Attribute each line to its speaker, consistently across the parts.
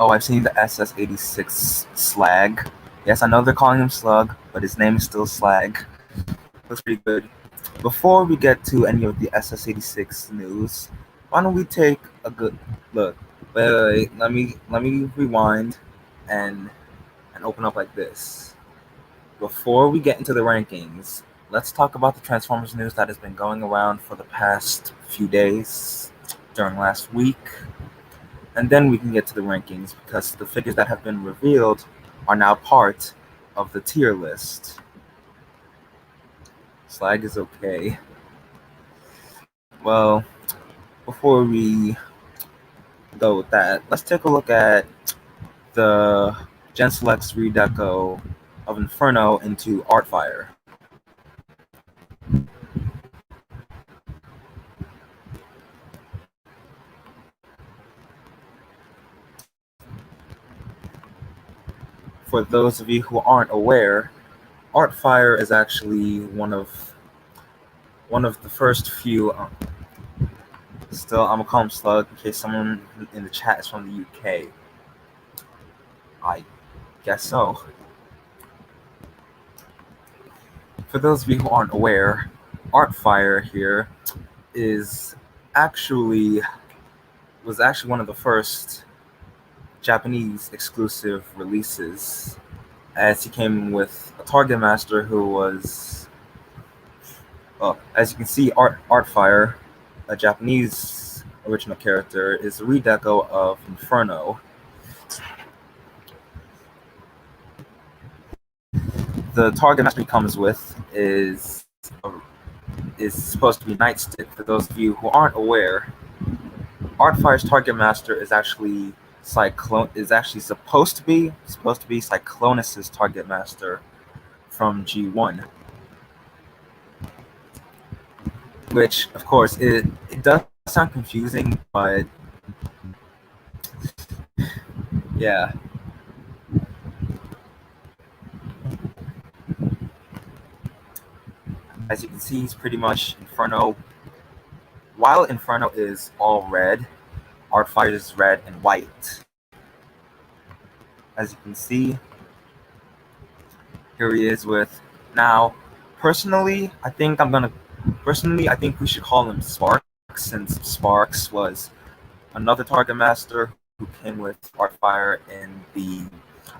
Speaker 1: Oh, I've seen the SS-86 Slag. Yes, I know they're calling him Slug, but his name is still Slag. Looks pretty good. Before we get to any of the SS-86 news, why don't we take a good look? Wait, let me rewind and open up like this. Before we get into the rankings, let's talk about the Transformers news that has been going around for the past few days during last week. And then we can get to the rankings because the figures that have been revealed are now part of the tier list. Slag is okay. Well, before we go with that, let's take a look at the Gen Select's redeco of Inferno into Artfire. For those of you who aren't aware, Artfire is actually one of the first few. Still, I'm gonna call him Slug in case someone in the chat is from the UK. I guess so. For those of you who aren't aware, Artfire here was actually one of the first Japanese exclusive releases, as he came with a Target Master who was, well, as you can see, Artfire, a Japanese original character, is a redeco of Inferno. The Target Master he comes with is supposed to be Nightstick. For those of you who aren't aware, Artfire's Target Master is actually supposed to be Cyclonus's Target Master from G1. Which, of course, it does sound confusing, but yeah. As you can see, he's pretty much Inferno. While Inferno is all red, Artfire is red and white. As you can see, here he is with. Now, personally, I think we should call him Sparks, since Sparks was another Target Master who came with Artfire in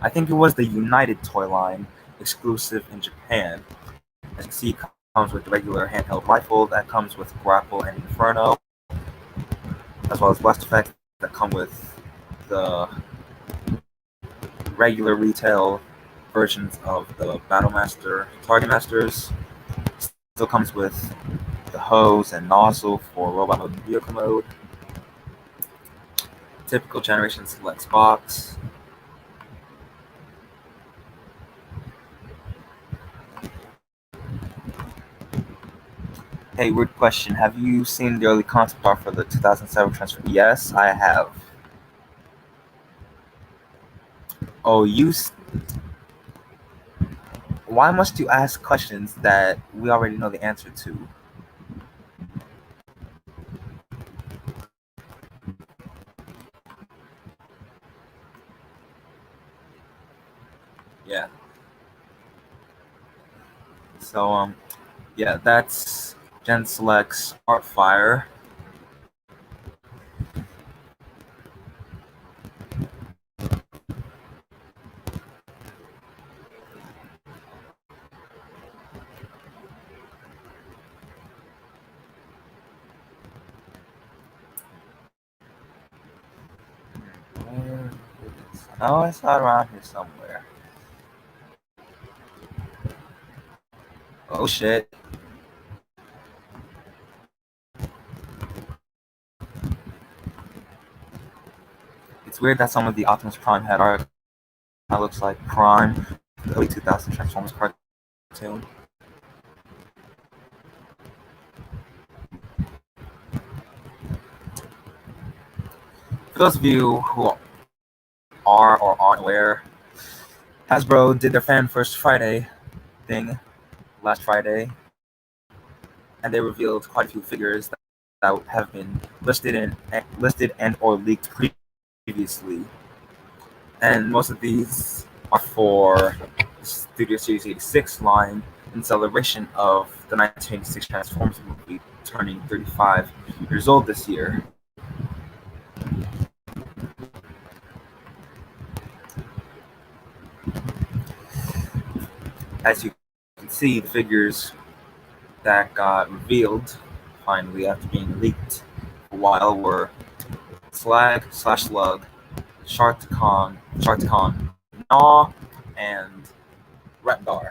Speaker 1: I think it was the United toy line, exclusive in Japan. As you can see, it comes with the regular handheld rifle that comes with Grapple and Inferno, as well as Blast Effect that come with the regular retail versions of the Battlemaster Target Masters. Still comes with the hose and nozzle for robot mode and vehicle mode. Typical Generation Selects box. Hey, weird question. Have you seen the early concept art for the 2007 transfer? Yes, I have. Oh, why must you ask questions that we already know the answer to? Yeah. So, yeah, that's Gen Select's Artfire. Oh, it's not around here somewhere. Oh shit. It's weird that some of the Optimus Prime head art that looks like Prime, the early 2000 Transformers cartoon. For those of you who are or aren't aware, Hasbro did their Fan First Friday thing last Friday, and they revealed quite a few figures that have been listed and or leaked previously. And most of these are for the Studio Series 86 line in celebration of the 1986 Transformers movie turning 35 years old this year. As you can see, the figures that got revealed finally after being leaked for a while were Slag slash Slug, Sharkticon, Gnaw, and Repgar.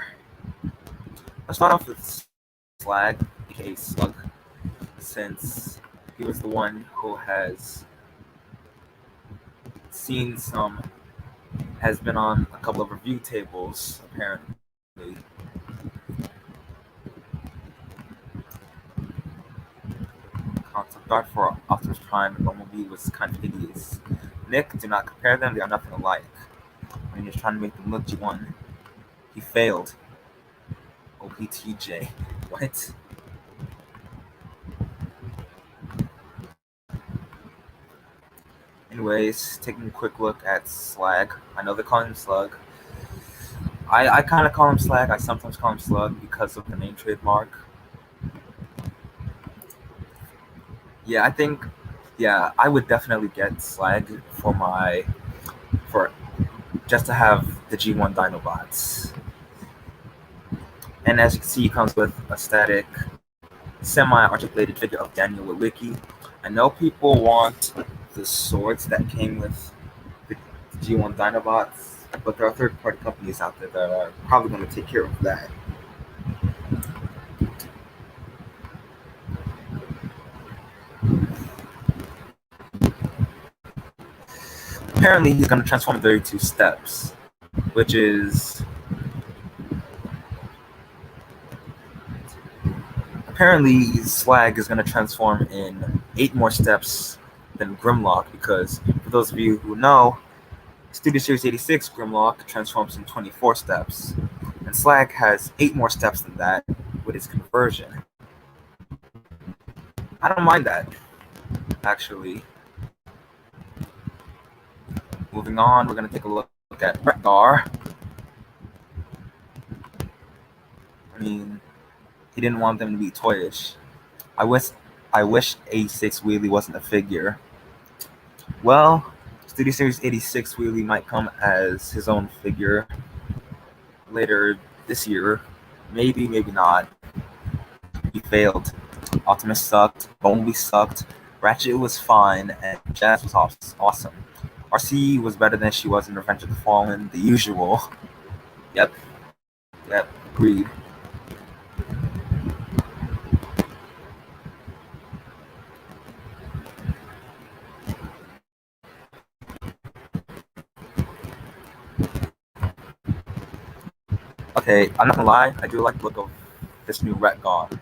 Speaker 1: Let's start off with Slag, aka Slug, since he was the one who has seen some, has been on a couple of review tables, apparently. Concept art for Optimus Prime and Bumblebee was kind of hideous. Nick, do not compare them, they are nothing alike. When he was trying to make them look G1, he failed. OPTJ. What? Anyways, taking a quick look at Slag. I know they're calling him Slug. I kind of call him Slag. I sometimes call him Slug because of the name trademark. Yeah, I think, yeah, I would definitely get Slag for just to have the G1 Dinobots. And as you can see, he comes with a static, semi-articulated figure of Daniel Wicki. I know people want the swords that came with the G1 Dinobots, but there are third-party companies out there that are probably going to take care of that. Apparently, he's going to transform in 32 steps, which is apparently Slag is going to transform in 8 more steps than Grimlock, because for those of you who know, Studio Series 86 Grimlock transforms in 24 steps, and Slag has 8 more steps than that with his conversion. I don't mind that, actually. Moving on, we're going to take a look at Repgar. I mean, he didn't want them to be toyish. I wish 86 Wheelie wasn't a figure. Well, Studio Series 86 Wheelie might come as his own figure later this year. Maybe, maybe not. He failed. Optimus sucked, Bumblebee sucked, Ratchet was fine, and Jazz was awesome. RC was better than she was in Revenge of the Fallen, the usual. Yep, agreed. Okay, I'm not gonna lie, I do like the look of this new Retgar.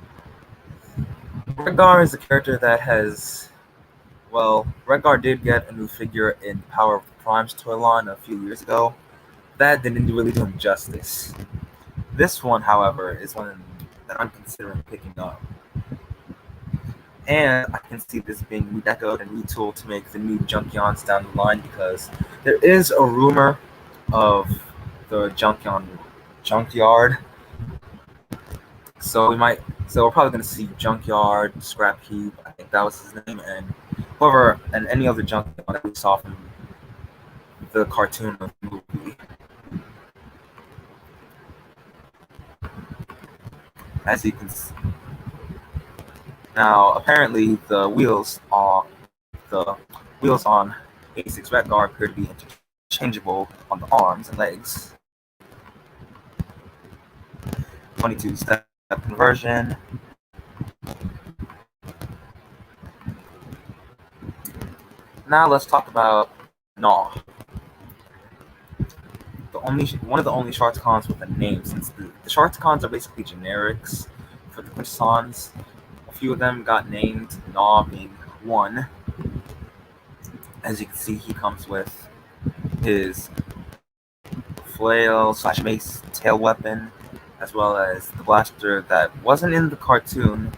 Speaker 1: Retgar is a character that has, well, Retgar did get a new figure in Power of the Primes toy line a few years ago. That didn't really do him justice. This one, however, is one that I'm considering picking up. And I can see this being redecoed and retooled to make the new Junkions down the line, because there is a rumor of the Junkyard. So we're probably going to see Junkyard, Scrap Heap, I think that was his name, and whoever, and any other Junkion that we saw from the cartoon of the movie. As you can see. Now, apparently, the wheels on 86 Retgar appear to be interchangeable on the arms and legs. 22-step conversion. Now let's talk about Gnaw. One of the only Sharkticons with a name, since the Sharkticons are basically generics for the Quintessons. A few of them got named, Gnaw being one. As you can see, he comes with his flail/mace tail weapon, as well as the blaster that wasn't in the cartoon,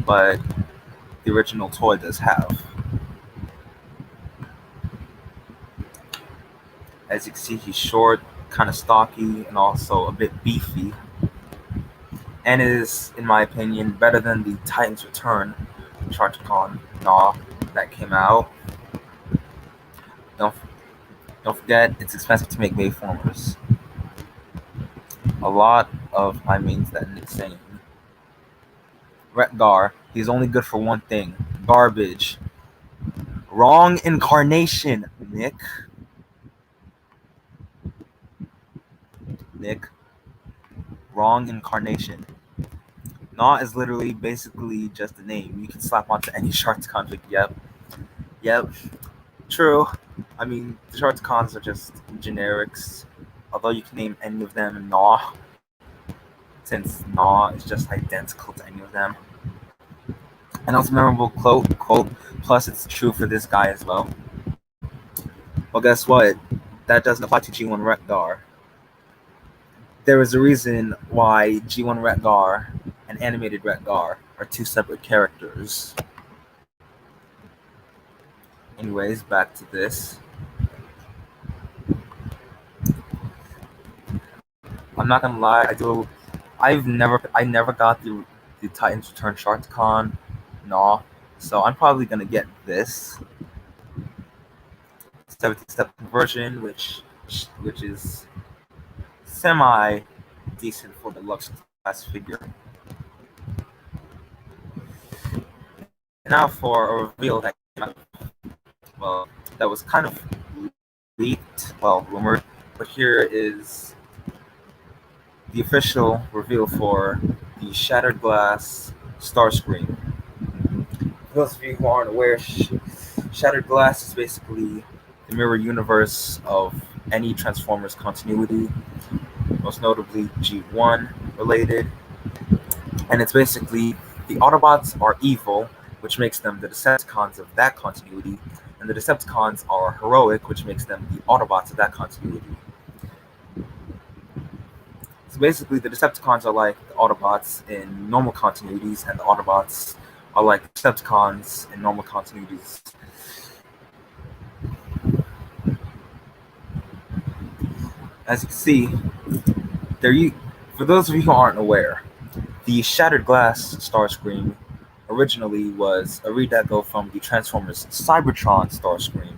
Speaker 1: but the original toy does have. As you can see, he's short, kind of stocky, and also a bit beefy, and is, in my opinion, better than the Titan's Return Sharkticon Gnaw that came out. Don't forget, it's expensive to make Bayformers. A lot of my mains that Nick's saying. Retgar, he's only good for one thing: garbage. Wrong incarnation, Nick. Wrong incarnation. Gnaw is literally basically just a name you can slap onto any Sharkticon figure. Yep. True. I mean, the Sharkticons are just generics. Although you can name any of them Gnaw, since Gnaw is just identical to any of them. And also memorable quote, plus it's true for this guy as well. Well, guess what? That doesn't apply to G1 Retgar. There is a reason why G1 Retgar and animated Retgar are two separate characters. Anyways, back to this. I'm not gonna lie, I never got the Titans Return Sharkticon, Gnaw, so I'm probably gonna get this 17-step conversion, which is semi decent for the Lux class figure. Now for a reveal that came out, well, that was kind of leaked, well, rumored, but here is the official reveal for the Shattered Glass Starscream. For those of you who aren't aware, Shattered Glass is basically the mirror universe of any Transformers continuity, most notably G1 related. And it's basically the Autobots are evil, which makes them the Decepticons of that continuity, and the Decepticons are heroic, which makes them the Autobots of that continuity. So basically, the Decepticons are like the Autobots in normal continuities, and the Autobots are like Decepticons in normal continuities. As you can see, for those of you who aren't aware, the Shattered Glass Starscream originally was a redeco from the Transformers Cybertron Starscream.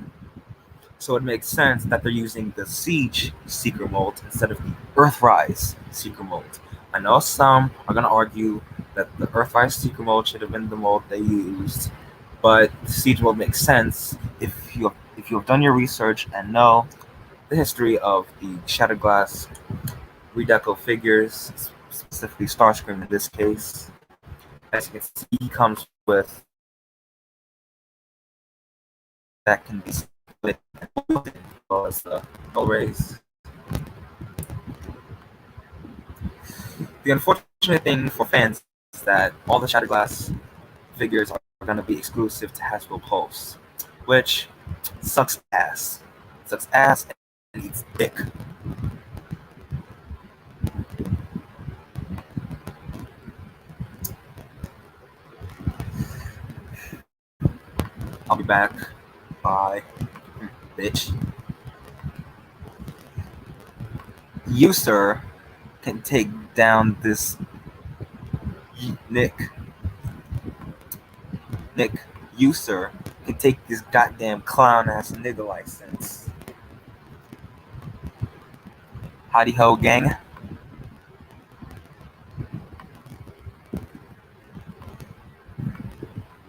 Speaker 1: So it makes sense that they're using the Siege Seeker mold instead of the Earthrise Seeker mold. I know some are going to argue that the Earthrise Seeker mold should have been the mold they used, but the Siege mold makes sense if you have done your research and know the history of the Shattered Glass redeco figures, specifically Starscream in this case. As you can see, he comes with that can be split as well as the null rays. The unfortunate thing for fans is that all the Shattered Glass figures are going to be exclusive to Hasbro Pulse, which sucks ass. Sucks ass and eats dick. I'll be back. Bye, bitch. You, sir, can take down this Nick. You, sir, can take this goddamn clown-ass nigga license. Howdy ho, gang.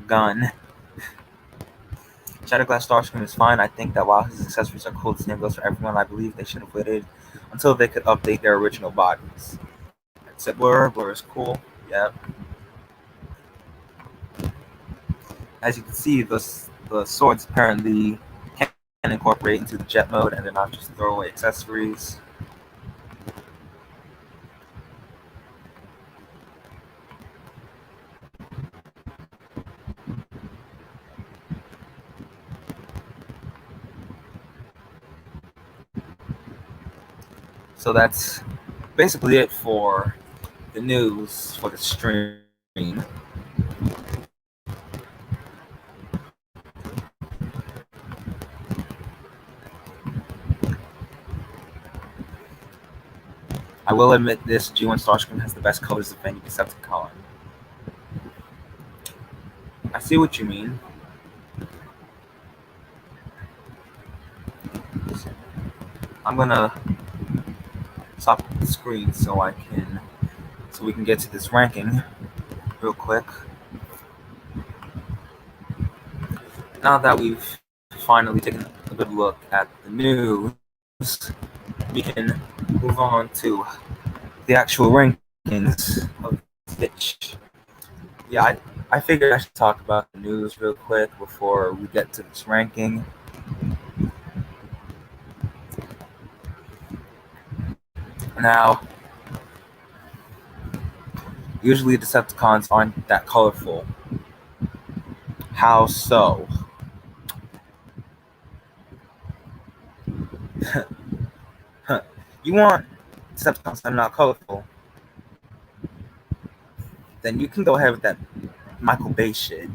Speaker 1: Gun. Shatterglass Starscream is fine. I think that while his accessories are cool, the same goes for everyone. I believe they should have waited until they could update their original bodies. Except Blur. Blur is cool. Yeah. As you can see, the swords apparently can incorporate into the jet mode, and they're not just throwaway accessories. So that's basically it for the news for the stream. I will admit this, G1 Starscream has the best colors of any Decepticon. I see what you mean. I'm gonna stop the screen so we can get to this ranking real quick. Now that we've finally taken a good look at the news, we can move on to the actual rankings of Stitch. Yeah, I figured I should talk about the news real quick before we get to this ranking. Now, usually Decepticons aren't that colorful. How so? You want Decepticons that are not colorful, then you can go ahead with that Michael Bay shit.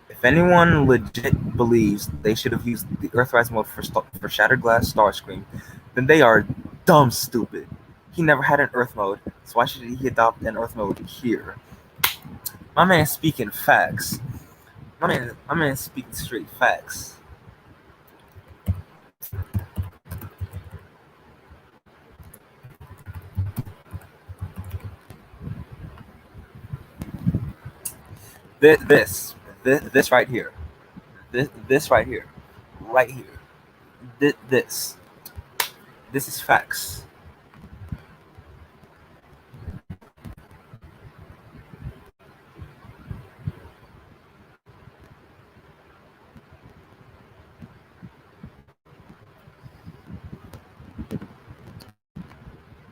Speaker 1: If anyone legit believes they should have used the Earthrise mode for Shattered Glass Starscream, then they are dumb stupid. He never had an Earth mode, so why should he adopt an Earth mode here? My man speaking facts. My man speaking straight facts. This right here. This right here. Right here. This. This is facts.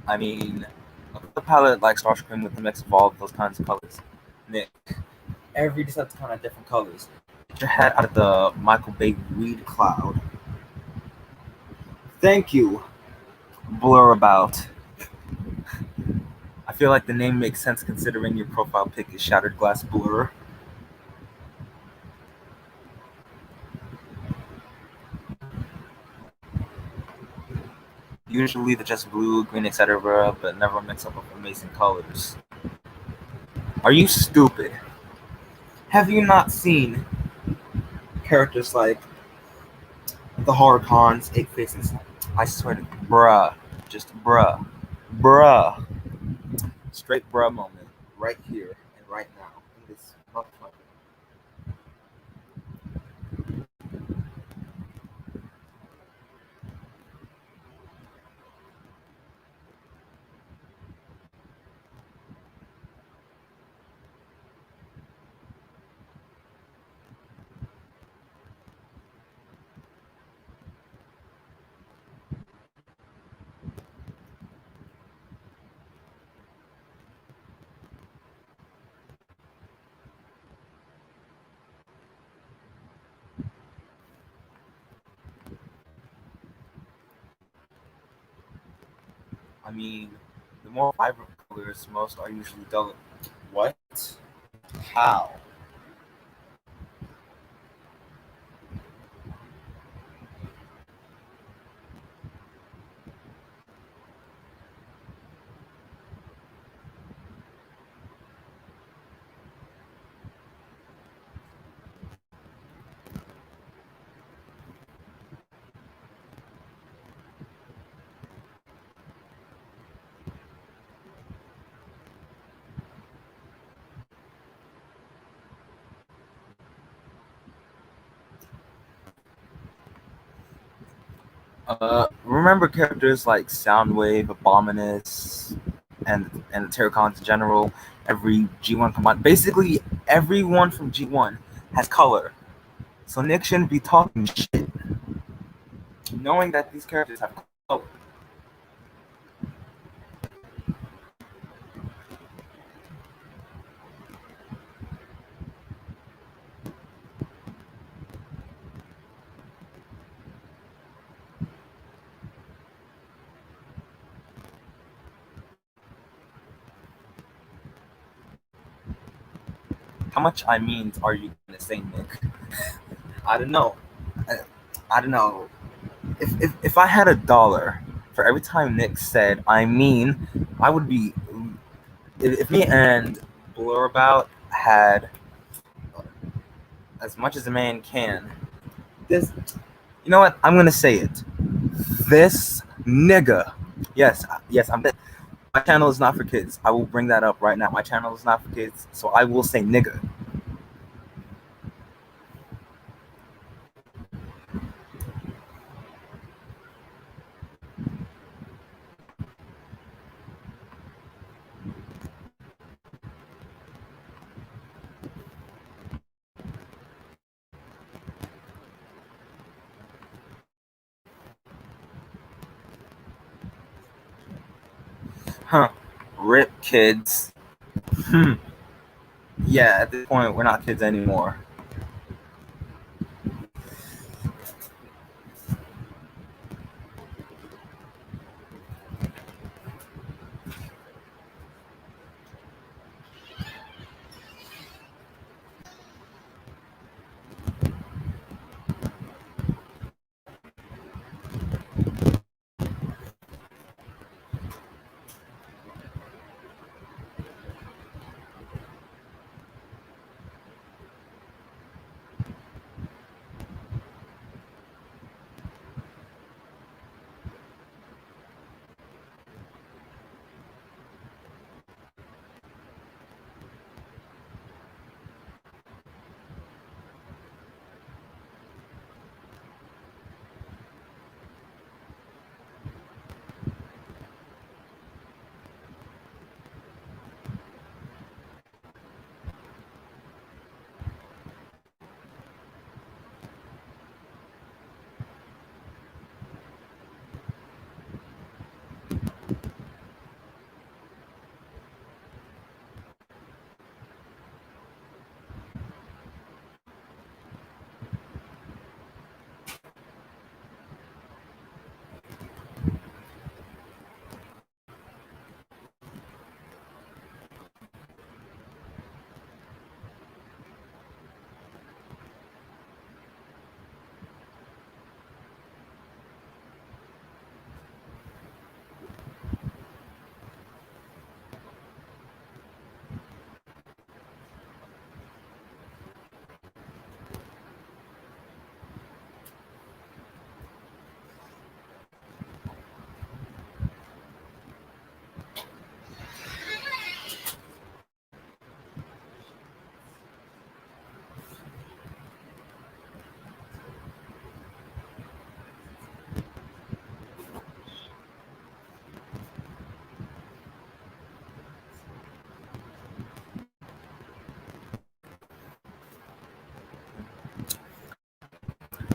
Speaker 1: I mean, a color palette like Starscream with the mix of all of those kinds of colors. Nick, every Decepticon had different colors. Get your head out of the Michael Bay weed cloud. Thank you, Blur About. I feel like the name makes sense considering your profile pic is Shattered Glass Blur. Usually they're just blue, green, etc., but never mix up with amazing colors. Are you stupid? Have you not seen characters like the Horrorcons, Eight Faces? I swear to bruh, just bruh, bruh. Straight bruh moment, right here and right now in this motherfucker. I mean, the more vibrant colors, most are usually dull. What? How? Remember characters like Soundwave, Abominus, and the Terracons in general. Every G1 combined, basically everyone from G1 has color. So Nick shouldn't be talking shit, knowing that these characters have color. How much I means are you gonna say, Nick? I don't know. I don't know. If I had $1 for every time Nick said I mean, I would be. If me and Blurabout had as much as a man can, this, you know what? I'm gonna say it. This nigga. Yes, yes. My channel is not for kids. I will bring that up right now. My channel is not for kids, so I will say nigga. Huh. Rip kids. Hmm. Yeah, at this point, we're not kids anymore.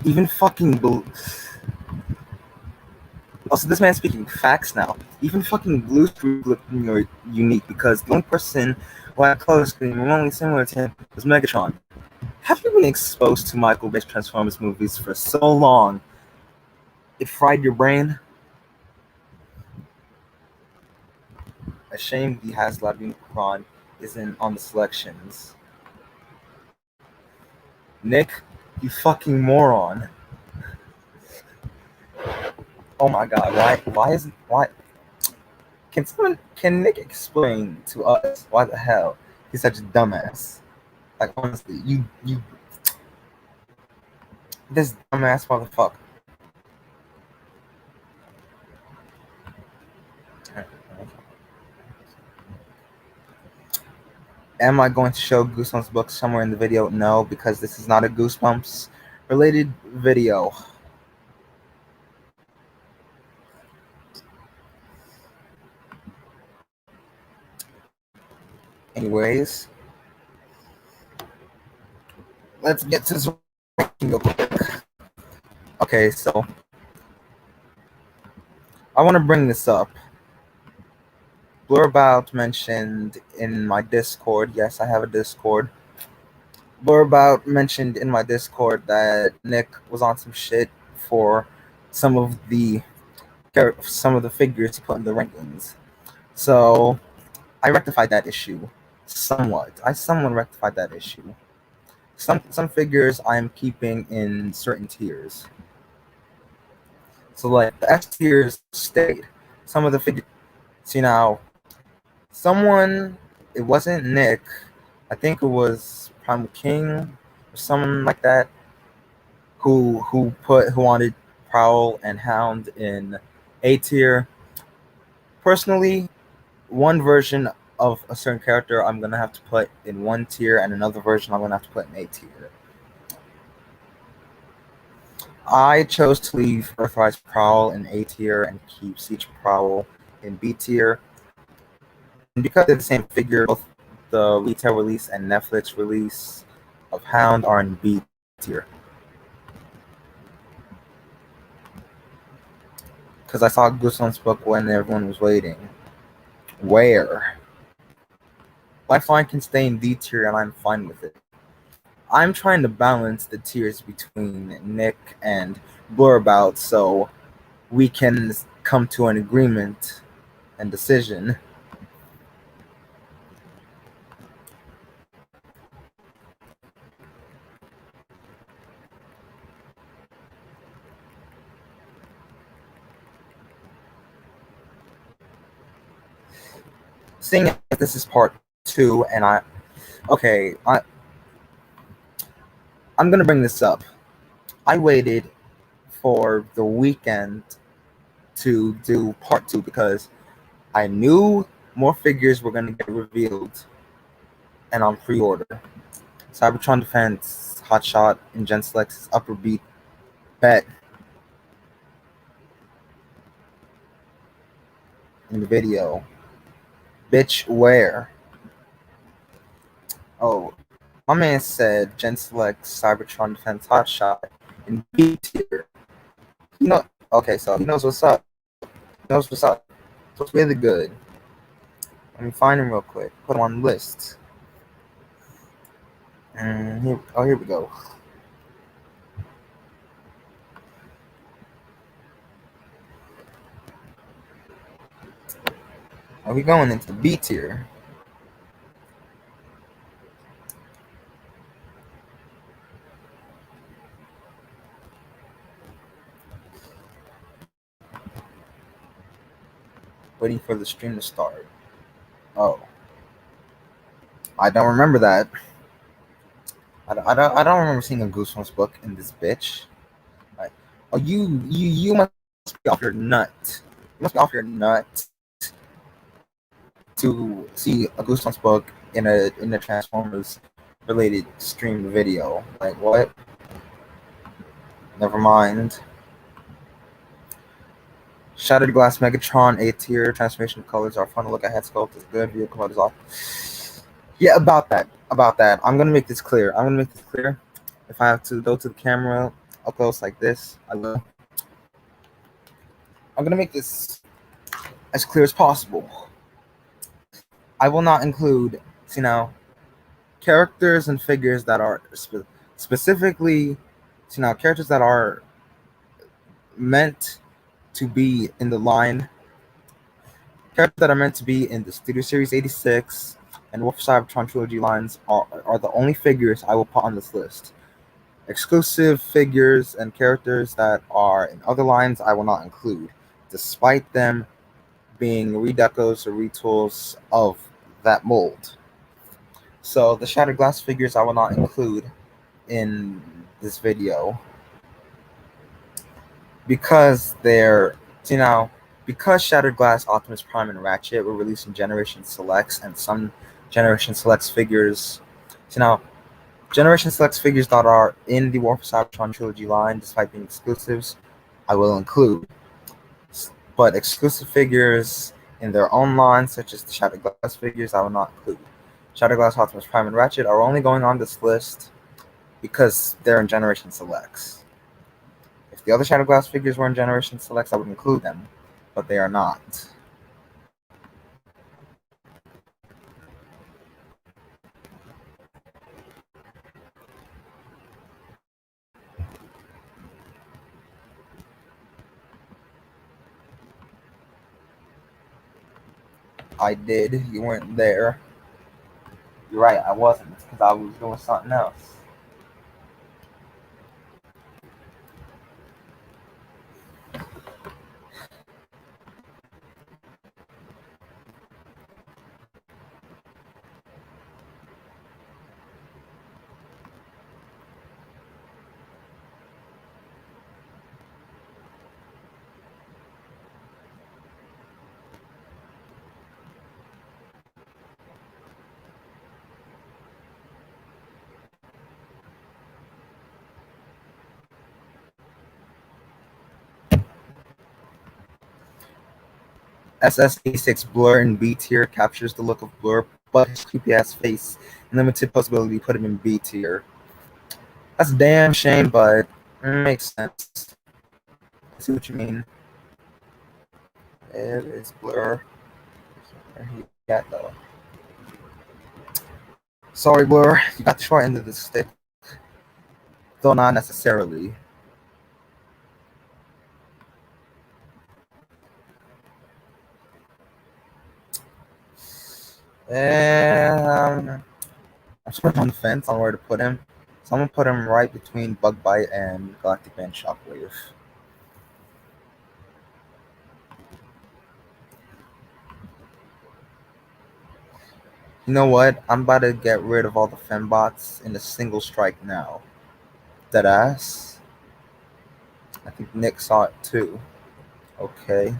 Speaker 1: Even fucking blue. Also, this man's speaking facts now. Even fucking Blue Streak looked unique because the only person who had color scheme remotely similar to him was Megatron. Have you been exposed to Michael Bay's Transformers movies for so long? It fried your brain? A shame the Haslab Unicron isn't on the selections. Nick, you fucking moron. Oh my god, why can Nick explain to us why the hell he's such a dumbass? Like honestly, you this dumbass motherfucker. Am I going to show Goosebumps books somewhere in the video? No, because this is not a Goosebumps related video. Anyways, let's get to this real quick. Okay, so I want to bring this up. Blurbout mentioned in my Discord, yes, I have a Discord. Blurbout mentioned in my Discord that Nick was on some shit for some of the figures he put in the rankings. So I rectified that issue somewhat. I somewhat rectified that issue. Some figures I am keeping in certain tiers. So like the S tiers stayed. Some of the figures, see now, it wasn't Nick, I think it was Primal King or someone like that, who wanted Prowl and Hound in A tier. Personally, one version of a certain character I'm gonna have to put in one tier, and another version I'm gonna have to put in A tier. I chose to leave Earthrise Prowl in A tier and keep Siege Prowl in B tier. And because they're the same figure, both the retail release and Netflix release of Hound are in B tier. Because I saw Goosebumps book when everyone was waiting. Where? Lifeline can stay in D tier and I'm fine with it. I'm trying to balance the tiers between Nick and Blurbout so we can come to an agreement and decision. Seeing as this is part 2 and I'm gonna bring this up. I waited for the weekend to do part 2 because I knew more figures were gonna get revealed and on pre-order. Cybertron Defense, Hotshot, and Genslex's Upper Beat bet in the video. Bitch, where? Oh, my man said Genslex, Cybertron Defense, Hotshot, and B tier. Okay, so he knows what's up. He knows what's up. So it's really good. Let me find him real quick. Put him on the list. And here we go. Are we going into the B tier? Waiting for the stream to start. Oh, I don't remember that. I don't remember seeing a Goosebumps book in this bitch. Like, oh, you must be off your nut. You must be off your nut to see a Goosebumps book in a Transformers related stream video. Like what? Never mind. Shattered Glass Megatron A tier. Transformation colors are fun to look at. Head sculpt is good. Vehicle mode is off. Yeah, about that. I'm gonna make this clear. If I have to go to the camera up close like this, I will. I'm gonna make this as clear as possible. I will not include, characters and figures that are specifically, characters that are meant to be in the line, characters that are meant to be in the Studio Series 86 and War For Cybertron trilogy lines are the only figures I will put on this list. Exclusive figures and characters that are in other lines I will not include, despite them being redecos or retools of that mold. So the Shattered Glass figures I will not include in this video because because Shattered Glass, Optimus Prime, and Ratchet were released in Generation Selects, and some Generation Selects figures, Generation Selects figures that are in the War For Cybertron trilogy line, despite being exclusives, I will include. But exclusive figures in their own line, such as the Shattered Glass figures, I will not include. Shatterglass, Optimus Prime, and Ratchet are only going on this list because they're in Generation Selects. If the other Shatterglass figures were in Generation Selects, I would include them, but they are not. I did. You weren't there. You're right, I wasn't, because I was doing something else. SS86 Blur in B tier captures the look of Blur, but his creepy ass face and limited possibility put him in B tier. That's a damn shame, but it makes sense. I see what you mean. It is Blur. Where he at though? Sorry, Blur, you got the short end of the stick. Though not necessarily. I'm sort of on the fence on where to put him. So I'm gonna put him right between Bug Bite and Galactic Band Shockwave. You know what? I'm about to get rid of all the fembots in a single strike now. Deadass. I think Nick saw it too. Okay.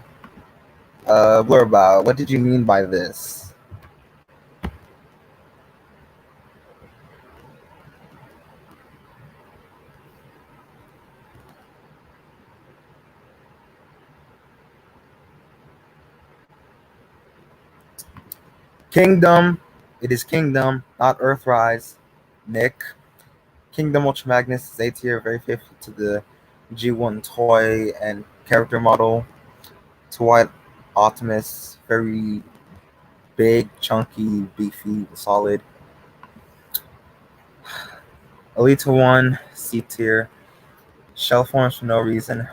Speaker 1: Blurbow, what did you mean by this? Kingdom. It is Kingdom, not Earthrise. Nick. Kingdom Ultra Magnus is A tier, very faithful to the G1 toy and character model. To White Optimus, very big, chunky, beefy, solid. Elite 1, C tier. Shell forms for no reason.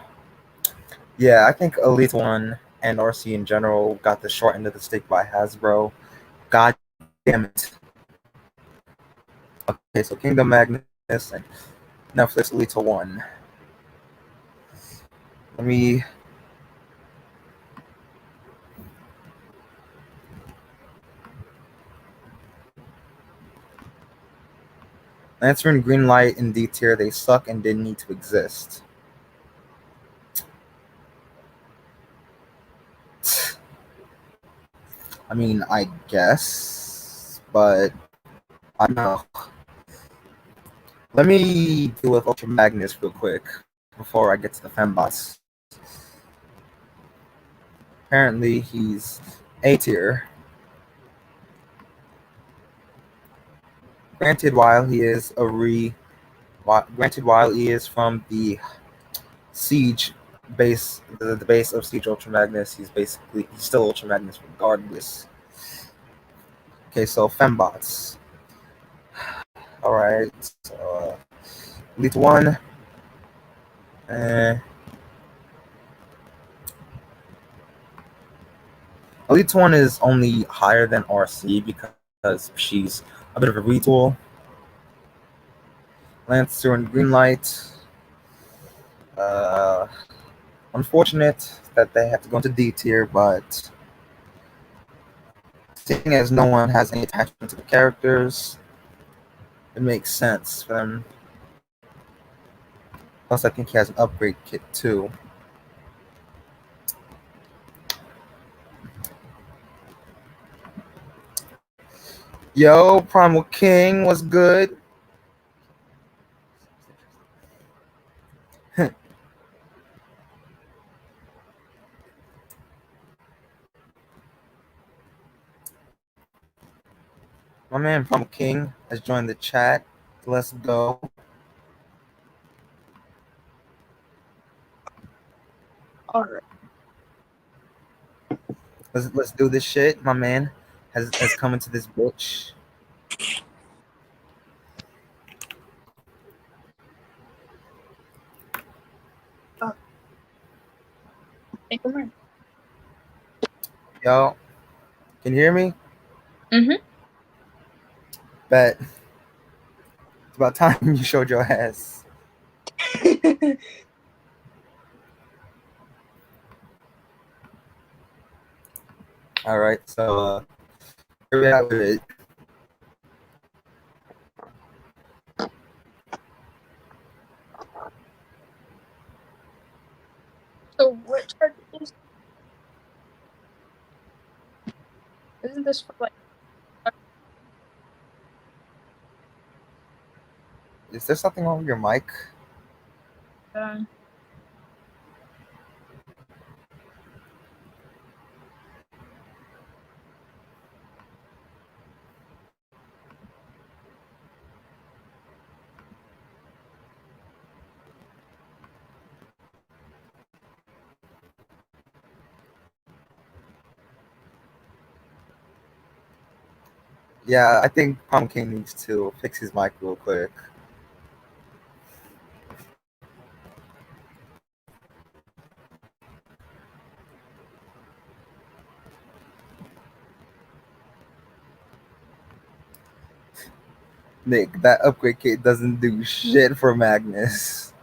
Speaker 1: Yeah, I think Elite 1 and RC in general got the short end of the stick by Hasbro. God damn it. Okay, so Kingdom Magnus and Netflix Elite 1. Let me. Lancer and Greenlight in D tier, they suck and didn't need to exist. I mean, I guess, but I don't know. Let me deal with Ultra Magnus real quick before I get to the fembots. Apparently, he's A tier. Granted, while he is from the Siege base, the base of Siege Ultra Magnus, he's still Ultra Magnus regardless. Okay, so fembots. All right, so Elite 1. Elite 1 is only higher than RC because she's a bit of a retool. Lancer and Greenlight. Unfortunate that they have to go into D tier, but seeing as no one has any attachment to the characters, it makes sense for them. Plus, I think he has an upgrade kit too. Yo, Primal King was good. My man from King has joined the chat. Let's go.
Speaker 2: All right.
Speaker 1: Let's do this shit. My man has come into this bitch.
Speaker 2: Hey, come here.
Speaker 1: Yo, can you hear me?
Speaker 2: Mhm.
Speaker 1: Bet. It's about time you showed your ass. All right, so where we at with it?
Speaker 2: So what charge is? Isn't this for like?
Speaker 1: Is there something wrong with your mic?
Speaker 2: Um,
Speaker 1: Yeah, I think Pumpkin needs to fix his mic real quick. Nick, that upgrade kit doesn't do shit for Magnus.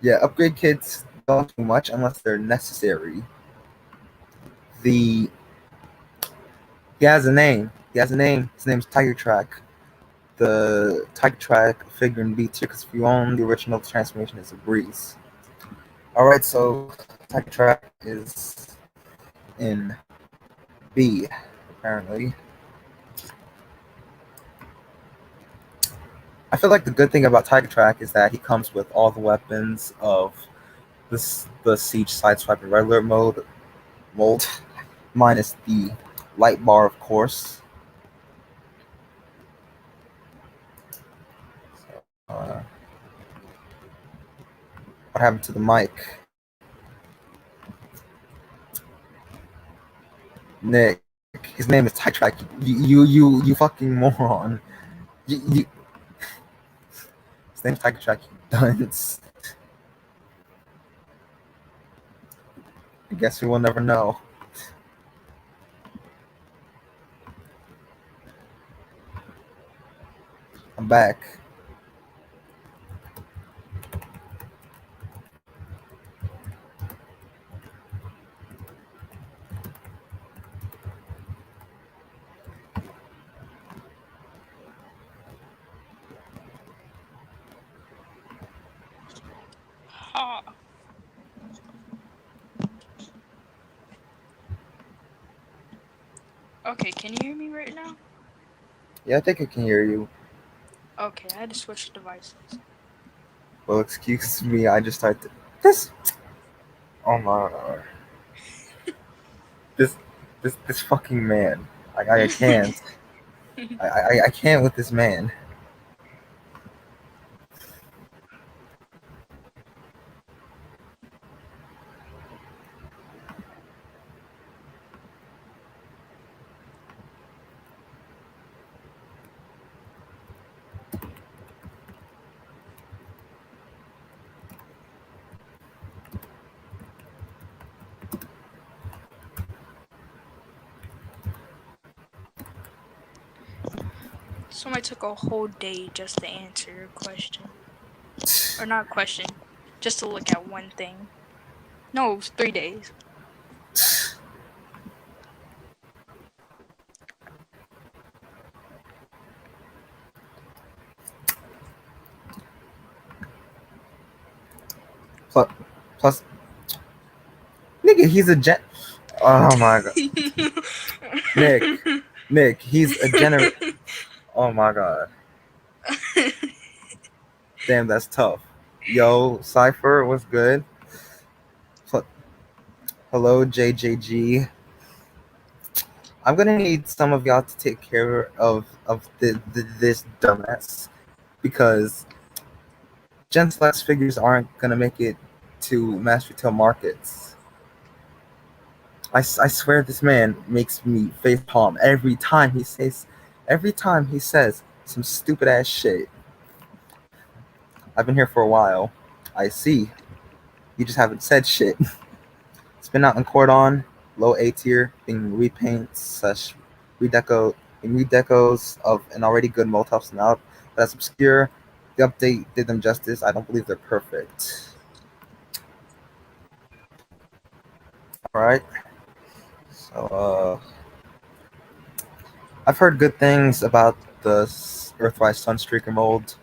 Speaker 1: Yeah, upgrade kits don't do much unless they're necessary. He has a name. He has a name. His name's Tiger Track. The Tiger Track figure in B tier, because if you own the original, the transformation is a breeze. Alright, so Tiger Track is in B, apparently. I feel like the good thing about Tiger Track is that he comes with all the weapons of the Siege Sideswipe and regular mold, minus the light bar, of course. Uh, what happened to the mic? Nick, his name is Tiger Track. You fucking moron. You, his name's Tiger Track. You dunce. I guess we will never know. I'm back.
Speaker 2: ha. Okay, can you hear me right now?
Speaker 1: Yeah, I think I can hear you.
Speaker 2: Okay, I had to switch devices.
Speaker 1: Well, excuse me. I just started this. Oh my god. This fucking man. I can't. I can't with this man.
Speaker 2: Somebody took a whole day just to answer your question. Or not question, just to look at one thing. No, it was 3 days.
Speaker 1: Plus, nigga, he's a gen. Oh my god, Nick, he's a gener. Oh my god, damn, that's tough. Yo, Cipher, what's good? Hello, JJG. I'm gonna need some of y'all to take care of this dumbass because Gen Flex figures aren't gonna make it to mass retail markets. I swear this man makes me face palm every time he says some stupid ass shit. I've been here for a while. I see. You just haven't said shit. It's been out in Cordon, low A tier, being repaints, such redecos of an already good Molotov snout. But that's obscure. The update did them justice. I don't believe they're perfect. Alright. So, I've heard good things about the Earthrise Sunstreaker mold.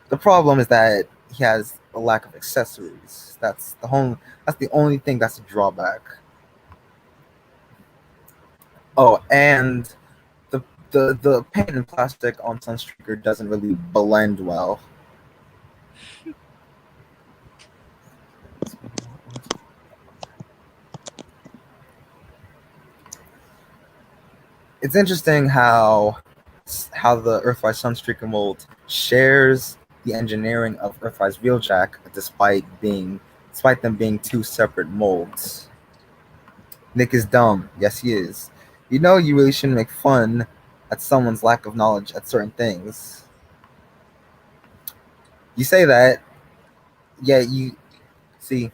Speaker 1: The problem is that he has a lack of accessories. That's the only thing that's a drawback. Oh, and the paint and plastic on Sunstreaker doesn't really blend well. It's interesting how the Earthrise Sunstreaker mold shares the engineering of Earthrise Wheeljack despite them being two separate molds. Nick is dumb. Yes, he is. You know you really shouldn't make fun at someone's lack of knowledge at certain things. You say that, yeah, you see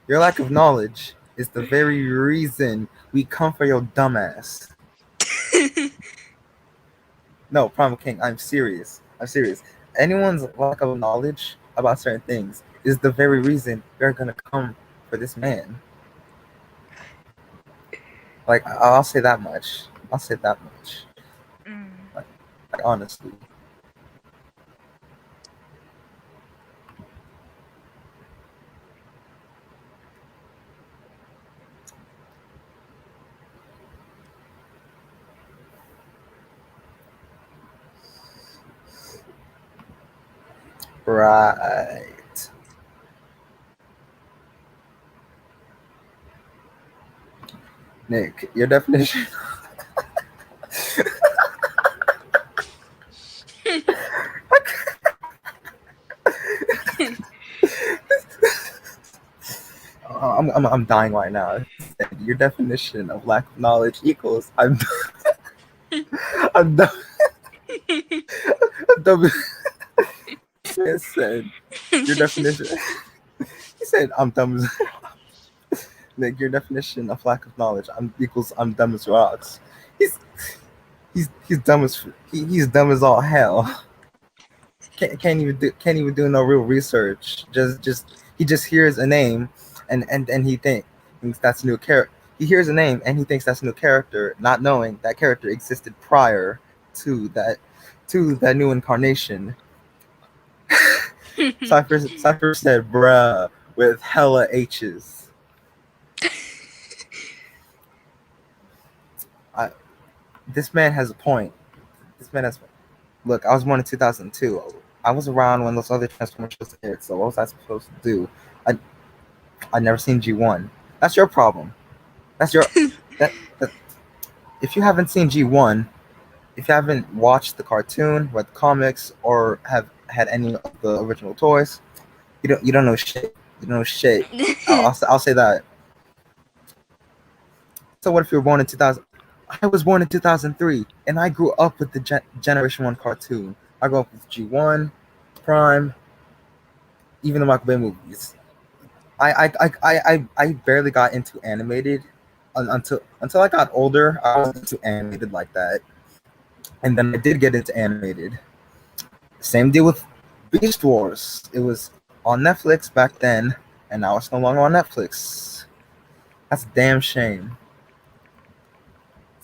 Speaker 1: your lack of knowledge is the very reason we come for your dumbass. No, Primal King, I'm serious. Anyone's lack of knowledge about certain things is the very reason they're gonna come for this man. Like, I'll say that much. Like honestly. Right. Nick, your definition. I'm dying right now. Your definition of lack of knowledge equals I'm dumb. I'm dumb. He said your definition. He said I'm dumb. Nick, your definition of lack of knowledge equals I'm dumb as rocks. He's dumb as he's dumb as all hell. Can't even do no real research. He just hears a name and he thinks that's a new character. He hears a name and he thinks that's a new character, not knowing that character existed prior to that new incarnation. Cypher said bruh with hella H's. This man has a point. Look, I was born in 2002. I was around when those other Transformers shows aired, so what was I supposed to do? I never seen G1. That's your problem. That's your that if you haven't seen G1, if you haven't watched the cartoon, read the comics, or have had any of the original toys, you don't know shit. You don't know shit. I'll say that. So what if you were born in 2000? I was born in 2003, and I grew up with the Generation 1 cartoon. I grew up with G1, Prime, even the Michael Bay movies. I barely got into animated until I got older. I wasn't into animated like that, and then I did get into animated. Same deal with Beast Wars. It was on Netflix back then, and now it's no longer on Netflix. That's a damn shame.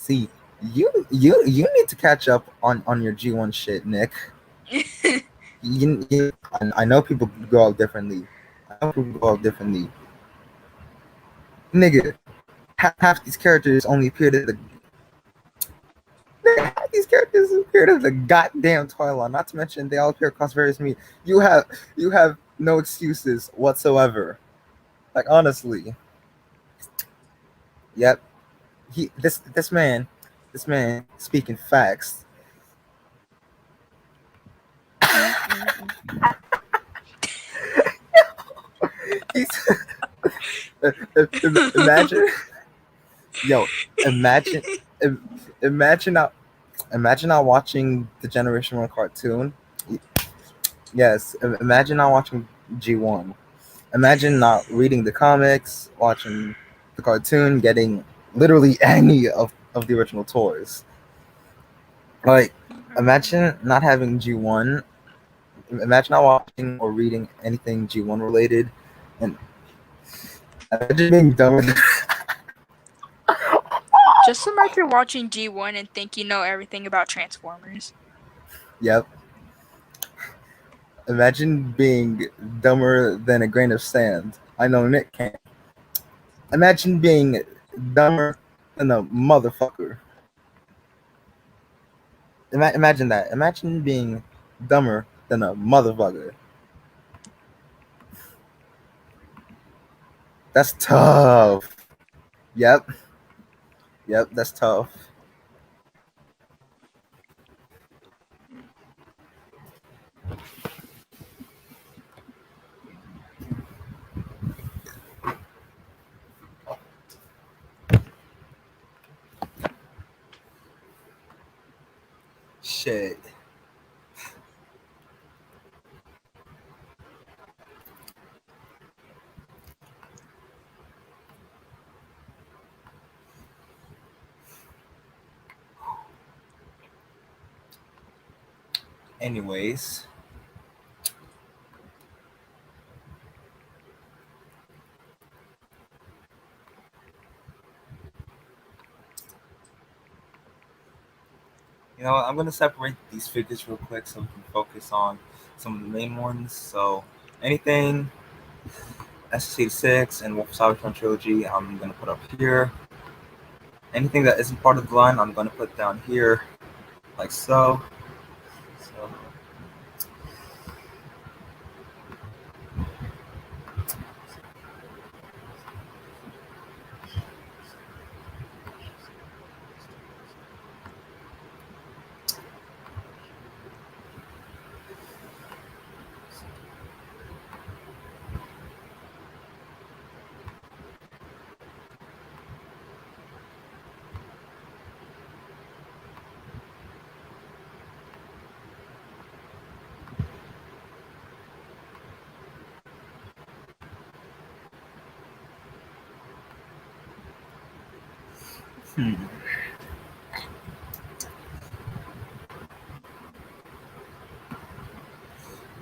Speaker 1: See, you need to catch up on your G1 shit, Nick. I know people grow up differently. Nigga, half these characters only appeared at the goddamn toy line. Not to mention they all appear across various media. You have no excuses whatsoever. Like honestly, Yep. This man speaking facts.
Speaker 2: Mm-mm-mm.
Speaker 1: He's imagine, yo, imagine, imagine not, imagine not watching the Generation One cartoon. Yes, imagine not watching G1. Imagine not reading the comics, watching the cartoon, getting literally any of the original toys. Like,
Speaker 2: Mm-mm-mm.
Speaker 1: imagine not having G1. Imagine not watching or reading anything G1 related, and imagine being done with.
Speaker 2: Just imagine watching G1 and think you know everything about Transformers.
Speaker 1: Yep. Imagine being dumber than a grain of sand. I know Nick can't. Imagine being dumber than a motherfucker. Imagine that. Imagine being dumber than a motherfucker. That's tough. Yep. Yep. That's tough. Shit. Anyways, I'm gonna separate these figures real quick so we can focus on some of the main ones. So anything SC6 and War for Cybertron trilogy, I'm gonna put up here. Anything that isn't part of the line, I'm gonna put down here, like so. So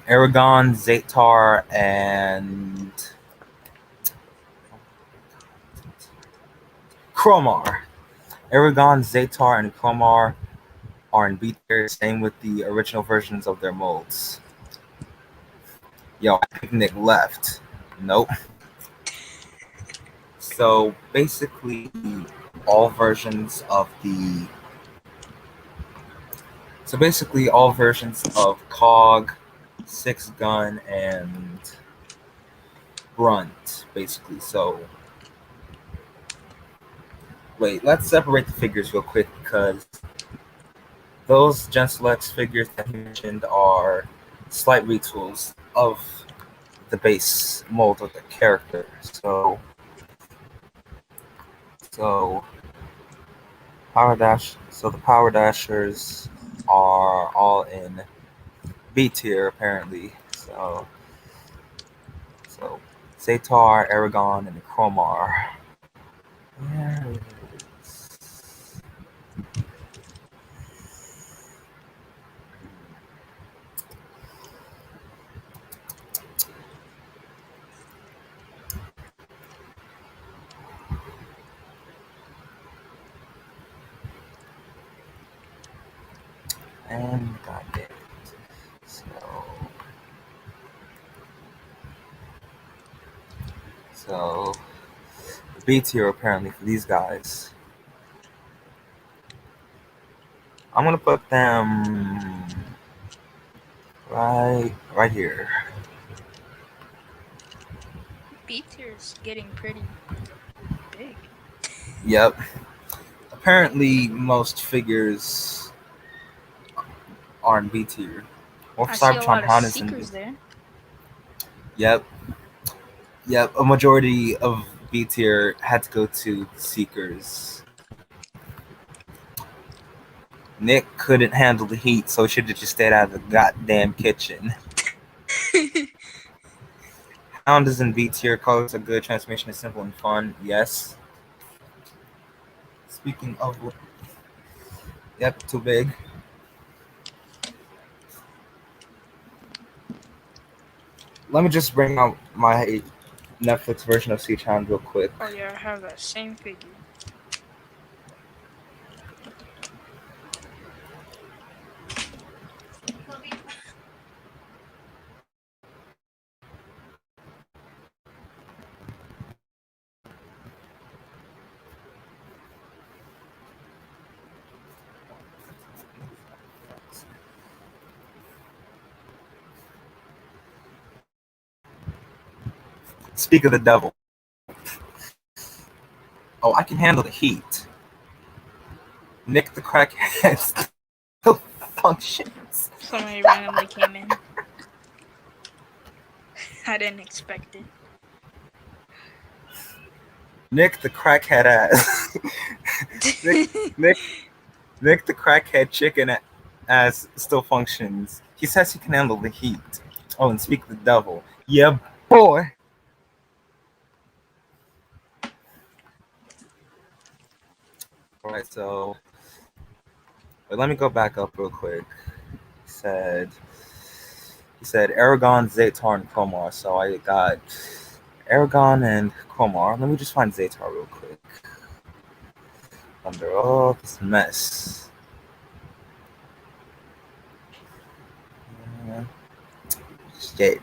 Speaker 1: Aragon, Zatar, and Chromar. Aragon, Zatar, and Chromar are in B tier. Same with the original versions of their molds. Yo, I think Nick left. Nope. So basically, all versions of the all versions of Cog, Six Gun, and Brunt, basically. So wait, let's separate the figures real quick because those Gen Selects figures that he mentioned are slight retools of the base mold of the character. So the Power Dashers are all in B tier apparently. So Zatar, Aragon, and Chromar. There it is. And got it. So B tier apparently for these guys. I'm gonna put them right here.
Speaker 2: B tier is getting pretty big.
Speaker 1: Yep. Apparently, most figures are in B tier. War for
Speaker 2: I see a
Speaker 1: Cybertron
Speaker 2: lot of
Speaker 1: Han is in B.
Speaker 2: seekers there.
Speaker 1: Yep. Yep. A majority of B tier had to go to Seekers. Nick couldn't handle the heat, so should have just stayed out of the goddamn kitchen. Hound is in B tier. Colors are good. Transformation is simple and fun. Yes. Speaking of, yep, too big. Let me just bring out my Netflix version of Sea Hound real quick.
Speaker 2: Oh yeah, I have that same figure.
Speaker 1: Speak of the devil. Oh, I can handle the heat. Nick the crackhead still functions.
Speaker 2: Somebody randomly came in. I didn't expect it.
Speaker 1: Nick the crackhead ass. Nick the crackhead chicken ass still functions. He says he can handle the heat. Oh, and speak of the devil. Yeah, boy. Alright, so wait, let me go back up real quick. He said Aragon, Zatar, and Komar. So I got Aragon and Komar. Let me just find Zatar real quick. Under all this mess. Shit.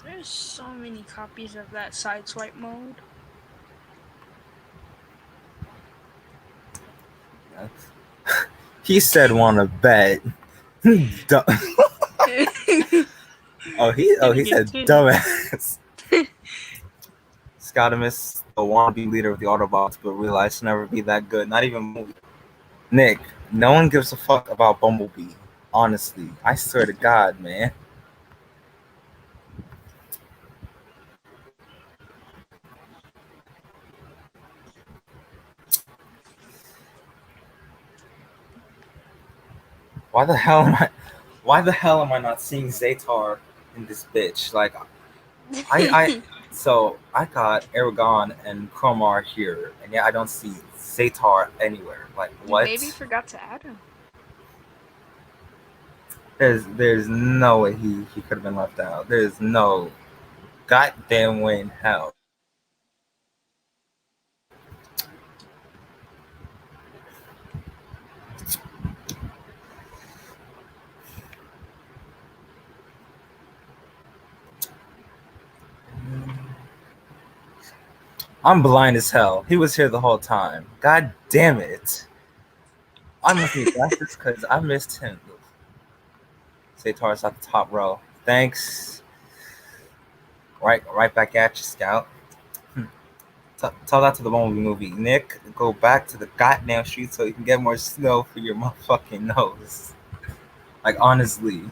Speaker 2: There's so many copies of that sideswipe mode.
Speaker 1: He said wanna bet. he said dumbass. Scotamus, the wannabe leader of the Autobots, but realized to never be that good. Not even movie. Nick, no one gives a fuck about Bumblebee. Honestly, I swear to God, man. Why the hell am I not seeing Zatar in this bitch? Like, so I got Aragon and Chromar here, and yeah, I don't see Zatar anywhere. Like, what?
Speaker 2: Maybe forgot to add him.
Speaker 1: There's no way he could have been left out. There's no goddamn way in hell. I'm blind as hell. He was here the whole time. God damn it. I must need glasses because I missed him. Zatar's at the top row. Thanks. Right back at you, Scout. Tell that to the Bumblebee movie. Nick, go back to the goddamn street so you can get more snow for your motherfucking nose. Like, honestly.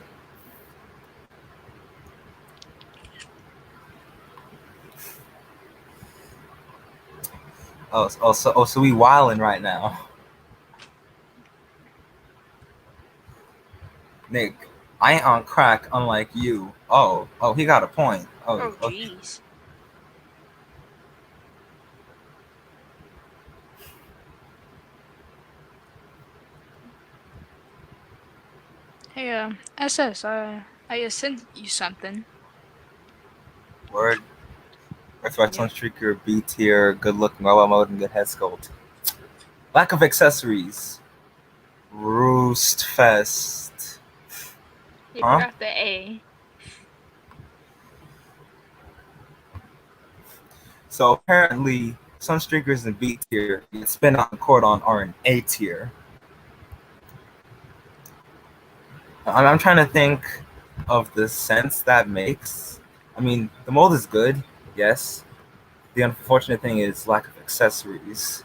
Speaker 1: So we wildin' right now. Nick, I ain't on crack unlike you. Oh, he got a point.
Speaker 2: Oh
Speaker 1: Okay.
Speaker 2: jeez. Hey, SS, I sent you something.
Speaker 1: Word. Excellent streaker, B tier, good looking, robot mode, and good head sculpt. Lack of accessories. Roost Fest.
Speaker 2: You
Speaker 1: Huh?
Speaker 2: forgot the A.
Speaker 1: So apparently, some streakers in B tier get spin out the cordon are in A tier. I'm trying to think of the sense that makes. I mean, the mold is good, yes. The unfortunate thing is lack of accessories.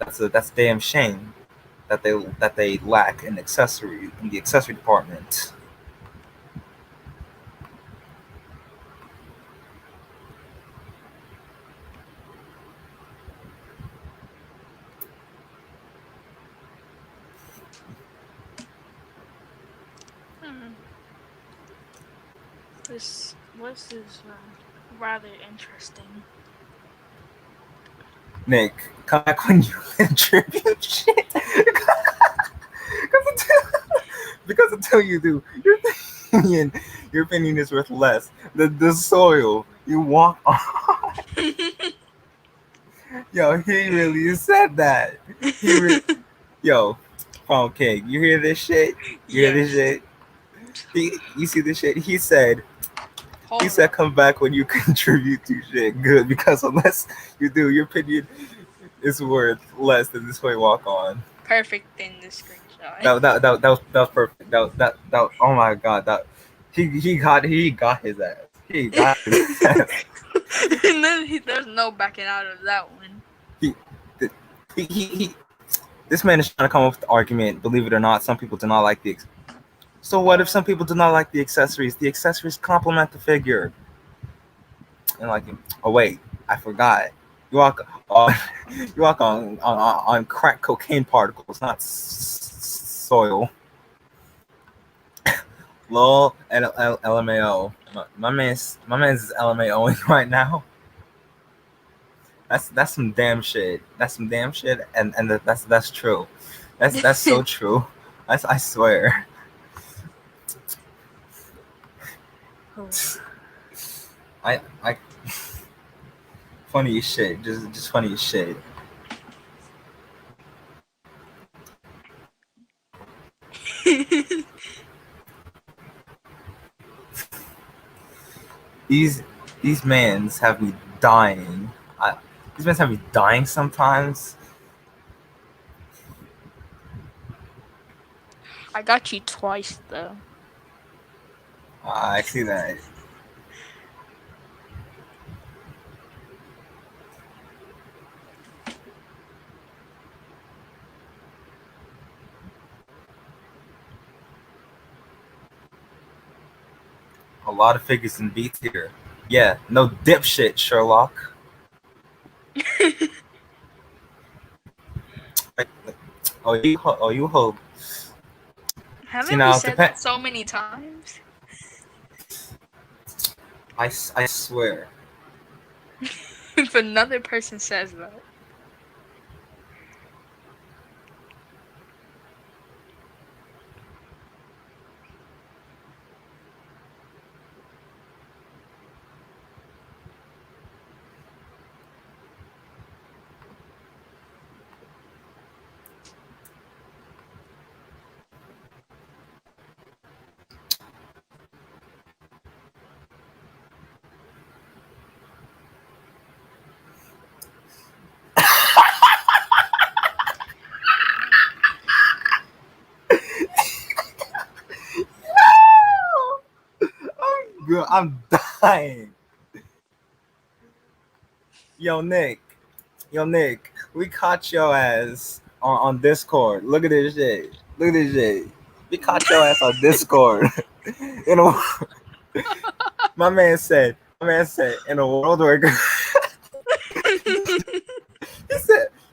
Speaker 1: That's a damn shame that they lack an accessory in the accessory department.
Speaker 2: Hmm. This is rather interesting.
Speaker 1: Nick, come back when you contribute shit. Because until you do, opinion, your opinion is worth less. The soil you walk on. Yo, he really said that. Yo, Phone King, you hear this shit? You hear this
Speaker 2: Yes.
Speaker 1: shit? You see this shit? He
Speaker 2: Hold
Speaker 1: said,
Speaker 2: up.
Speaker 1: come back when you contribute to shit good. Because unless you do, your opinion is worth less than this way walk on.
Speaker 2: Perfect in the screenshot.
Speaker 1: That was perfect. Oh my god, that he got his ass. He got his ass.
Speaker 2: There's no backing out of that one.
Speaker 1: He, he this man is trying to come up with the argument. Believe it or not, some people do not like the. So what if some people do not like the accessories? The accessories complement the figure. And like, oh wait, I forgot. You walk on, you walk on crack cocaine particles, not soil. Lol, LMAO. My man's LMAOing right now. That's some damn shit. That's some damn shit, and that's true. That's so true. I swear.
Speaker 2: Oh.
Speaker 1: I funny as shit. Just funny as shit. These these mans have me dying. These mans have me dying sometimes.
Speaker 2: I got you twice though.
Speaker 1: I see that. A lot of figures in B tier. Yeah, no dipshit, Sherlock. Like, you hope. See
Speaker 2: Haven't we
Speaker 1: now,
Speaker 2: said that so many times?
Speaker 1: I swear.
Speaker 2: If another person says that.
Speaker 1: I'm dying. Yo, Nick. Yo, Nick. We caught your ass on Discord. Look at this shit. Look at this shit. We caught your ass on Discord. You know, my man said, in a world where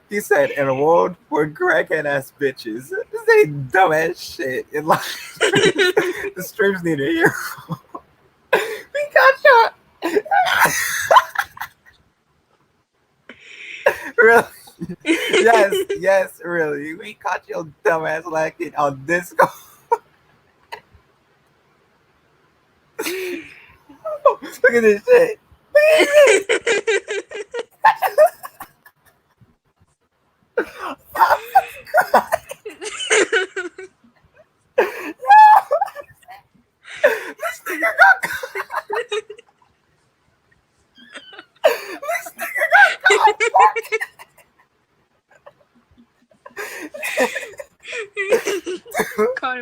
Speaker 1: he said in a world where crackhead ass bitches, this ain't dumbass shit. In like the streams need a hero. We got your really. Yes, really. We caught your dumbass lacking on Discord. Look at this shit.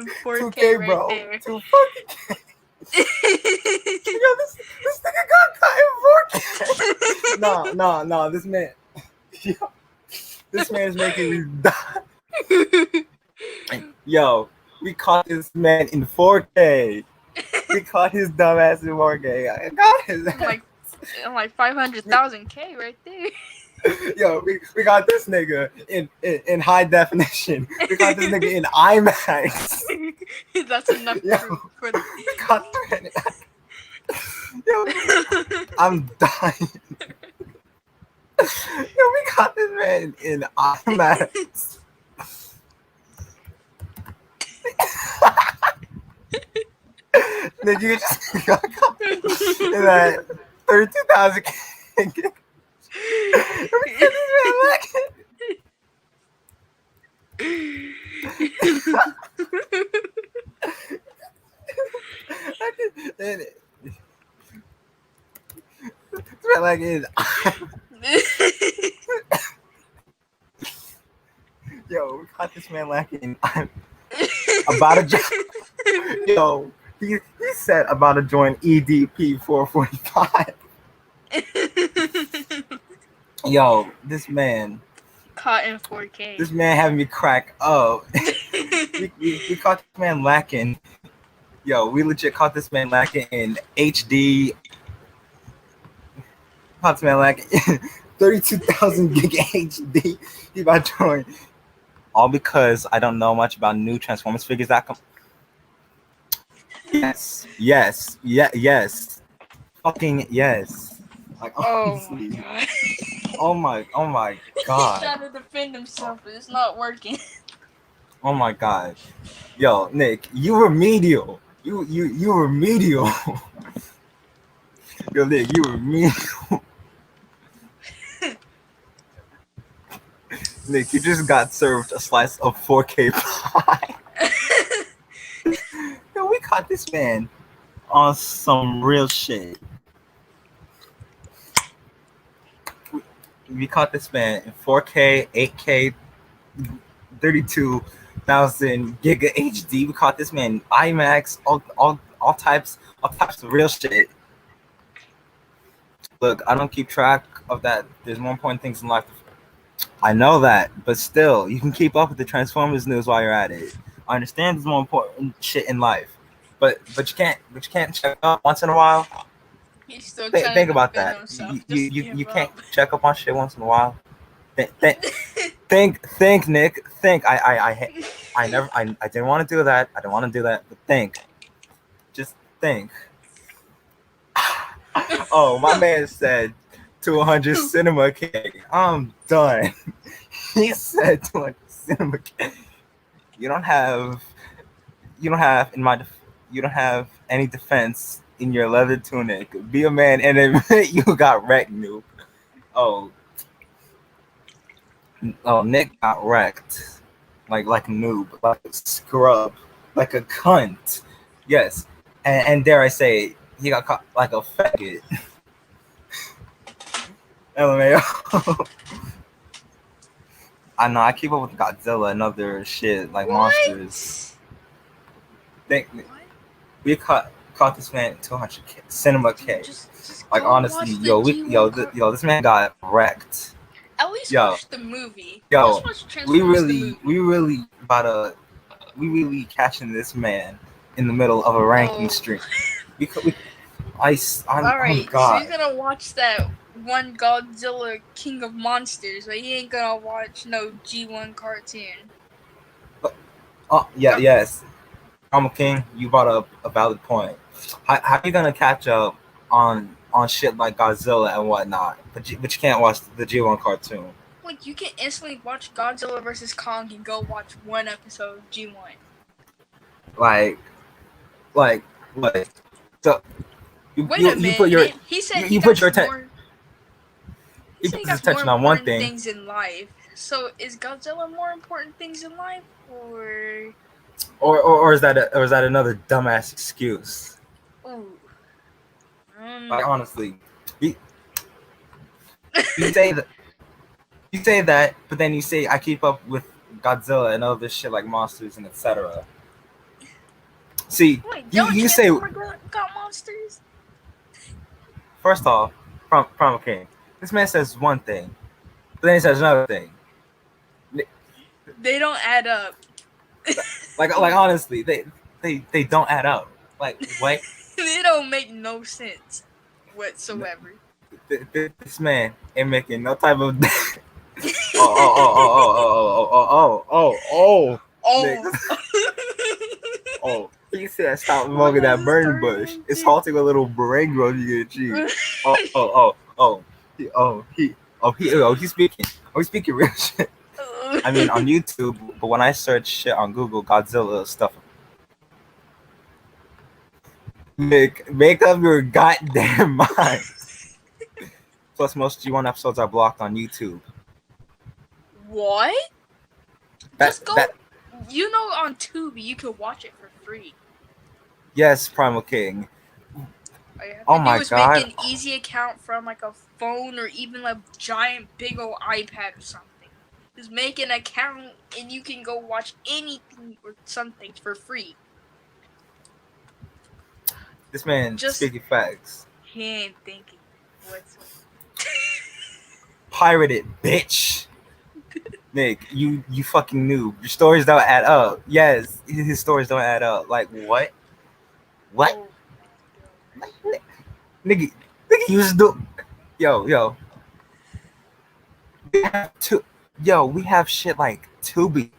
Speaker 2: in 4K
Speaker 1: 2K,
Speaker 2: right
Speaker 1: bro.
Speaker 2: there.
Speaker 1: 2 fucking K. Yo, this nigga got caught in 4K. No, this man. Yo, this man is making me die. Yo, we caught this man in 4K. We caught his dumb ass in 4K. I got his ass.
Speaker 2: like 500,000 K right there.
Speaker 1: Yo, we got this nigga in high definition. We got this nigga in IMAX.
Speaker 2: That's enough proof for the...
Speaker 1: We got this man in... Yo, I'm dying. Yo, we got this man in IMAX. Then you just got caught in that 32,000 K. Like it. Yo, we caught this man lacking. About to join. Yo, he said about to join EDP 445. Yo, this man.
Speaker 2: Caught in 4K.
Speaker 1: This man having me crack up. we caught this man lacking. Yo, we legit caught this man lacking in HD. Caught this man lacking 32,000 gig HD. He about to join. All because I don't know much about new Transformers figures that come. Yes. Fucking yes. Like, honestly. Oh my god.
Speaker 2: He's trying to defend himself, but it's not working.
Speaker 1: Oh my god. Yo, Nick, you remedial. You remedial. Yo, Nick, you remedial. Nick, you just got served a slice of 4K pie. Yo, we caught this man on some real shit. We caught this man in 4K, 8K, 32,000 giga HD. We caught this man in IMAX, all types of real shit. Look, I don't keep track of that. There's more important things in life. I know that, but still, you can keep up with the Transformers news while you're at it. I understand there's more important shit in life, but you can't check up once in a while.
Speaker 2: He's still
Speaker 1: Think about that. You can't check up on shit once in a while. Think, Nick. Think. I didn't want to do that. I don't want to do that. But think. Just think. Oh, my man said 200 cinema K. I'm done. He said 200 cinema K. You don't have any defense in your leather tunic. Be a man and admit you got wrecked, noob. Oh, Nick got wrecked. Like a noob, like a scrub, like a cunt. Yes, and dare I say, he got caught like a faggot. LMAO. I know, I keep up with Godzilla and other shit, like monsters. We caught this man 200 cinema K.
Speaker 2: Just
Speaker 1: like honestly, this man got wrecked.
Speaker 2: At least watch the movie.
Speaker 1: We really catching this man in the middle of a ranking stream.
Speaker 2: Alright, so he's gonna watch that one Godzilla King of Monsters, but he ain't gonna watch no G1 cartoon.
Speaker 1: Yes. I'm a king. You brought up a valid point. How are you gonna catch up on shit like Godzilla and whatnot, but you can't watch the G1 cartoon?
Speaker 2: Like, you can instantly watch Godzilla vs. Kong and go watch one episode of G1.
Speaker 1: Like what? So
Speaker 2: Wait a minute. He said he put your attention. He said he got more
Speaker 1: on one
Speaker 2: important things in life. So is Godzilla more important things in life, or
Speaker 1: is that another dumbass excuse?
Speaker 2: Ooh.
Speaker 1: Like honestly, you say that, but then you say I keep up with Godzilla and other shit like monsters and etc. See,
Speaker 2: Wait, don't
Speaker 1: you say
Speaker 2: Transformers got monsters?
Speaker 1: first off, from King, this man says one thing, but then he says another thing.
Speaker 2: They don't add up.
Speaker 1: Like honestly, they don't add up. Like what?
Speaker 2: They don't make no sense whatsoever.
Speaker 1: This man ain't making no type of. Oh,
Speaker 2: Oh.
Speaker 1: niggas. Oh, he said stop
Speaker 2: Why
Speaker 1: smoking
Speaker 2: does
Speaker 1: that
Speaker 2: it
Speaker 1: burning
Speaker 2: start
Speaker 1: bush.
Speaker 2: with
Speaker 1: It's halting a little brain growth you get achieved. He's speaking. Oh, he's speaking real shit. I mean, on YouTube, but when I search shit on Google, Godzilla stuff. Make up your goddamn mind. Plus, most G1 episodes are blocked on YouTube.
Speaker 2: What?
Speaker 1: That
Speaker 2: Just go.
Speaker 1: that
Speaker 2: You know, on Tubi you can watch it for free.
Speaker 1: yes, Primal King.
Speaker 2: All you have
Speaker 1: Oh
Speaker 2: to
Speaker 1: my
Speaker 2: do is make
Speaker 1: god.
Speaker 2: an easy account from like a phone or even a giant big old iPad or something. Just make an account and you can go watch anything or something for free.
Speaker 1: This man
Speaker 2: Just
Speaker 1: speaking facts.
Speaker 2: he ain't thinking whatsoever.
Speaker 1: Pirated bitch. Nick, you fucking noob. Your stories don't add up. Yes, his stories don't add up. Like what? What?
Speaker 2: Oh my god.
Speaker 1: Nigga, you just do. Yo. We have to. Yo, we have shit like Tubi.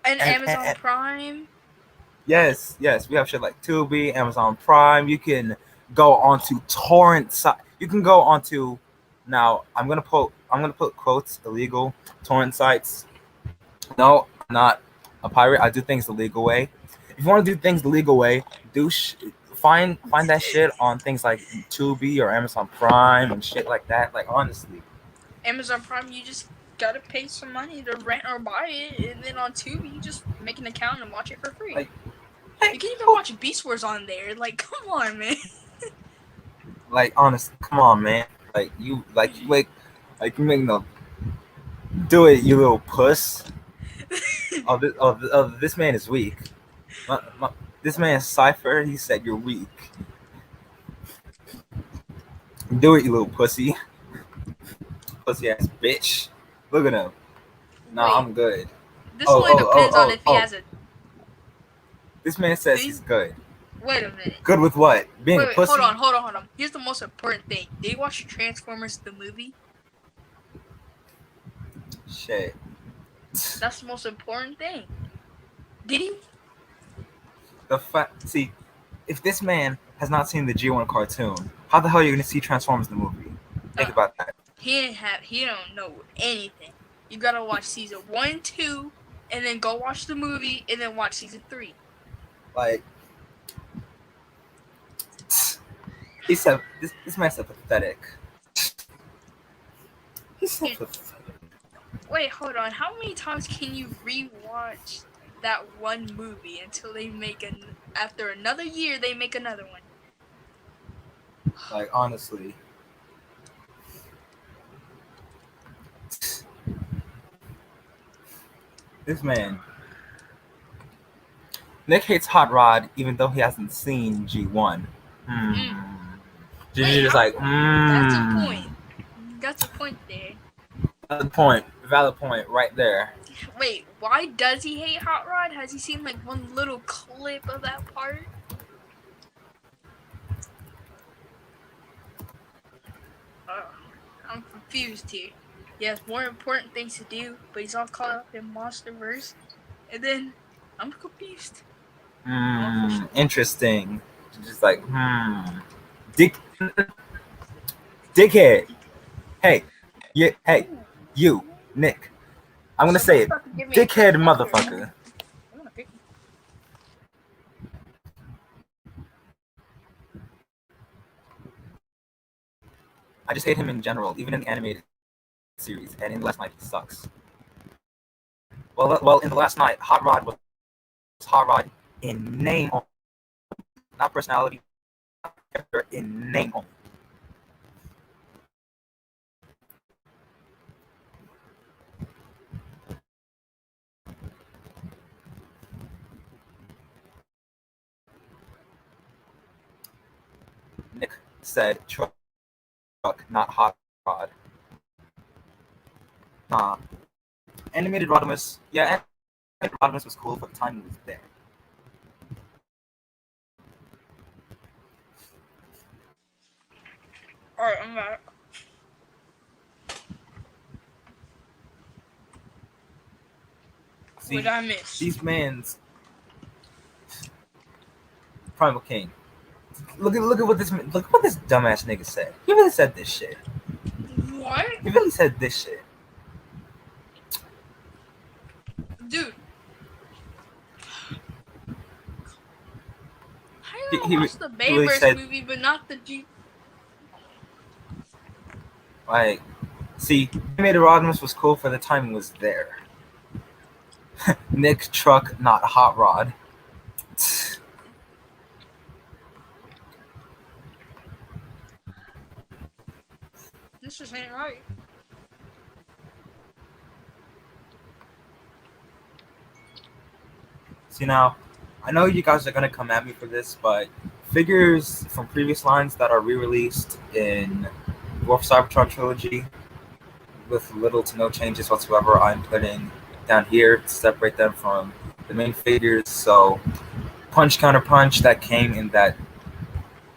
Speaker 2: And Amazon
Speaker 1: And
Speaker 2: Prime.
Speaker 1: yes, we have shit like Tubi, Amazon Prime. You can go onto torrent site. You can go onto. Now I'm gonna put quotes illegal torrent sites. No, I'm not a pirate. I do things the legal way. If you want to do things the legal way, find that shit on things like Tubi or Amazon Prime and shit like that. Like honestly,
Speaker 2: Amazon Prime, you just gotta pay some money to rent or buy it, and then on Tubi, you just make an account and watch it for free.
Speaker 1: like hey,
Speaker 2: You can even watch Beast Wars on there. Like, come on, man.
Speaker 1: like honestly, come on, man. Like you you make no do it, you little puss. This man is weak. This man Cypher. He said you're weak. Do it, you little pussy ass bitch. Look at him. Nah,
Speaker 2: Wait,
Speaker 1: I'm good.
Speaker 2: this only depends on if he has a
Speaker 1: This man says
Speaker 2: thing.
Speaker 1: he's good.
Speaker 2: Wait a minute.
Speaker 1: Good with what? Being a
Speaker 2: Wait,
Speaker 1: pussy?
Speaker 2: hold on. Here's the most important thing. Did you watch Transformers the movie?
Speaker 1: Shit.
Speaker 2: That's the most important thing. Did he?
Speaker 1: See, if this man has not seen the G1 cartoon, how the hell are you gonna see Transformers the movie? Think about that.
Speaker 2: He don't know anything. You gotta watch season 1, 2, and then go watch the movie, and then watch season 3.
Speaker 1: Like, he said, this man's so pathetic. He's so pathetic.
Speaker 2: Wait, hold on. How many times can you rewatch that one movie until they make after another year they make another one?
Speaker 1: Like, honestly. This man. Nick hates Hot Rod even though he hasn't seen G1.
Speaker 2: Wait,
Speaker 1: Just like,
Speaker 2: that's a point. That's a point there.
Speaker 1: Valid point right there.
Speaker 2: Wait, why does he hate Hot Rod? Has he seen like one little clip of that part? I'm confused here. He has more important things to do, but he's all caught up in Monsterverse. And then I'm confused.
Speaker 1: Interesting. Just like, dickhead. Hey, you, Nick. I'm gonna say it. Dickhead motherfucker. I just hate him in general, even in the animated series, and in Last Night he sucks. Well, in the Last Night, Hot Rod was Hot Rod in name only, not personality, character in name only. said truck, not hot rod. Nah. Animated Rodimus. Yeah, animated Rodimus was cool for the time he was there.
Speaker 2: Alright, I'm back.
Speaker 1: See,
Speaker 2: What did I miss?
Speaker 1: these mans. Primal King. Look at what this dumbass nigga said. He really said this shit.
Speaker 2: What?
Speaker 1: He really said this shit.
Speaker 2: Dude. How
Speaker 1: He,
Speaker 2: you gonna
Speaker 1: he,
Speaker 2: watch the
Speaker 1: he really
Speaker 2: Bayverse
Speaker 1: said,
Speaker 2: movie but not the G?
Speaker 1: like, see, animated Rodimus was cool for the time he was there. Nick Truck, not Hot Rod.
Speaker 2: This just ain't right.
Speaker 1: See, now, I know you guys are gonna come at me for this, but figures from previous lines that are re-released in War for Cybertron trilogy with little to no changes whatsoever, I'm putting down here to separate them from the main figures. So, Punch Counter Punch that came in that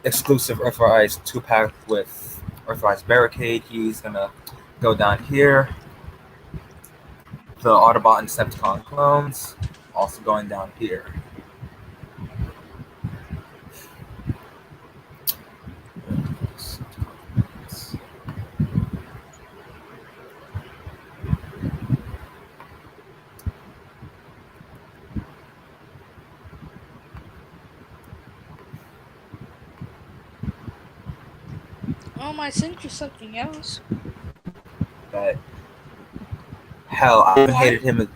Speaker 1: exclusive Earthrise 2-pack with Earthrise Barricade, he's gonna go down here. The Autobot and Decepticon clones also going down here.
Speaker 2: I sent you something else.
Speaker 1: But hell, I even
Speaker 2: What?
Speaker 1: hated him.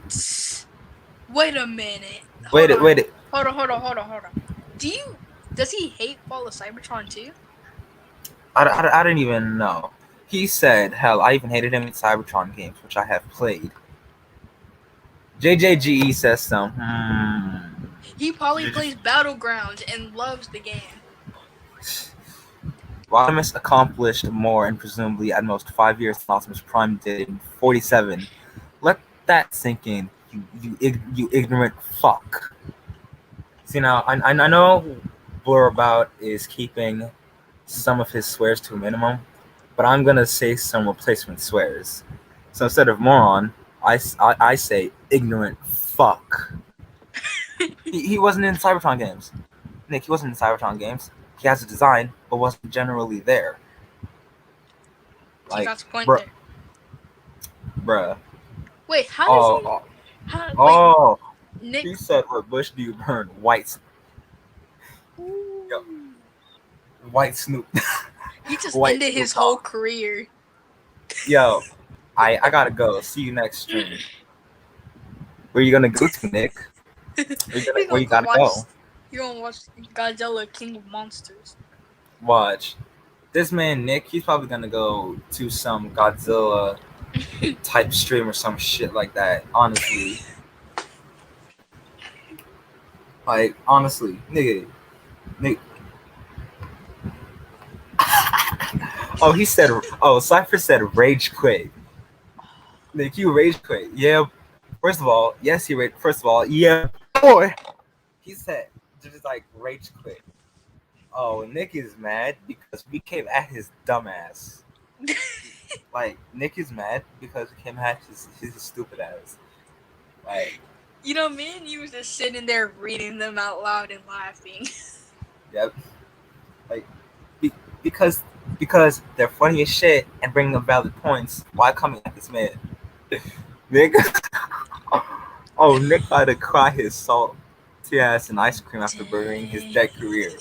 Speaker 2: Wait a minute.
Speaker 1: Wait it.
Speaker 2: Hold on. Does he hate Fall of Cybertron too?
Speaker 1: I didn't even know. He said, hell, I even hated him in Cybertron games, which I have played. JJGE says so.
Speaker 2: He probably plays Battlegrounds and loves the game.
Speaker 1: Rodimus accomplished more in presumably at most 5 years than Optimus Prime did in 47. Let that sink in, you ignorant fuck. See, now, I know Blur About is keeping some of his swears to a minimum, but I'm going to say some replacement swears. So instead of moron, I say ignorant fuck. He wasn't in Cybertron games. Nick, he wasn't in Cybertron games. He has a design, but wasn't generally there.
Speaker 2: Like, that's the point
Speaker 1: bruh,
Speaker 2: there.
Speaker 1: Bruh.
Speaker 2: Wait, how does he... Nick...
Speaker 1: He said, what bush do you burn? White. Yo. White Snoop.
Speaker 2: He just ended his whole career.
Speaker 1: Yo, I gotta go. See you next stream. Where you gonna go to, Nick? Where you gotta go?
Speaker 2: You're gonna watch Godzilla King of Monsters.
Speaker 1: Watch. This man, Nick, he's probably gonna go to some Godzilla type stream or some shit like that, honestly. Like, honestly, nigga. Cypher said rage quit. Nick, you rage quit. Yeah. First of all, yes, he rage. First of all, yeah, boy. He said, just like rage quit. Oh, Nick is mad because we came at his dumbass. Like, Nick is mad because we came at his stupid ass. Like,
Speaker 2: you know, me and you was just sitting there reading them out loud and laughing.
Speaker 1: Yep. Like, because they're funny as shit and bring them valid points. Why coming at this man? Nick. Oh, Nick had to cry his salty ass and ice cream after burying his dead career.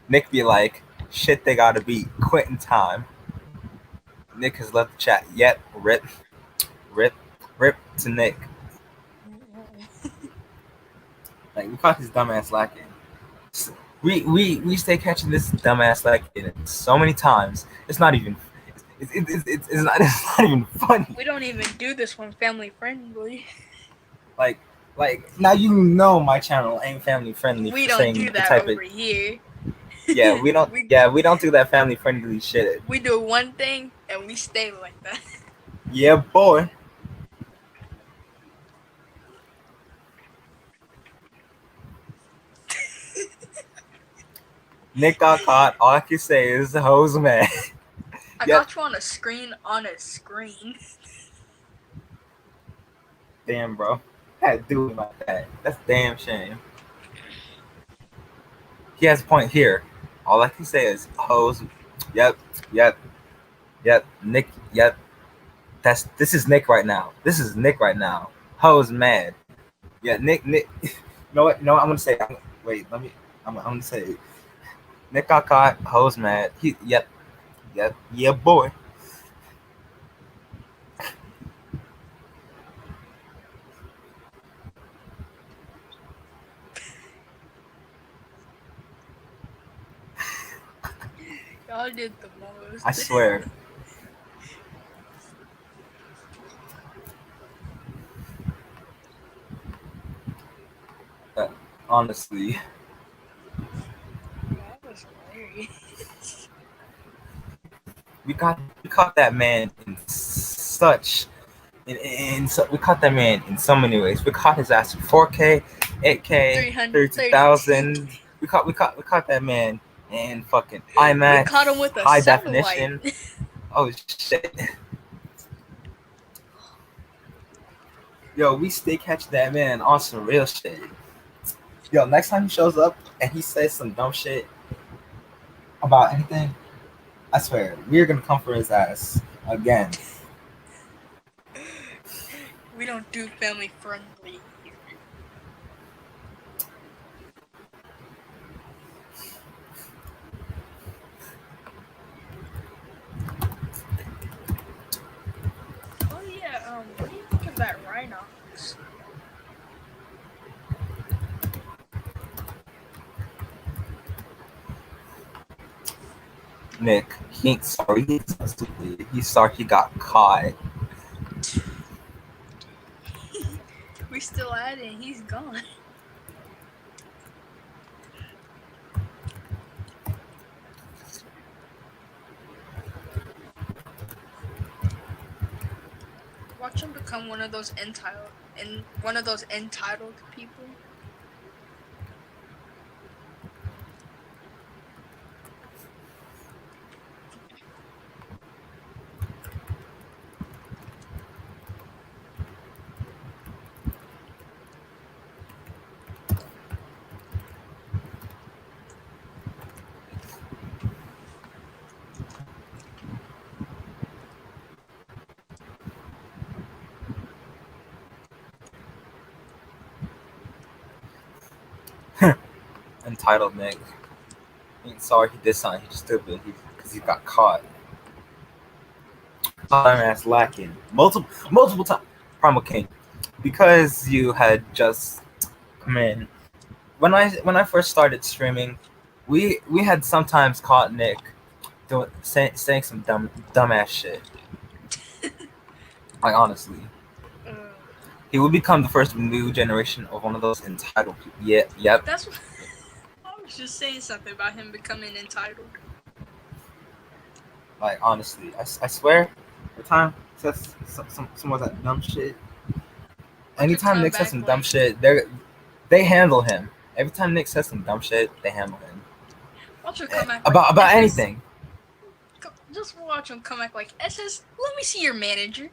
Speaker 1: Nick be like, shit, they gotta beat. Quitting time. Nick has left the chat. Yep, rip to Nick. Like, we caught his dumbass lacking. We stay catching this dumbass lacking so many times. It's not even. It's not even funny.
Speaker 2: We don't even do this one family friendly.
Speaker 1: Like now you know my channel ain't family friendly.
Speaker 2: We don't do that over here.
Speaker 1: Yeah, we don't. Yeah, we don't do that family friendly shit.
Speaker 2: We do one thing and we stay like that.
Speaker 1: Yeah, boy. Nick got caught. All I can say is the hoes man.
Speaker 2: I
Speaker 1: Yep.
Speaker 2: got you on a screen.
Speaker 1: Damn, bro. Had to do it like that. That's damn shame. He has a point here. All I can say is hoes. Yep. Yep. Yep. Nick. Yep. This is Nick right now. This is Nick right now. Hoes mad. Yeah, Nick. Nick. You know what? No, I'm gonna say. Wait. Let me. I'm gonna say. Nick got caught. Hoes mad. He. Yep. Yep. Yeah, boy.
Speaker 2: Y'all did the most.
Speaker 1: I swear. Honestly,
Speaker 2: That was hilarious.
Speaker 1: we caught that man in such. So we caught that man in so many ways. We caught his ass in 4K, 8K,
Speaker 2: 330.
Speaker 1: 32,000. We caught that man in fucking
Speaker 2: We
Speaker 1: IMAX,
Speaker 2: caught him with a
Speaker 1: high
Speaker 2: satellite.
Speaker 1: definition. Oh shit. Yo, we stay catch that man on some real shit. Yo, next time he shows up and he says some dumb shit about anything, I swear, we're gonna come for his ass again.
Speaker 2: We don't do family friendly here. Oh yeah, what do you think of that Rhinox?
Speaker 1: Nick, he ain't sorry. He's not stupid. He's sorry he got caught.
Speaker 2: We still at it. He's gone. Watch him become one of those entitled people.
Speaker 1: Entitled Nick. He ain't sorry he did something. He just stupid because he got caught. Ass lacking multiple times. Primal King, because you had just come in. When I first started streaming, we had sometimes caught Nick saying some dumbass shit. Like honestly, he would become the first new generation of one of those entitled people. Yeah, yep.
Speaker 2: That's what I was just saying something about him becoming entitled.
Speaker 1: Like honestly, I swear, every time says some of that dumb shit. Anytime Nick says some dumb shit, they handle him. Every time Nick says some dumb shit, they handle him.
Speaker 2: Watch him come back
Speaker 1: about anything.
Speaker 2: Just watch him come back like SS. Let me see your manager.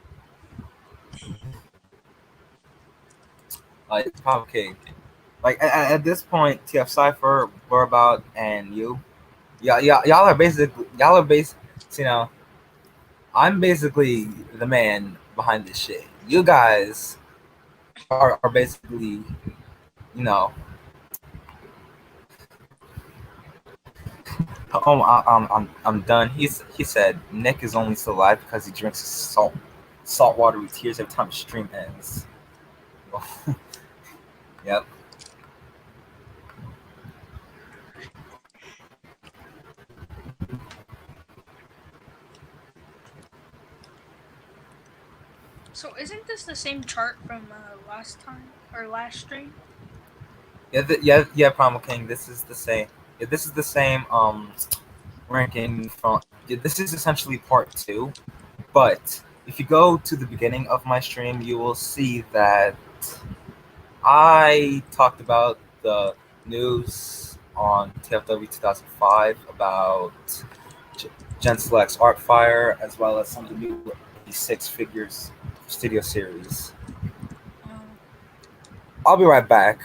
Speaker 1: Like okay, like at this point, TF Cypher, Borabout, and y'all are basically you know, I'm basically the man behind this shit. You guys are basically, you know. Oh, I'm done. He said Nick is only still alive because he drinks salt water with tears every time his stream ends. Yep.
Speaker 2: So isn't this the same chart from last time or last stream?
Speaker 1: Yeah, Primal King. This is the same. Yeah, this is the same ranking from. Yeah, this is essentially part two. But if you go to the beginning of my stream, you will see that I talked about the news on TFW 2005 about Gen Select's Art Fire, as well as some of the new 86 figures studio series.
Speaker 2: Um,
Speaker 1: I'll be right back.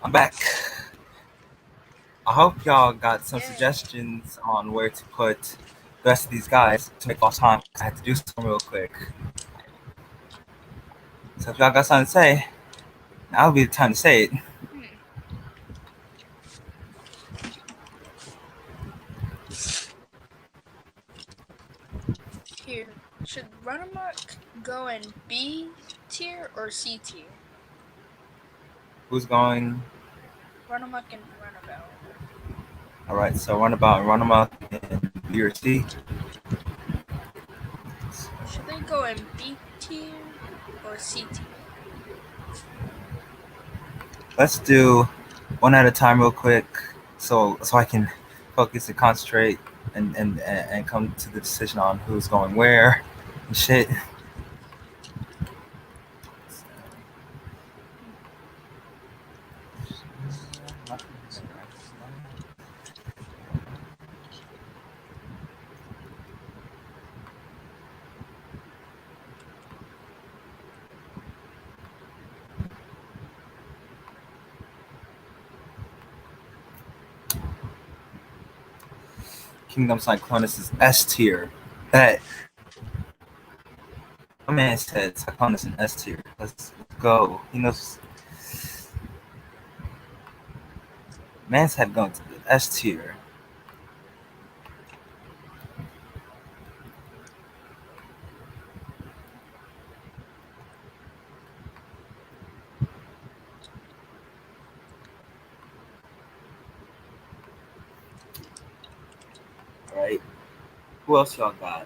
Speaker 1: I'm back. I hope y'all got some
Speaker 2: Yeah.
Speaker 1: suggestions on where to put the rest of these guys to make lost time. I had to do something real quick. So if y'all got something to say, now would be the time to say it.
Speaker 2: Hmm. Here, should Run Amok go in B tier or C tier?
Speaker 1: Who's going?
Speaker 2: Run Amok and Runabout.
Speaker 1: All right. So runabout and run amok in B or C.
Speaker 2: Should they go in B tier or C tier?
Speaker 1: Let's do one at a time real quick, so I can focus and concentrate and come to the decision on who's going where and shit. Kingdom Cyclonus is S tier. Bet. My man said Cyclonus in S tier. Let's go. He knows. Man's head going to the S tier. Right. Who else y'all got?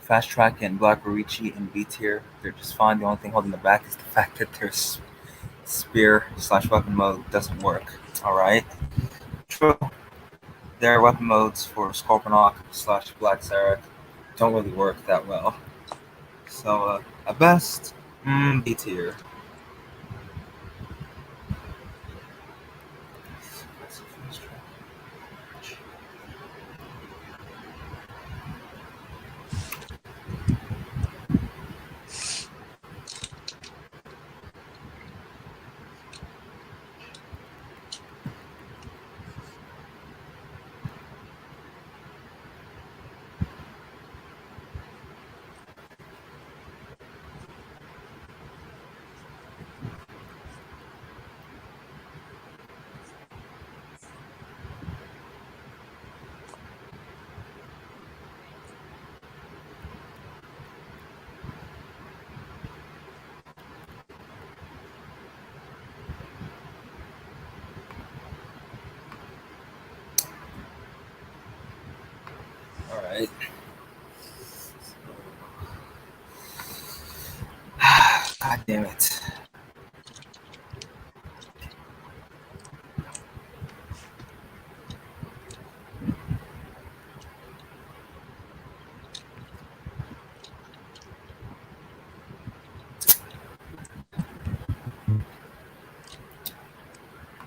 Speaker 1: Fast Track and Black Orichi in B tier. They're just fine. The only thing holding them back is the fact that their spear/weapon mode doesn't work. Alright. True. Their weapon modes for Scorponok/Black Zarek don't really work that well. So, at best, B tier. Alright. God damn it.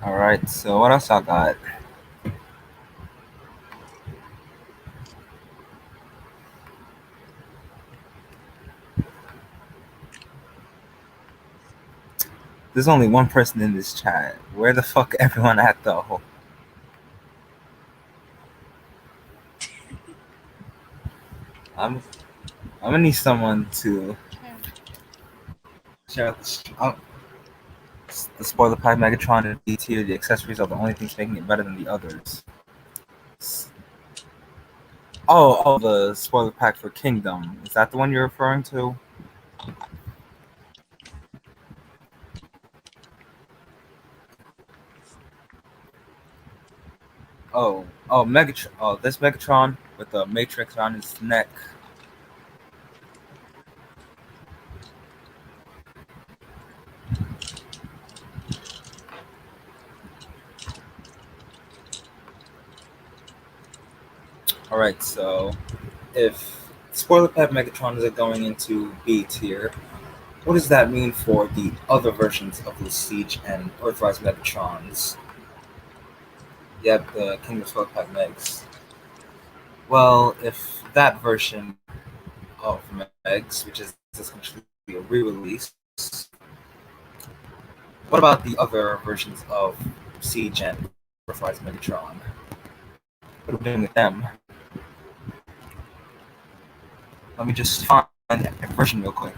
Speaker 1: Alright, so what else I got? There's only one person in this chat. Where the fuck everyone at though? I'm gonna need someone to share the spoiler pack Megatron and B tier. The accessories are the only things making it better than the others. Oh, the spoiler pack for Kingdom. Is that the one you're referring to? Megatron. Oh, this Megatron with the Matrix around his neck. All right, so if spoiler pack Megatrons are going into B tier, what does that mean for the other versions of the Siege and Earthrise Megatrons? Yep, the Kingdom Spoiler Pack Megs. Well, if that version of Megs, which is essentially a re-release, what about the other versions of Siege and Earthrise Megatron? What are we doing with them? Let me just find a version real quick.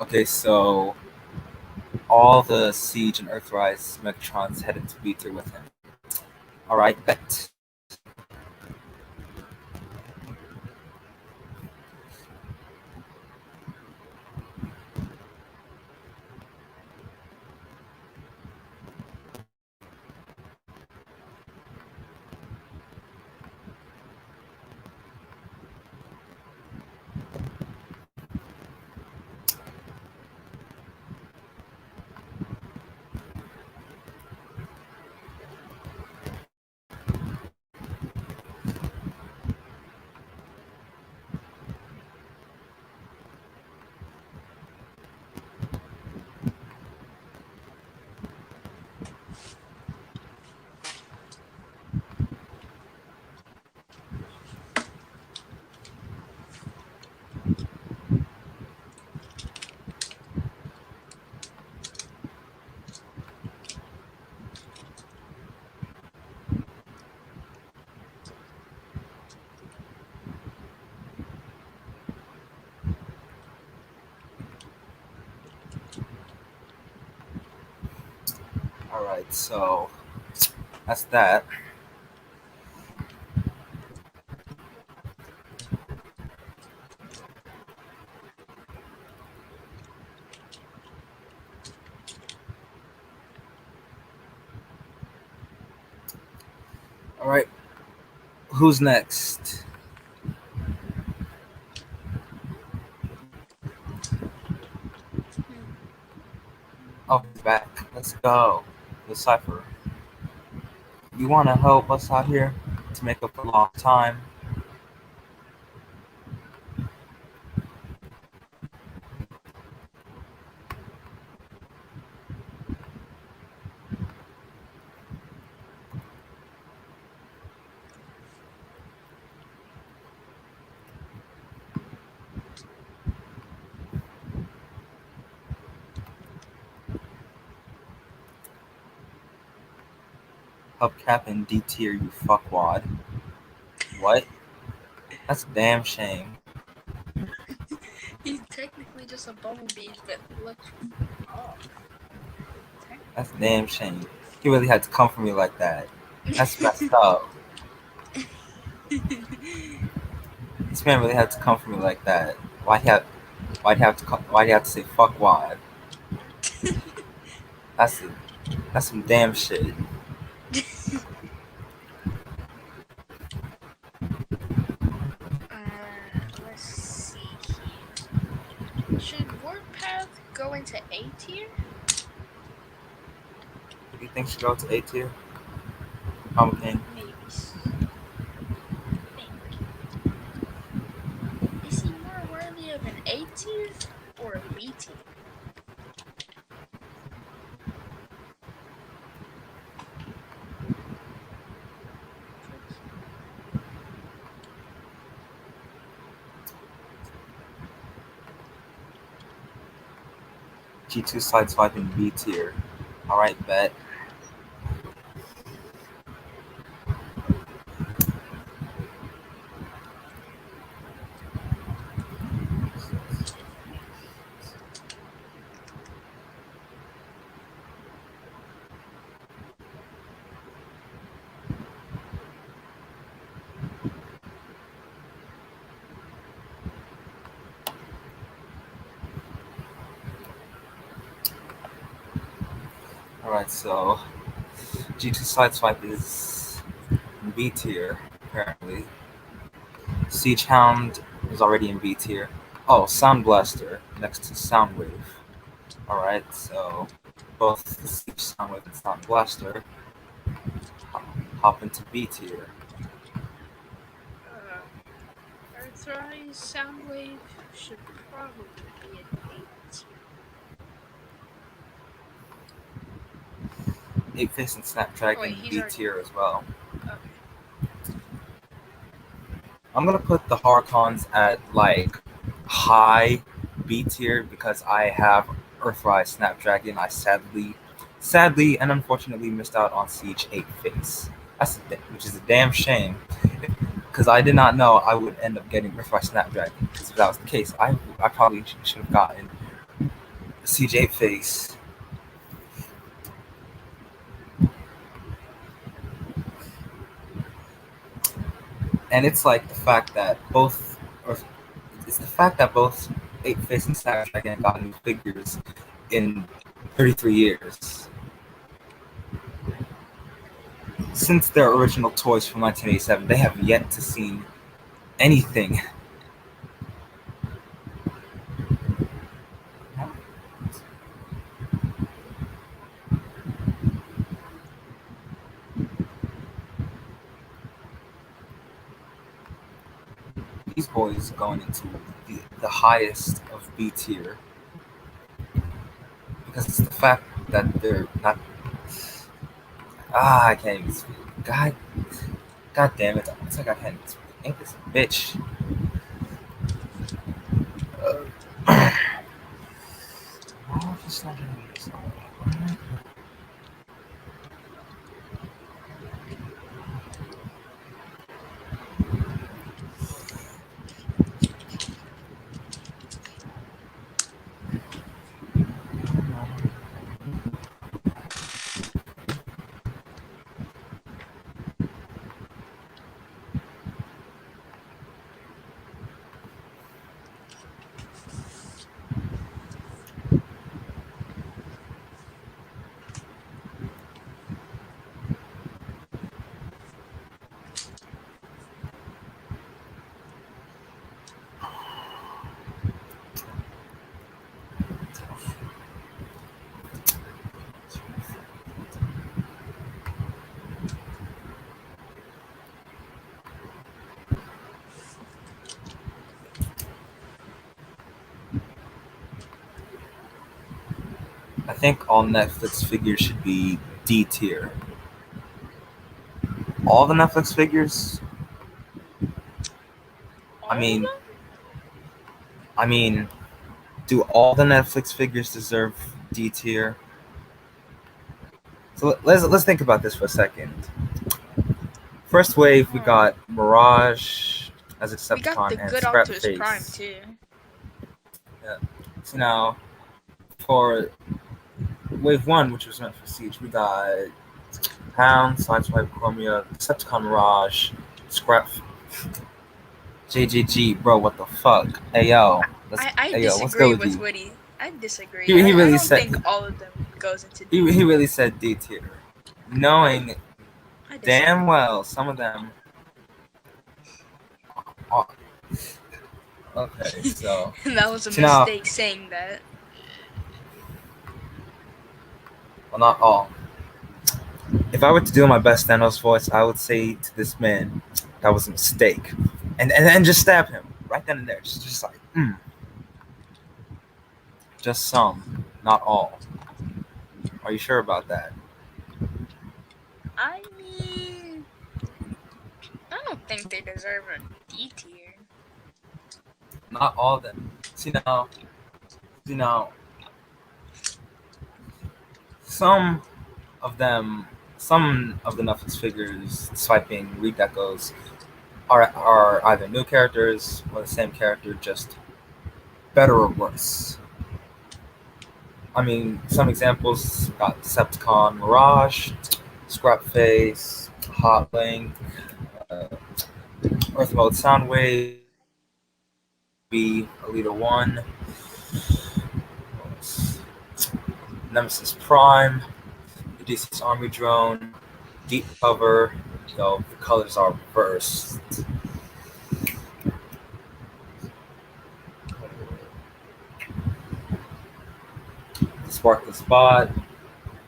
Speaker 1: Okay, so all the Siege and Earthrise Megatrons headed to B tier with him. Alright, bet. Alright, so that's that. Alright, who's next? Oh, he's back. Let's go. The Cypher. You want to help us out here to make up for a long time? Hubcap and D tier, you fuckwad. What? That's a damn shame.
Speaker 2: He's technically just a bumblebee that looks off.
Speaker 1: That's a damn shame. He really had to come for me like that. That's messed up. This man really had to come for me like that. Why'd he have to say fuckwad? That's some damn shit.
Speaker 2: Let's see here. Should Warpath go into A tier?
Speaker 1: Do you think she go to A tier? I'm thinking.
Speaker 2: Maybe. Think. Is he more worthy of an A tier or a B tier?
Speaker 1: G2 sideswipe in B tier. Alright, bet. Alright, so G2 sideswipe is in B tier, apparently. Siege Hound is already in B tier. Oh, Sound Blaster next to Soundwave. Alright, so both the Siege Soundwave and Sound Blaster hop into B tier.
Speaker 2: Earthrise Soundwave should probably be an A tier.
Speaker 1: 8-Face and Snapdragon
Speaker 2: he's
Speaker 1: B
Speaker 2: already.
Speaker 1: tier as well.
Speaker 2: Okay.
Speaker 1: I'm gonna put the Horicons at like high B tier because I have Earthrise Snapdragon. I sadly and unfortunately missed out on Siege 8-Face. Which is a damn shame. Because I did not know I would end up getting Earthrise Snapdragon. Because if that was the case, I probably should have gotten Siege 8-Face. And it's like the fact that both 8-Face and Snapdragon got new figures in 33 years. Since their original toys from 1987, they have yet to see anything. These boys going into the highest of B tier because it's the fact that they're not. I can't even speak. God damn it! It's like I can't even speak. Ain't this a bitch? Oh, it's not gonna be this. I think all Netflix figures should be D tier. All the Netflix figures. I mean, do all the Netflix figures deserve D tier? So let's think about this for a second. First wave, we got Mirage as Decepticon and Scrapface.
Speaker 2: Prime too.
Speaker 1: Yeah. So now, for wave 1, which was meant for Siege, we got Hound, Sideswipe, Chromia, Decepticon Mirage, Scrap, JJG, bro. What the fuck? Hey yo,
Speaker 2: I disagree
Speaker 1: what's good
Speaker 2: with
Speaker 1: you?
Speaker 2: Woody. I disagree.
Speaker 1: He really
Speaker 2: I don't
Speaker 1: said
Speaker 2: think all of them goes into D.
Speaker 1: he really said D tier, knowing damn well some of them. Okay, so
Speaker 2: that was a mistake saying that.
Speaker 1: Well, not all. If I were to do my best Thanos voice, I would say to this man, that was a mistake, and then just stab him right then and there, just like, just some, not all. Are you sure about that?
Speaker 2: I mean, I don't think they deserve a D tier.
Speaker 1: Not all of them. See now, some of them, some of the Netflix figures, despite being redecos, are either new characters or the same character, just better or worse. I mean, some examples got Decepticon Mirage, Scrapface, Hotlink, uh, Earth Mode Soundwave, B, Alita 1, Nemesis Prime, Odysseus Army Drone, Deep Cover, though the colors are reversed. Sparkless Spot,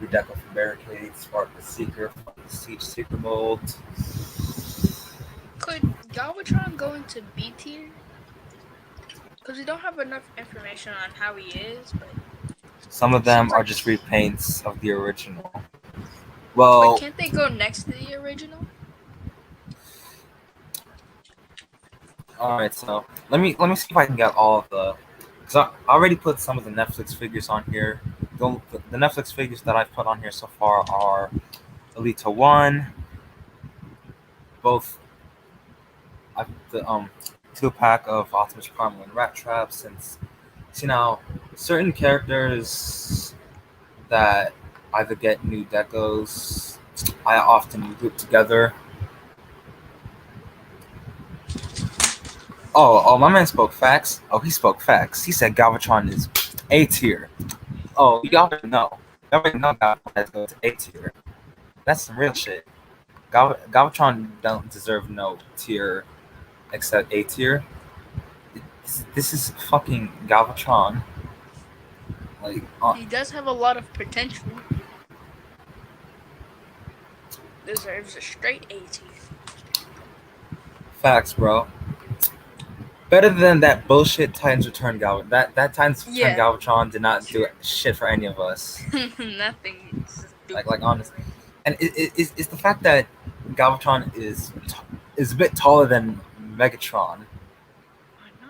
Speaker 1: Redeco for Barricade, Sparkless Seeker, Siege Seeker Mold.
Speaker 2: Could Galvatron go into B tier? Because we don't have enough information on how he is, but
Speaker 1: Some of them
Speaker 2: seems
Speaker 1: are
Speaker 2: like.
Speaker 1: just repaints of the original.
Speaker 2: But
Speaker 1: Well,
Speaker 2: can't they go next to the original?
Speaker 1: alright, so let me see if I can get all of the, because I already put some of the Netflix figures on here. The Netflix figures that I've put on here so far are Alita 1, both the 2-pack of Optimus Prime and Rat Trap, since see now certain characters that either get new decos, I often group together. Oh, my man spoke facts. Oh, he spoke facts. He said Galvatron is A tier. Oh, you already know. You already know Galvatron has to go to A tier. That's some real shit. Galvatron don't deserve no tier except A tier. This is fucking Galvatron. Like,
Speaker 2: He does have a lot of potential. Deserves a straight A tier.
Speaker 1: facts, bro. Better than that bullshit Titans Return Galvatron. That Titans Return
Speaker 2: Yeah.
Speaker 1: Galvatron did not do
Speaker 2: Sure.
Speaker 1: shit for any of us.
Speaker 2: Nothing. It's just
Speaker 1: Like honestly, and it's the fact that Galvatron is a bit taller than Megatron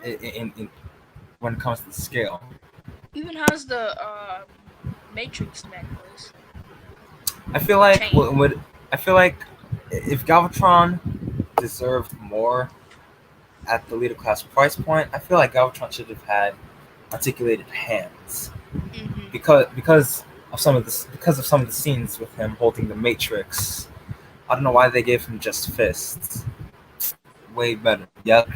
Speaker 1: in when it comes to the scale.
Speaker 2: Even has the Matrix necklace.
Speaker 1: I feel like
Speaker 2: Chain.
Speaker 1: I feel like if Galvatron deserved more at the leader class price point, I feel like Galvatron should have had articulated hands
Speaker 2: Mm-hmm.
Speaker 1: because of some of the scenes with him holding the Matrix. I don't know why they gave him just fists. Way better. Yep.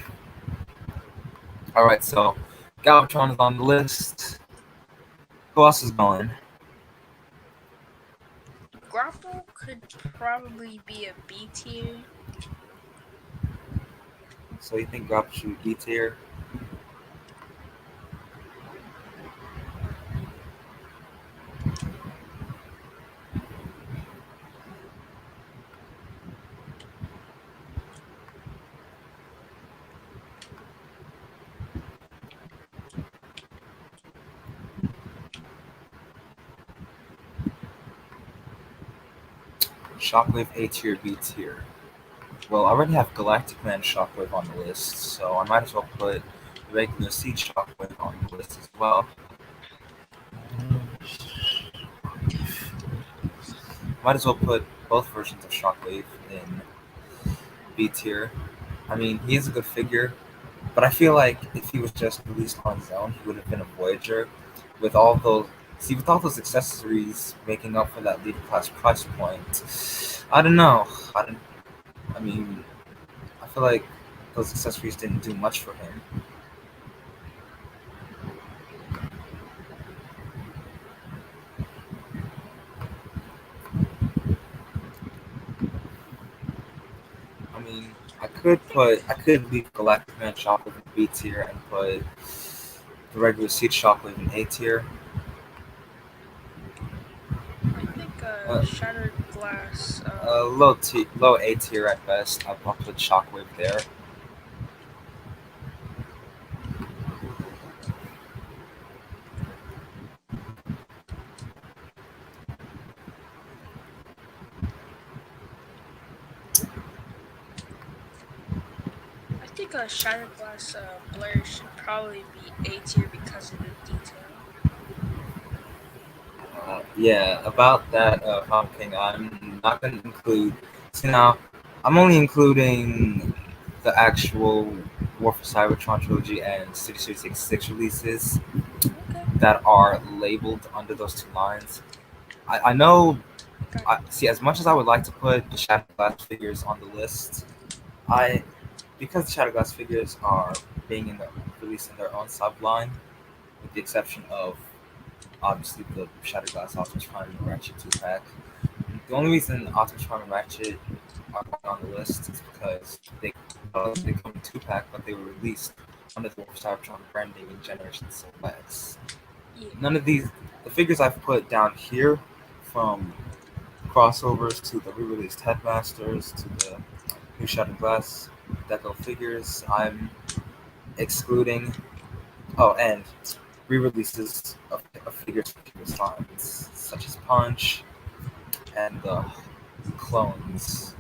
Speaker 1: All right, so Galvatron is on the list. Who else is going?
Speaker 2: Grapple could probably be a B tier.
Speaker 1: So you think Grapple should be B tier? Shockwave A tier, B tier. Well, I already have Galactic Man Shockwave on the list, so I might as well put regular Seed Shockwave on the list as well. Might as well put both versions of Shockwave in B tier. I mean, he is a good figure, but I feel like if he was just released on his own, he would have been a Voyager. With all those accessories making up for that leader class price point, I don't know. I mean, I feel like those accessories didn't do much for him. I mean, I could leave Galactic Man Shockwave in B tier and put the regular Seed Shockwave in A tier.
Speaker 2: I think
Speaker 1: Uh,
Speaker 2: Shattered Glass.
Speaker 1: low A tier at best. I'll put Shockwave there.
Speaker 2: I think Shattered Glass Blair should probably be A tier because of the detail.
Speaker 1: Yeah, about that Prom King, I'm not going to include. See now, I'm only including the actual War for Cybertron trilogy and City Series 66 releases
Speaker 2: Okay,
Speaker 1: that are labeled under those two lines. I know.
Speaker 2: got it.
Speaker 1: See, as much as I would like to put the Shadow Glass figures on the list, I because the Shadow Glass figures are being released in their own subline, with the exception of obviously the Shadow Glass Optimus Prime and Ratchet 2-pack. The only reason Optimus Prime and Ratchet are on the list is because they come in 2-pack, but they were released under the War for Cybertron branding in Generation Selects.
Speaker 2: Yeah.
Speaker 1: None of the figures I've put down here, from crossovers to the re-released Headmasters to the new Shadow Glass Deco figures, I'm excluding. Oh, and re-releases of figures from previous times, such as Punch and the clones.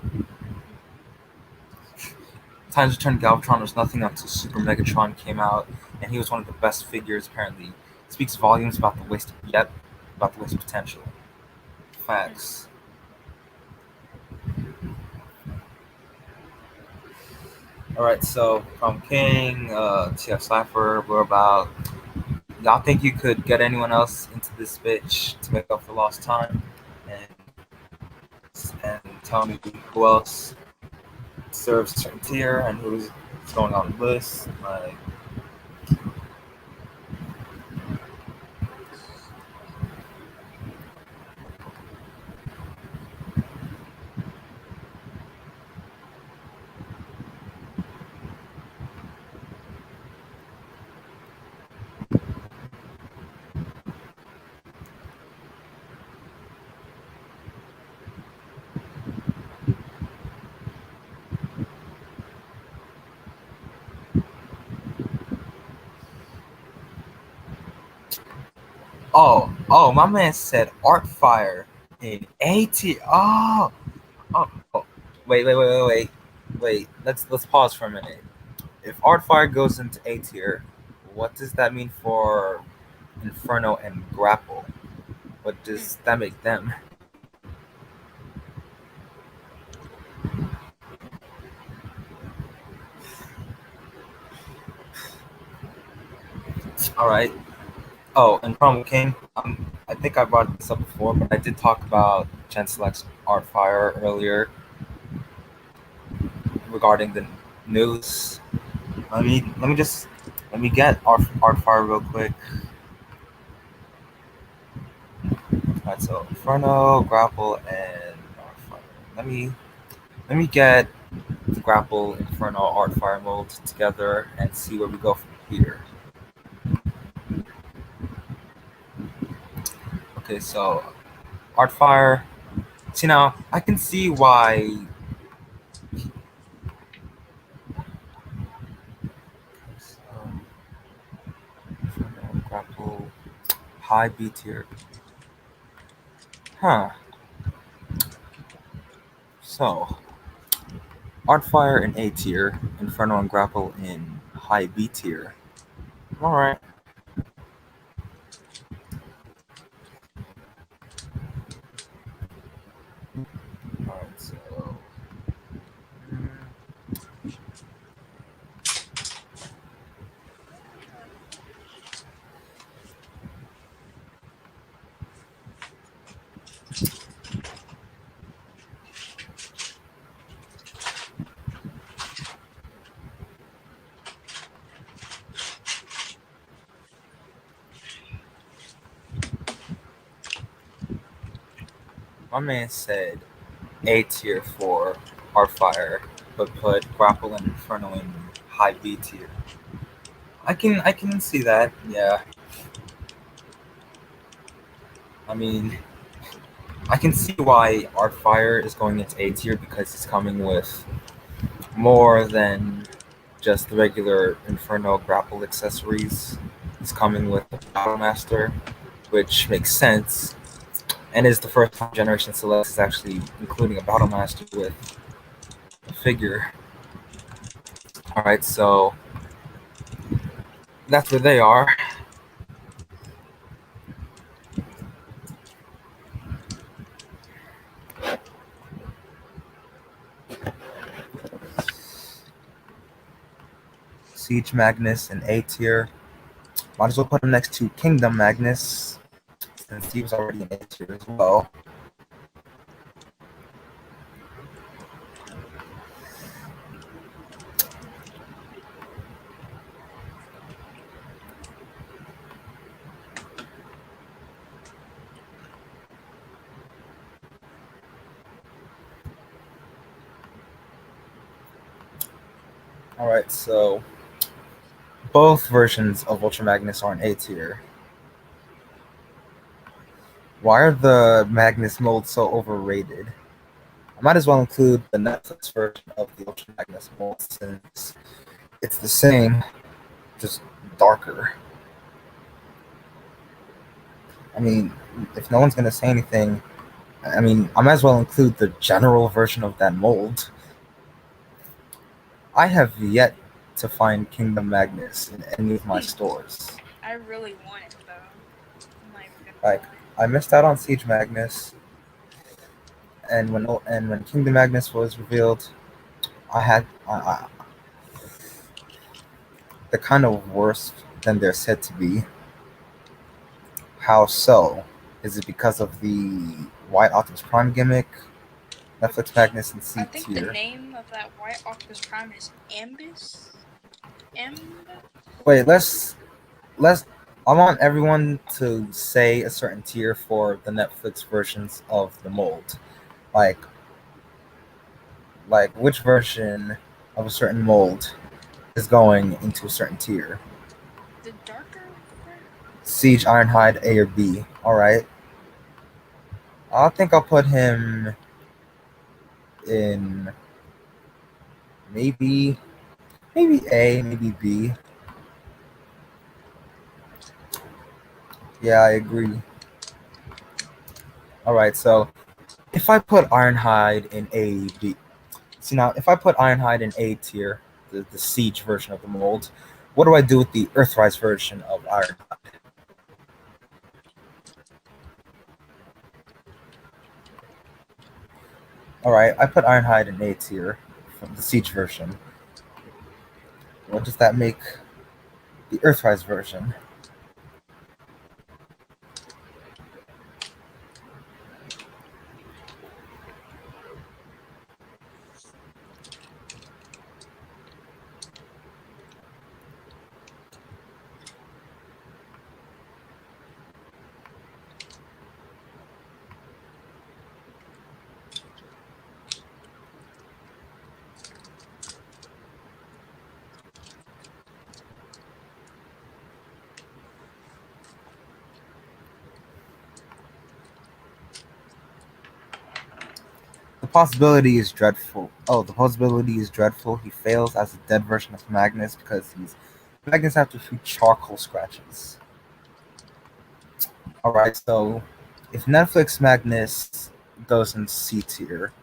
Speaker 1: Times Return Galvatron was nothing until Super Megatron came out, and he was one of the best figures. Apparently, speaks volumes about the waste. Yep, about the waste potential.
Speaker 2: Hmm.
Speaker 1: Facts. All right, so from King, TF Cypher, we're about. Y'all think you could get anyone else into this bitch to make up for lost time, and tell me who else serves a certain tier and who's going on the list? Like, oh, my man said Art Fire in A tier. Oh. Wait. Let's pause for a minute. If Artfire goes into A tier, what does that mean for Inferno and Grapple? What
Speaker 2: Hmm.
Speaker 1: does that make them? All right. Oh, and Promo King. I think I brought this up before, but I did talk about Gen Select's Artfire earlier regarding the news. Let me get Artfire real quick. All right, so Inferno, Grapple, and Artfire. Let me get the Grapple, Inferno, Artfire mold together and see where we go from here. Okay, so Artfire. See now, I can see why. So, Inferno, Grapple, high B tier. Huh. So Artfire in A tier, Inferno and Grapple in high B tier. All right. All right. So. mm, My man said A tier for Artfire, but put Grapple and Inferno in high B tier. I can see that. Yeah. I mean, I can see why Artfire is going into A tier because it's coming with more than just the regular Inferno grapple accessories. It's coming with the Battle Master, which makes sense, and is the first time Generation Select is actually including a Battle Master with a figure. Alright, so that's where they are. Siege Magnus in A tier. Might as well put him next to Kingdom Magnus, since he was already in A tier as well. Alright, so both versions of Ultra Magnus are in A tier. Why are the Magnus molds so overrated? I might as well include the Netflix version of the Ultra Magnus mold since it's the same, just darker. I mean, if no one's gonna say anything, I mean, I might as well include the general version of that mold. I have yet to find Kingdom Magnus in any of my stores.
Speaker 2: I really want it though. I'm not even gonna
Speaker 1: Like,
Speaker 2: lie.
Speaker 1: I missed out on Siege Magnus, and when Kingdom Magnus was revealed, they're kind of worse than they're said to be. How so? Is it because of the White Optimus Prime gimmick? Netflix Magnus in C
Speaker 2: I think the
Speaker 1: tier.
Speaker 2: name of that White Optimus Prime is Ambus.
Speaker 1: Wait, let's. I want everyone to say a certain tier for the Netflix versions of the mold. Like which version of a certain mold is going into a certain tier.
Speaker 2: The darker version?
Speaker 1: Siege Ironhide A or B. Alright. I think I'll put him in maybe A, maybe B. Yeah, I agree. Alright, so if I put Ironhide in A, B. See now, if I put Ironhide in A tier, the Siege version of the mold, what do I do with the Earthrise version of Ironhide? Alright, I put Ironhide in A tier from the Siege version. What does that make the Earthrise version? The possibility is dreadful. Oh, the possibility is dreadful. He fails as a dead version of Magnus because he's Magnus after 2 charcoal scratches. Alright, so if Netflix Magnus goes in C tier,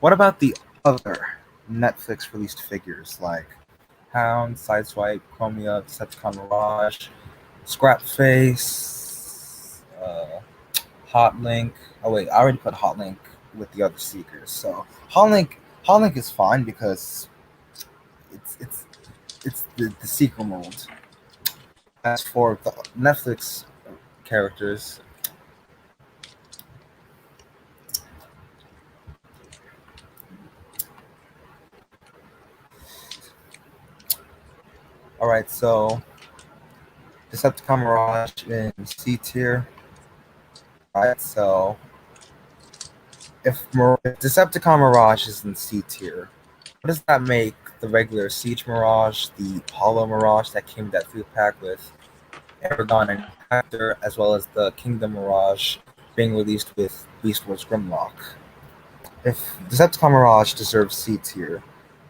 Speaker 1: what about the other Netflix released figures like Hound, Sideswipe, Chromia, Decepticon Mirage, Scrapface, Hot Link. Oh wait, I already put Hot Link with the other Seekers. So Hot Link is fine because it's the Seeker mold. As for the Netflix characters, alright, so Decepticon Mirage in C tier. Alright, so if Decepticon Mirage is in C tier, what does that make the regular Siege Mirage, the Hollow Mirage that came with that food pack with Aragon and Hector, as well as the Kingdom Mirage being released with Beast Wars Grimlock? If Decepticon Mirage deserves C tier,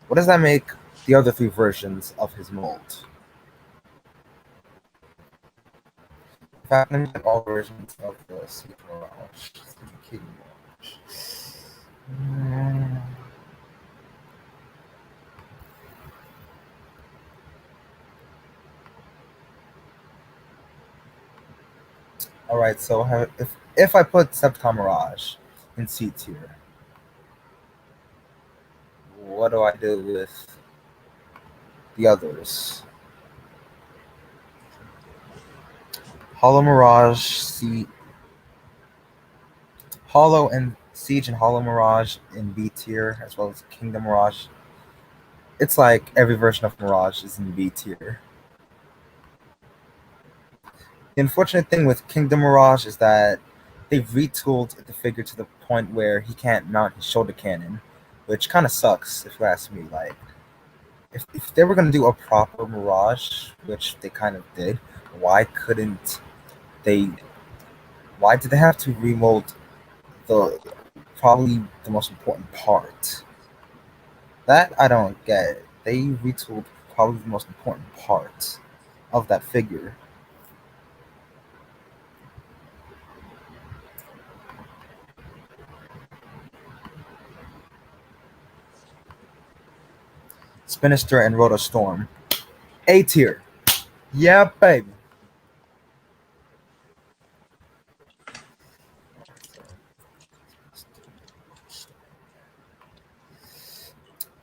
Speaker 1: what does that make the other 3 versions of his mold? In fact, let me get all versions of the Siege Mirage. King Mirage. Alright, so if I put Decepticon Mirage in C tier, what do I do with the others. Hollow Mirage, Hollow and Siege and Hollow Mirage in B tier, as well as Kingdom Mirage. It's like every version of Mirage is in B tier. The unfortunate thing with Kingdom Mirage is that they've retooled the figure to the point where he can't mount his shoulder cannon, which kind of sucks if you ask me. Like, if they were going to do a proper Mirage, which they kind of did, why couldn't they? Why did they have to remold the probably the most important part? That I don't get. They retooled probably the most important part of that figure. Spinister and Rotostorm. A tier. Yeah, baby.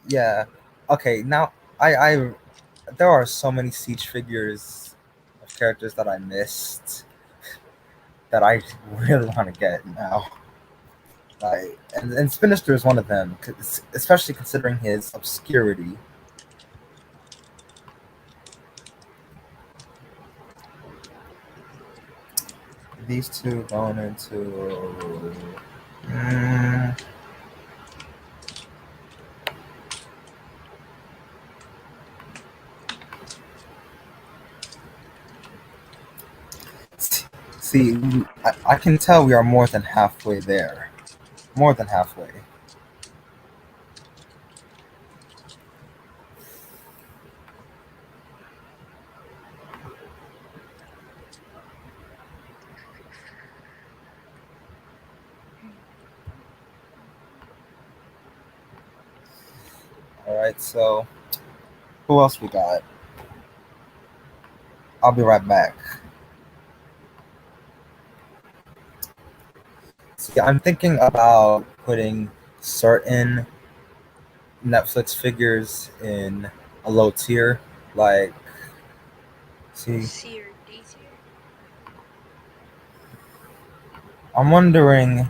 Speaker 1: Yeah. Okay, now I there are so many Siege figures of characters that I missed that I really want to get now. Like, and Spinister is one of them, especially considering his obscurity. These two going into. Mm, see, I can tell we are more than halfway there. More than halfway. Alright, so who else we got? I'll be right back. See, I'm thinking about putting certain Netflix figures in a low tier, like see.
Speaker 2: C or D tier.
Speaker 1: I'm wondering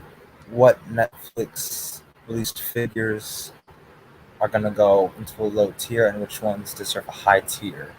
Speaker 1: what Netflix released figures are gonna go into a low tier and which ones deserve a high tier.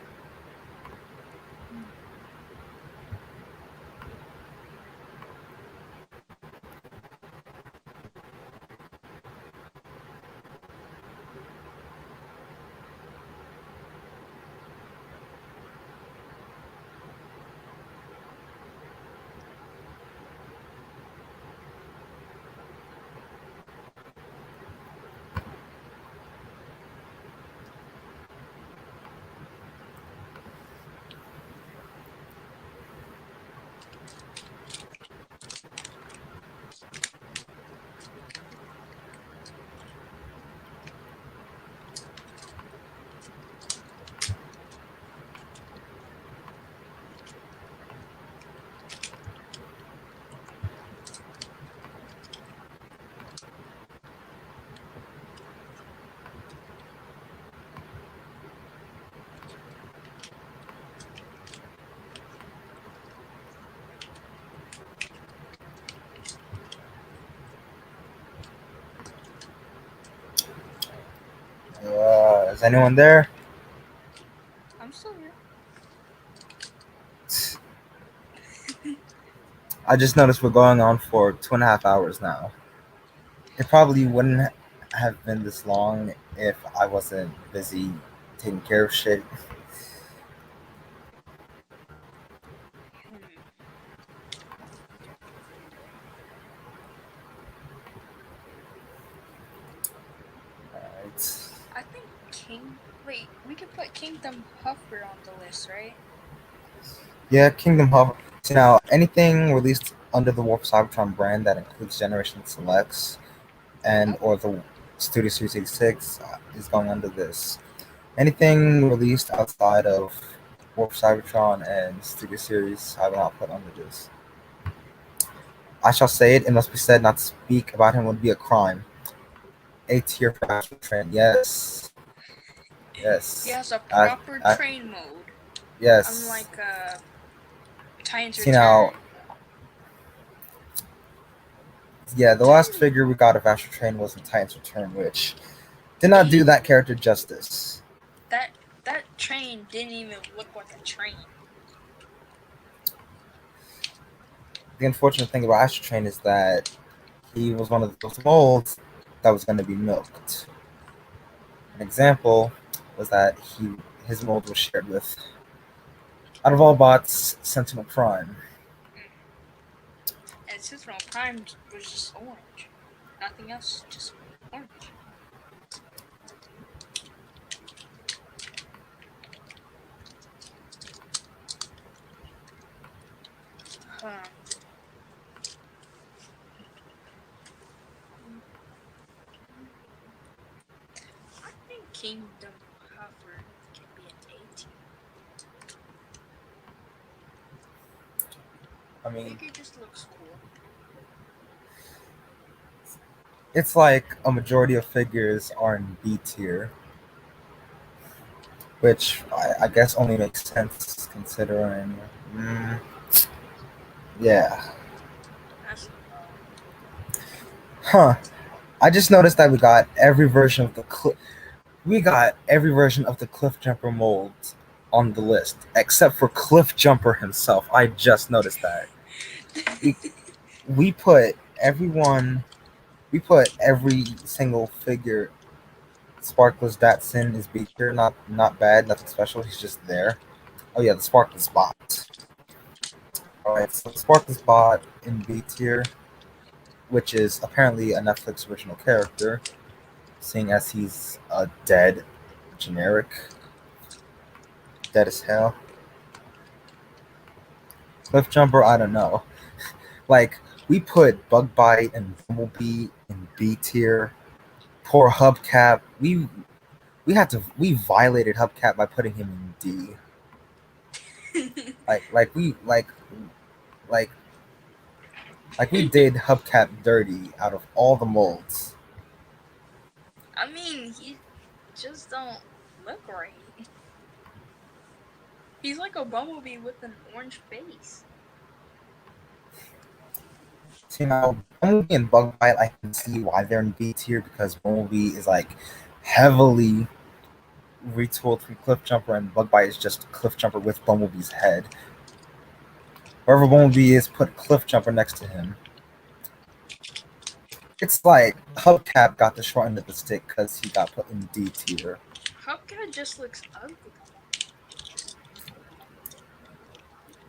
Speaker 1: Is anyone there?
Speaker 2: I'm still here.
Speaker 1: I just noticed we're going on for 2.5 hours now. It probably wouldn't have been this long if I wasn't busy taking care of shit. Alright.
Speaker 2: I think Wait, we could put Kingdom Huffer on the list, right?
Speaker 1: Yeah, Kingdom Hearts. So now, anything released under the War for Cybertron brand that includes Generation Selects and or the Studio Series 86 is going under this. Anything released outside of War for Cybertron and Studio Series, I will not put under this. I shall say it, it must be said not to speak about him would be a crime. A tier for Astral Train, yes. Yes.
Speaker 2: He has a
Speaker 1: I,
Speaker 2: proper
Speaker 1: I,
Speaker 2: train mode,
Speaker 1: yes.
Speaker 2: unlike Titans
Speaker 1: See now,
Speaker 2: Return.
Speaker 1: yeah, the last
Speaker 2: Titan,
Speaker 1: figure we got of Astro Train was in Titans Return, which did not do that character justice.
Speaker 2: that that train didn't even look like a train.
Speaker 1: The unfortunate thing about Astro Train is that he was one of those molds that was going to be milked. An example was that his mold was shared with, out of all bots, Sentinel Prime.
Speaker 2: And Sentinel Prime was just orange. Nothing else, just orange. Um, I think Kingdom Hover can be an A tier.
Speaker 1: I mean,
Speaker 2: Figure just looks cool.
Speaker 1: it's like a majority of figures are in B tier, which I guess only makes sense considering. Yeah.
Speaker 2: That's
Speaker 1: Huh. I just noticed that we got every version of the Cliff Jumper mold on the list, except for Cliff Jumper himself. I just noticed that. We put everyone. We put every single figure. Sparkless Datsun is B tier, not bad, nothing special. He's just there. Oh yeah, the Sparkless Bot. All right, so the Sparkless Bot in B tier, which is apparently a Netflix original character, seeing as he's a dead generic, dead as hell. Cliff Jumper, I don't know. Like, we put Bug Bite and Bumblebee in B tier. Poor Hubcap. We violated Hubcap by putting him in D. Like like we did Hubcap dirty out of all the molds.
Speaker 2: I mean, he just don't look right. He's like a bumblebee with an orange face.
Speaker 1: See now, Bumblebee and Bug Bite, I can see why they're in B tier because Bumblebee is like heavily retooled from Cliff Jumper, and Bug Bite is just Cliff Jumper with Bumblebee's head. Wherever Bumblebee is, put Cliff Jumper next to him. It's like Hubcap got the short end of the stick because he got put in D tier.
Speaker 2: Hubcap just looks ugly.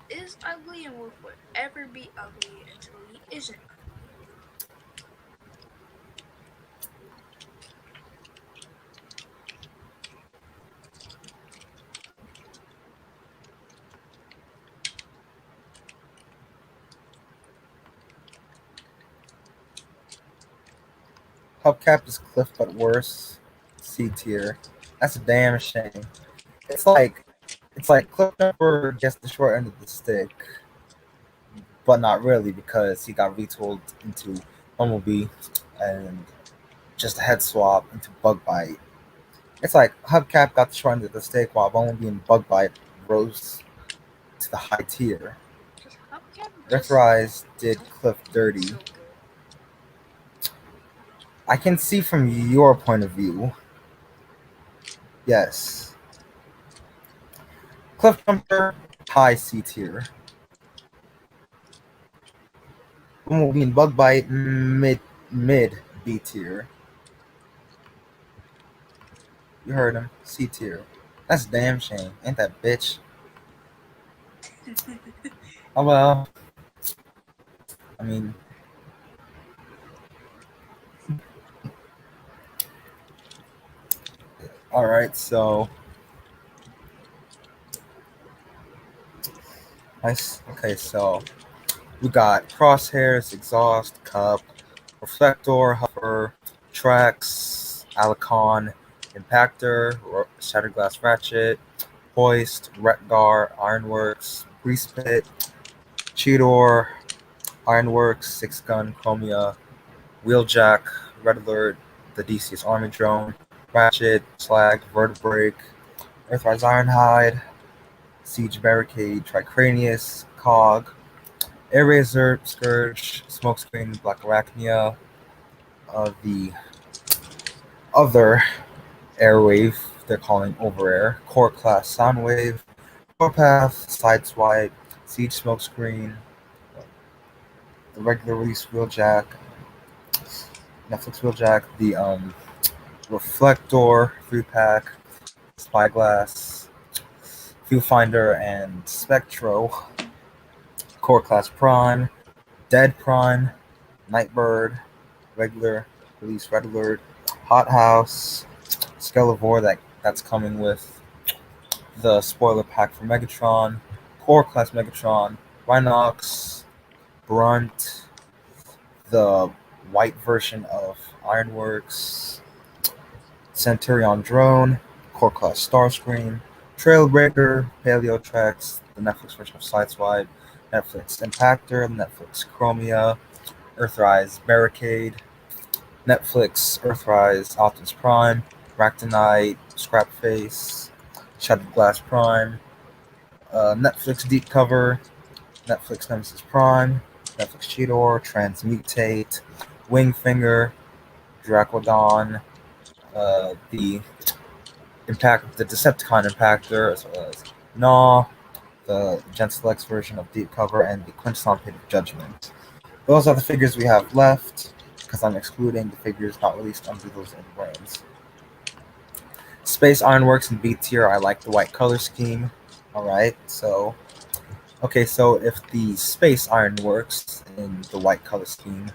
Speaker 2: Is ugly and will forever be ugly until he isn't ugly.
Speaker 1: Hubcap is Cliff but worse. C tier. That's a damn shame. It's like Cliff Jumper gets the short end of the stick, but not really because he got retooled into Bumblebee and just a head swap into Bug Bite. It's like Hubcap got the short end of the stick while Bumblebee and Bug Bite rose to the high tier.
Speaker 2: Because Hubcap just
Speaker 1: Earthrise did
Speaker 2: don't
Speaker 1: Cliff
Speaker 2: look
Speaker 1: dirty.
Speaker 2: so good.
Speaker 1: I can see from your point of view. Yes. Cliff Jumper, high C tier. Bumblebee and Bug Bite, mid B tier. You heard him, C tier. That's a damn shame, ain't that bitch? Oh well. I mean, all right. So, nice. Okay, so we got crosshairs, exhaust, cup, reflector, hover, tracks, Alicon, impactor, shattered glass ratchet, hoist, Retgar, ironworks, grease pit, cheetor, ironworks, six gun, chromia, wheeljack, red alert, the DC's army drone, Ratchet, Slag, Vertebrake, Earthrise Ironhide, Siege Barricade, Tricranius, Cog, Air Razor, Scourge, Smokescreen, Black Arachnia, the other Airwave, they're calling Over Air, Core Class Soundwave, Warpath, Sideswipe, Siege Smokescreen, the regular release Wheeljack, Netflix Wheeljack, the Reflector 3-pack, Spyglass, Viewfinder, and Spectro, Core Class Prime, Dead Prime, Nightbird, regular release Red Alert, Hothouse, Skelevore that's coming with the spoiler pack for Megatron, Core Class Megatron, Rhinox, Brunt, the white version of Ironworks, Centurion Drone, Core Class Starscream, Trailbreaker, Paleotrex, the Netflix version of Sideswipe, Netflix Impactor, Netflix Chromia, Earthrise Barricade, Netflix Earthrise Optimus Prime, Ractonite, Scrapface, Shattered Glass Prime, Netflix Deep Cover, Netflix Nemesis Prime, Netflix Cheetor, Transmutate, Wingfinger, Dracodon, the Decepticon Impactor, as well as Gnaw, the Gentilex version of Deep Cover, and the Quintesson Pit of Judgment. Those are the figures we have left, because I'm excluding the figures not released under those other brands. Space Ironworks and B tier, I like the white color scheme. Alright, so if the Space Ironworks in the white color scheme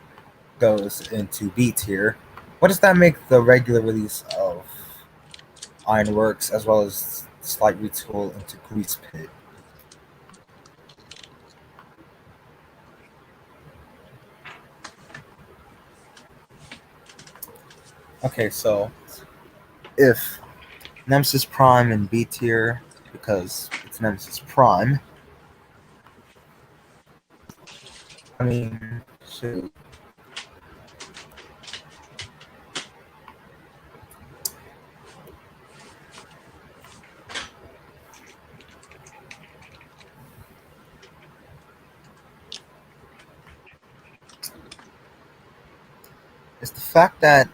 Speaker 1: goes into B tier, what does that make the regular release of Ironworks as well as slight retool into Grease Pit? Okay, so if Nemesis Prime in B tier, because it's Nemesis Prime, I mean, shoot. It's the fact that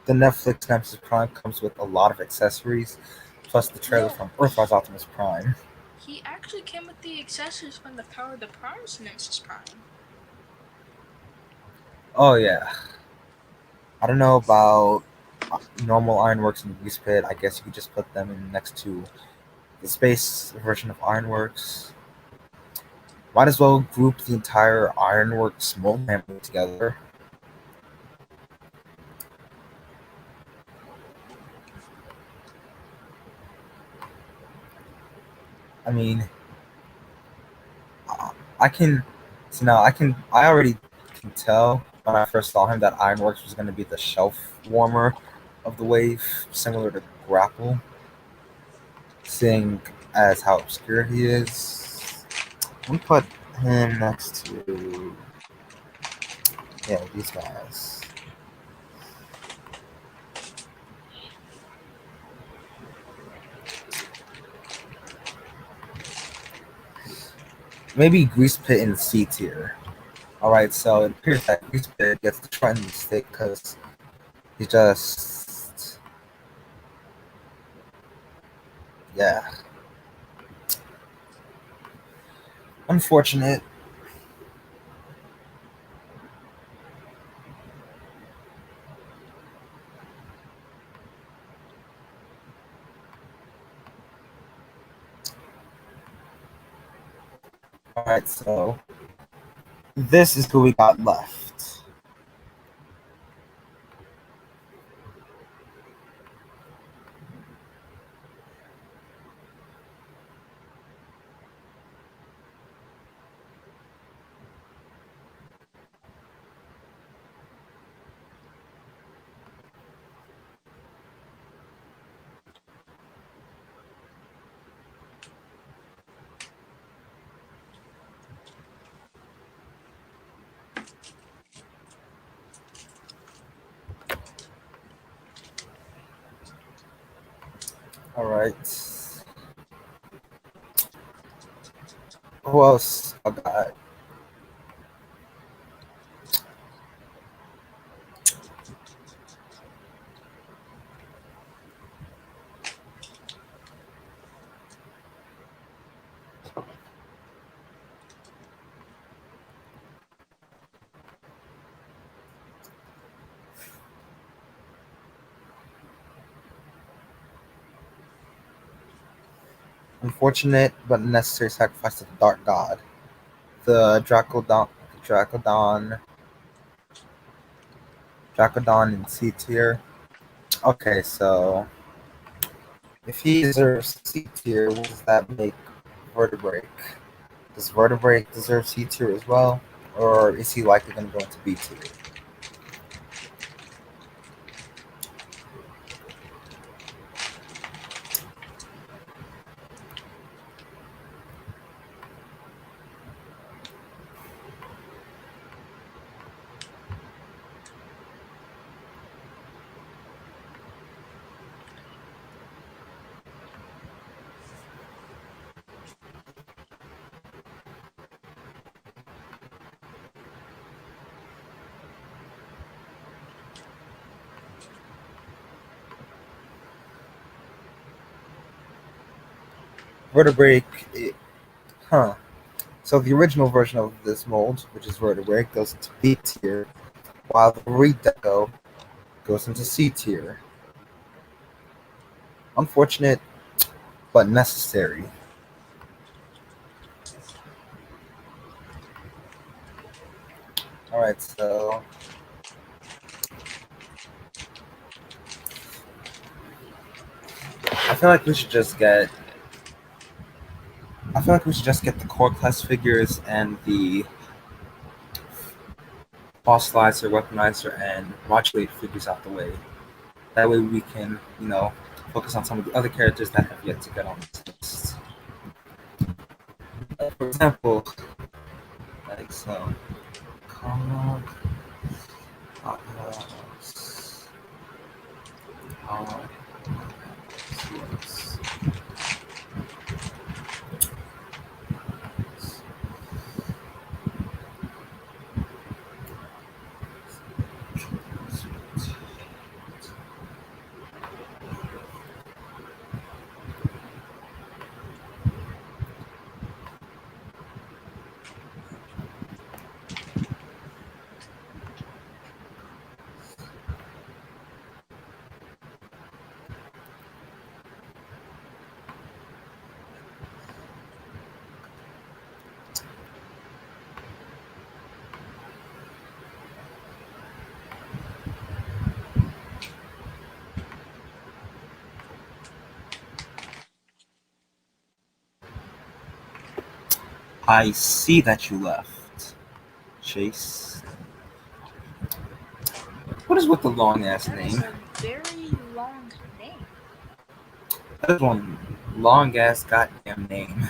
Speaker 1: the Netflix Nemesis Prime comes with a lot of accessories, plus the trailer from Earthrise Optimus Prime.
Speaker 2: He actually came with the accessories from the Power of the Primes Nemesis Prime.
Speaker 1: Oh yeah. I don't know about normal Ironworks and Grease Pit. I guess you could just put them in next to the space version of Ironworks. Might as well group the entire Ironworks mold family together. I mean, I can. So now I already can tell when I first saw him that Ironworks was going to be the shelf warmer of the wave, similar to Grapple. Seeing as how obscure he is, we put him next to these guys. Maybe Grease Pit in C tier. Alright, so it appears that Grease Pit gets the trend mistake because he just. Yeah. Unfortunate. Alright, so this is who we got left. Alright. Who else I got? Unfortunate but necessary sacrifice of the Dark God. The Dracodon in C tier. Okay, so if he deserves C tier, what does that make Vertebrake? Does Vertebrake deserve C tier as well? Or is he likely going to go into B tier? Vertebrake, huh. So the original version of this mold, which is Vertebrake, goes into B tier, while the redeco goes into C tier. Unfortunate, but necessary. Alright, so I feel like we should just get the core class figures and the fossilizer, weaponizer, and modulator figures out the way. That way we can, focus on some of the other characters that have yet to get on this list. For example, like some Cog, Atlas, yes. I see that you left, Chase. What is with the long ass
Speaker 2: That
Speaker 1: name?
Speaker 2: is a very long name.
Speaker 1: That is one long ass goddamn name.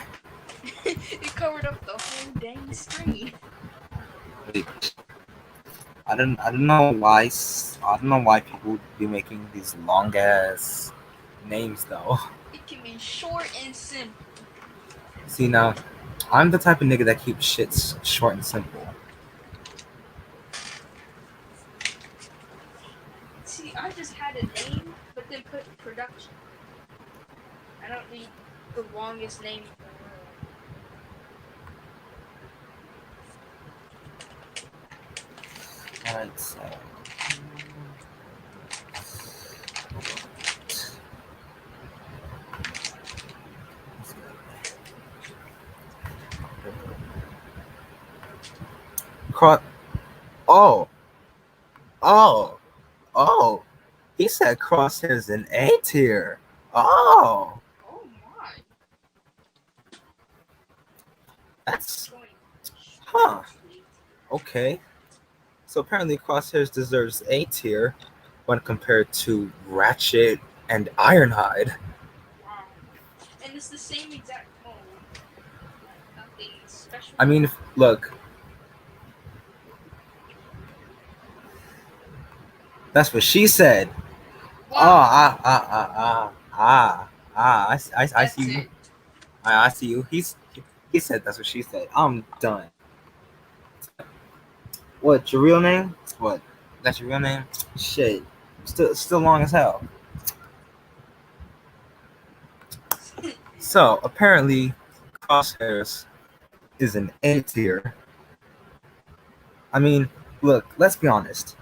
Speaker 2: It covered up the whole dang screen.
Speaker 1: Like, I don't know why people would be making these long ass names though.
Speaker 2: It can be short and simple.
Speaker 1: See now, I'm the type of nigga that keeps shit short and simple.
Speaker 2: See, I just had a name, but then put production. I don't need the longest name in the world.
Speaker 1: Alright, so oh, oh, oh. He said Crosshair's in A tier. Oh,
Speaker 2: Oh my.
Speaker 1: that's
Speaker 2: Going
Speaker 1: huh.
Speaker 2: straight
Speaker 1: Okay. So apparently Crosshairs deserves A tier when compared to Ratchet and Ironhide.
Speaker 2: wow. And it's the same exact mold. Nothing special.
Speaker 1: I mean, look, that's what she said.
Speaker 2: Wow.
Speaker 1: I
Speaker 2: That's
Speaker 1: see you.
Speaker 2: it.
Speaker 1: I see you. He said that's what she said. I'm done. What your real name? What? That's your real name? Shit. Still long as hell. So apparently, Crosshairs is an A tier. I mean, look. Let's be honest.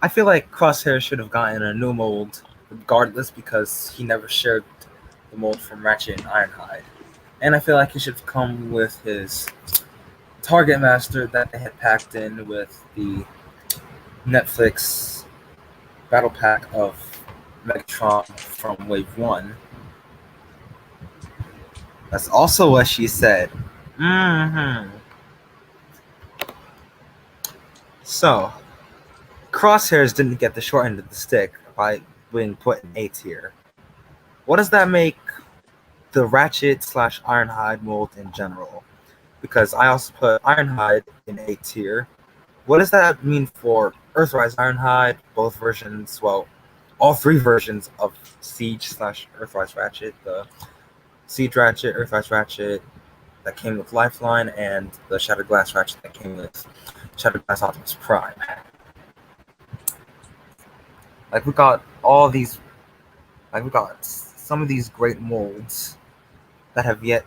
Speaker 1: I feel like Crosshair should have gotten a new mold, regardless, because he never shared the mold from Ratchet and Ironhide. And I feel like he should have come with his Target Master that they had packed in with the Netflix Battle Pack of Megatron from Wave 1. That's also what she said. Hmm. So, Crosshairs didn't get the short end of the stick by being put in A tier. What does that make the Ratchet slash Ironhide mold in general? Because I also put Ironhide in A tier. What does that mean for Earthrise Ironhide, both versions? Well, all three versions of Siege slash Earthrise Ratchet, the Siege Ratchet, Earthrise Ratchet that came with Lifeline, and the Shattered Glass Ratchet that came with Shattered Glass Optimus Prime. Like we got all these, like we got some of these great molds that have yet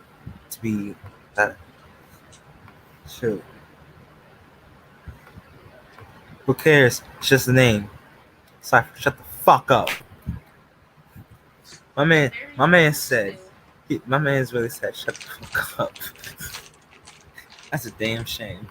Speaker 1: to be that. Shoot, who cares? It's just a name. Cypher, shut the fuck up.
Speaker 2: Very
Speaker 1: My man
Speaker 2: long
Speaker 1: said,
Speaker 2: still.
Speaker 1: my man's really said, shut the fuck up. That's a damn shame.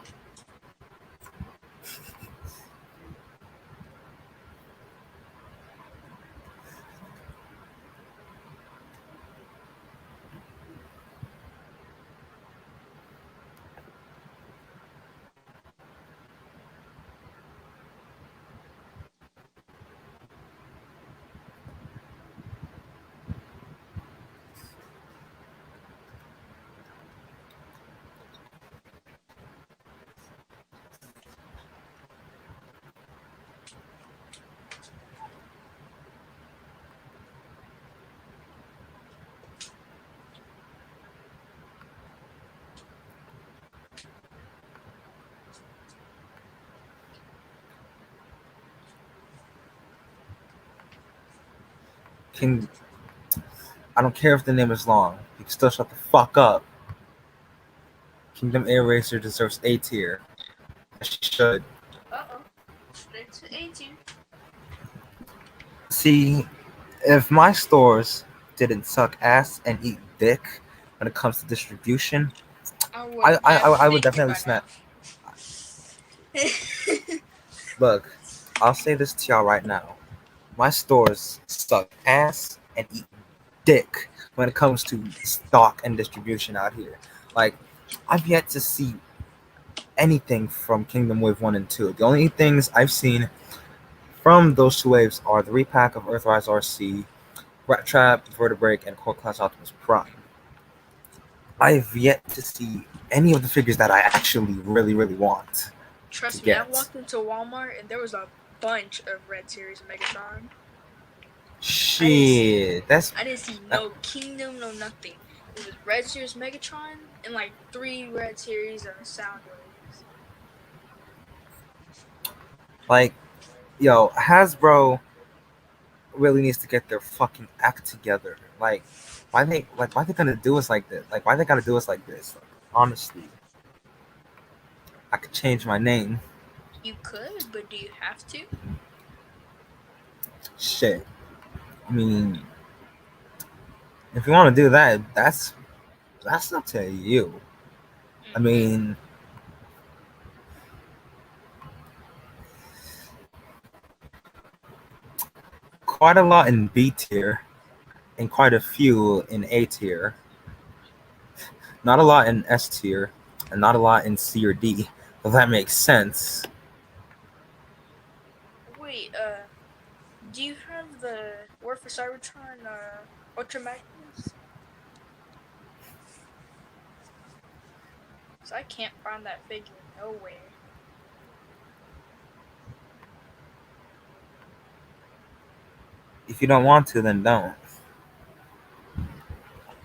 Speaker 1: King, I don't care if the name is long. You can still shut the fuck up. Kingdom Air Racer deserves A tier. She should.
Speaker 2: Uh-oh. Straight to 18.
Speaker 1: See, if my stores didn't suck ass and eat dick when it comes to distribution,
Speaker 2: I would have
Speaker 1: I would
Speaker 2: thanked you
Speaker 1: definitely
Speaker 2: by
Speaker 1: snap.
Speaker 2: now.
Speaker 1: Look, I'll say this to y'all right now. My stores suck ass and eat dick when it comes to stock and distribution out here. Like, I've yet to see anything from Kingdom Wave 1 and 2. The only things I've seen from those two waves are the repack of Earthrise RC, Rat Trap, Vertebrake, and Core Class Optimus Prime. I've yet to see any of the figures that I actually really want to
Speaker 2: Trust me, I
Speaker 1: get.
Speaker 2: walked into Walmart and there was a bunch of Red Series Megatron. I didn't see
Speaker 1: Shit, that's
Speaker 2: I didn't see
Speaker 1: that,
Speaker 2: no Kingdom, no nothing. It was Red Series Megatron and like 3 Red Series Soundwaves.
Speaker 1: like, yo, Hasbro really needs to get their fucking act together. Why they gonna do us like this? Like, why they gotta do us like this? Like, honestly, I could change my name.
Speaker 2: You could, but do you have to?
Speaker 1: Shit. I mean, if you want to do that, that's up to you. I
Speaker 2: Mm-hmm.
Speaker 1: mean, quite a lot in B tier and quite a few in A tier. Not a lot in S tier and not a lot in C or D. If that makes sense.
Speaker 2: Wait, do you have the War for Cybertron Ultra Magnus? So I can't find that figure nowhere.
Speaker 1: If you don't want to, then don't.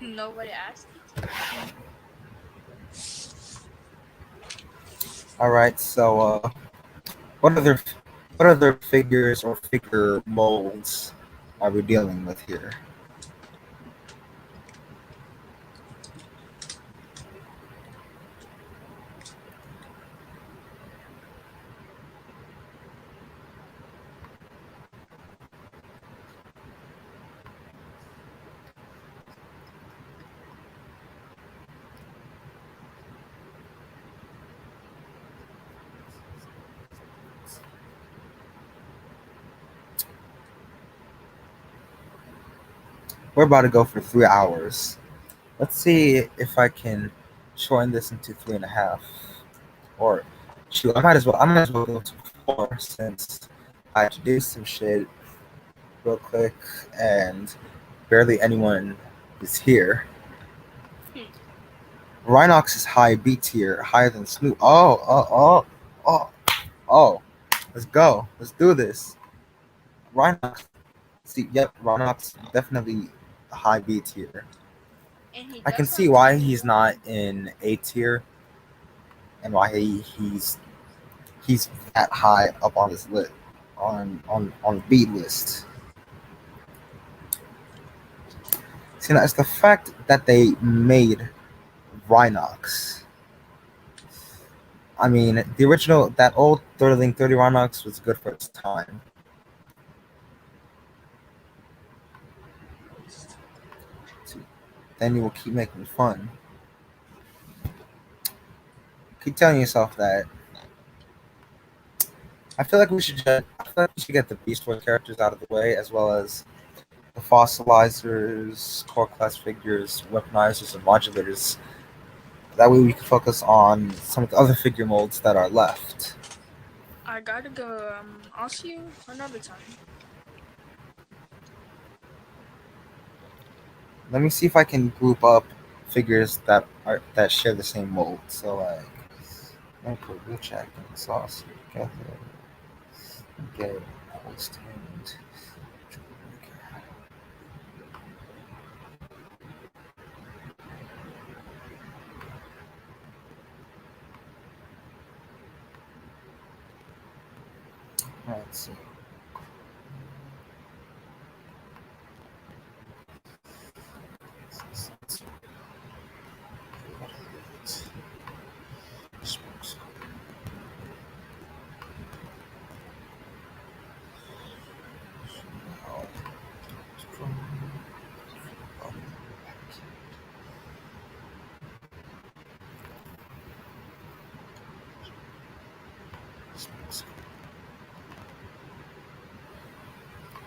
Speaker 2: Nobody asked you to.
Speaker 1: All right. So, what other what other figures or figure molds are we dealing with here? We're about to go for 3 hours. Let's see if I can shorten this into 3.5. Or shoot, I might as well go to 4 since I introduced some shit real quick and barely anyone is here.
Speaker 2: Hmm.
Speaker 1: Rhinox is high B tier, higher than Snoop. Oh. Oh. Let's go. Let's do this. Rhinox. See, yep, Rhinox definitely a high B tier.
Speaker 2: And he
Speaker 1: I can
Speaker 2: does
Speaker 1: see
Speaker 2: have
Speaker 1: why
Speaker 2: tiny
Speaker 1: he's not
Speaker 2: weapons.
Speaker 1: in A tier and why he's that high up on this list on B list. See, now it's the fact that they made Rhinox. I mean, the original, that old 30 Rhinox was good for its time. Then you will keep making fun. Keep telling yourself that. I feel like we should get the Beast Boy characters out of the way, as well as the fossilizers, core class figures, weaponizers, and modulators. That way we can focus on some of the other figure molds that are left.
Speaker 2: I gotta go. I'll see you another time.
Speaker 1: Let me see if I can group up figures that share the same mold. So like, let me put blue check and sauce together. Get post and let's see.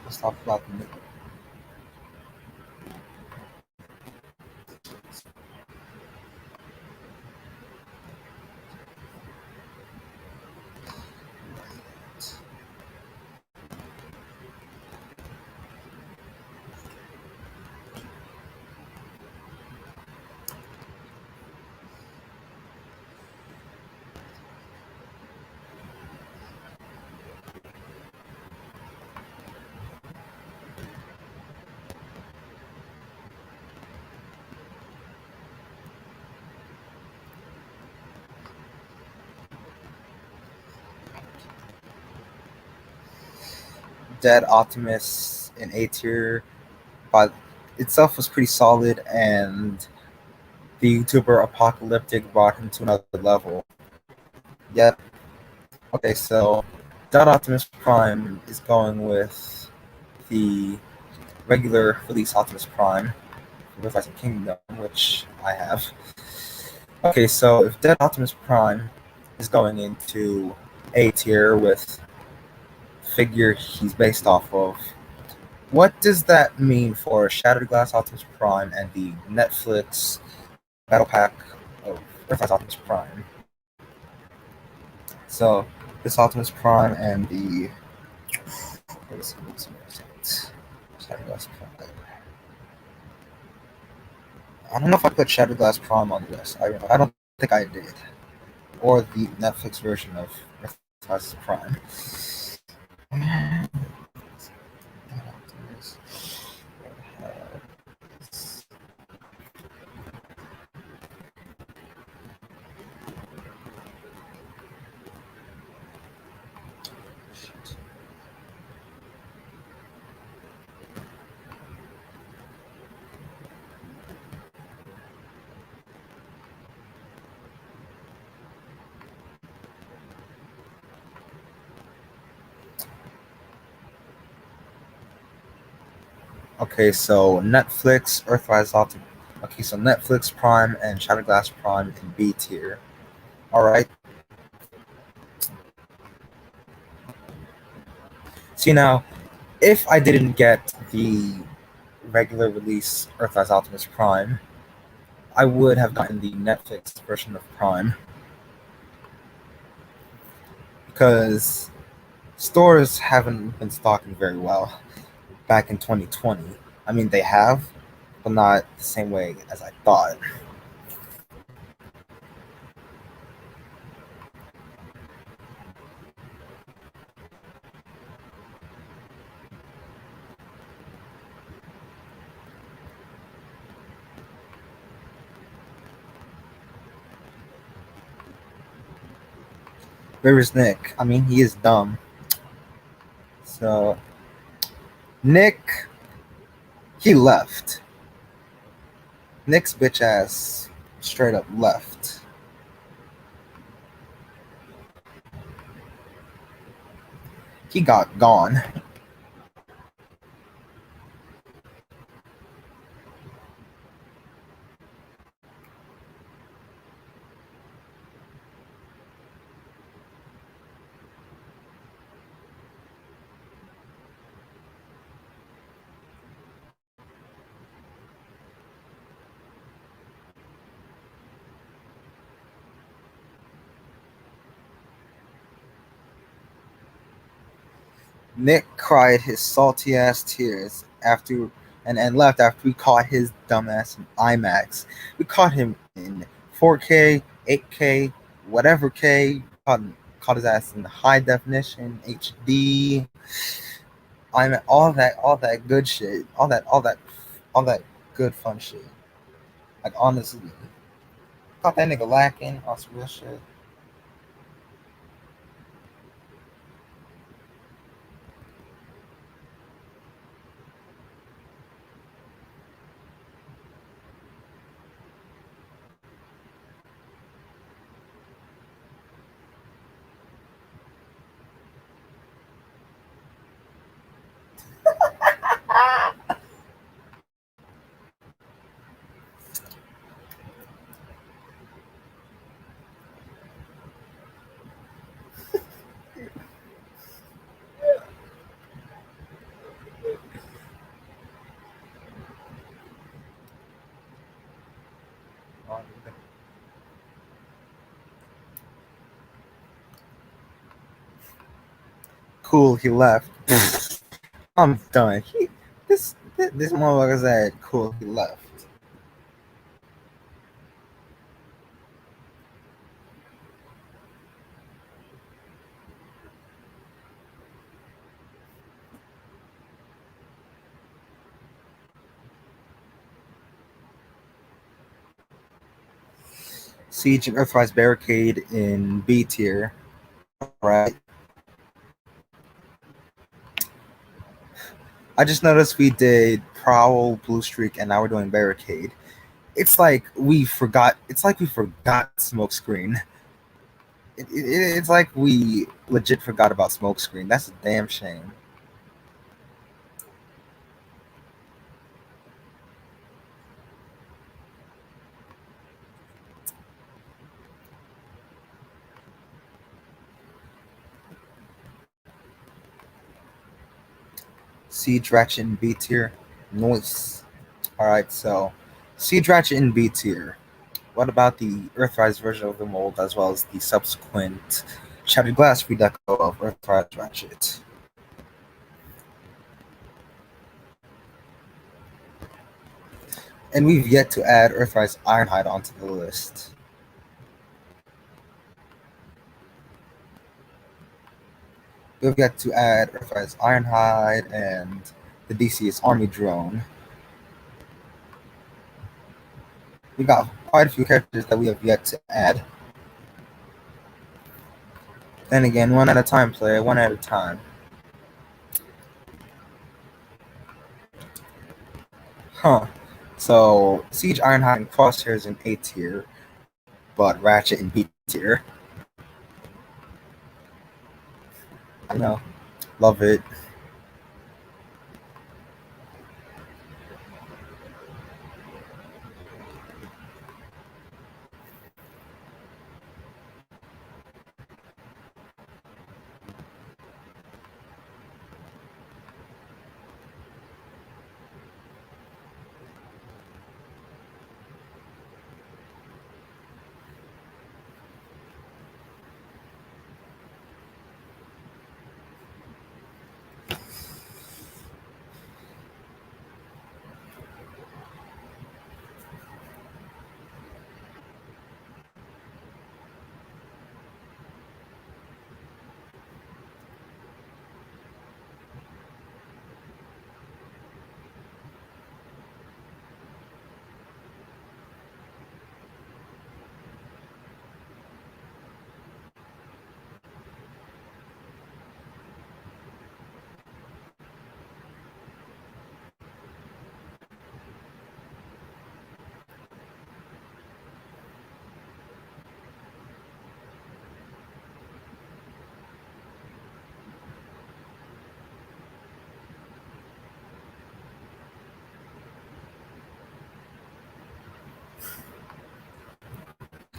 Speaker 1: Let's talk about the Dead Optimus in A tier by itself was pretty solid, and the YouTuber Apocalyptic brought him to another level. Yep. Okay, so Dead Optimus Prime is going with the regular release Optimus Prime with Rise of Kingdom, which I have. Okay, so if Dead Optimus Prime is going into A tier with figure he's based off of, what does that mean for Shattered Glass Optimus Prime and the Netflix Battle Pack of Earthrise Optimus Prime? So this Optimus Prime and the Shattered Glass Prime. I don't know if I put Shattered Glass Prime on the list. I don't think I did. Or the Netflix version of Earthrise Prime. Okay, so Netflix, Earthrise Ultimate. Okay, so Netflix Prime and Shattered Glass Prime in B tier. Alright. See now, if I didn't get the regular release Earthrise Optimus Prime, I would have gotten the Netflix version of Prime. Because stores haven't been stocking very well back in 2020. I mean, they have, but not the same way as I thought. Where is Nick? I mean, he is dumb. So, Nick, he left. Nick's bitch ass straight up left. He got gone. Nick cried his salty ass tears after and left after we caught his dumb ass in IMAX. We caught him in 4K, 8K, whatever K. Caught his ass in high definition, HD. I'm all that good shit, all that good fun shit. Like honestly, caught that nigga lacking on some real shit. Cool, he left. I'm done. This motherfucker said, "Cool, he left." Siege and Earthrise Barricade in B tier. Right. I just noticed we did Prowl, Blue Streak, and now we're doing Barricade. It's like we forgot. It's like we forgot Smokescreen. It's like we legit forgot about Smokescreen. That's a damn shame. Siege Ratchet in B tier. Nice. Alright, so Siege Ratchet in B tier. What about the Earthrise version of the mold as well as the subsequent Shattered Glass redeco of Earthrise Ratchet? And we've yet to add Earthrise Ironhide onto the list. We've got to add Earthrise Ironhide and the DC's Army Drone. We got quite a few characters that we have yet to add. Then again, one at a time, player, one at a time. Huh. So, Siege Ironhide and Crosshairs in A tier, but Ratchet in B tier. I know. Love it.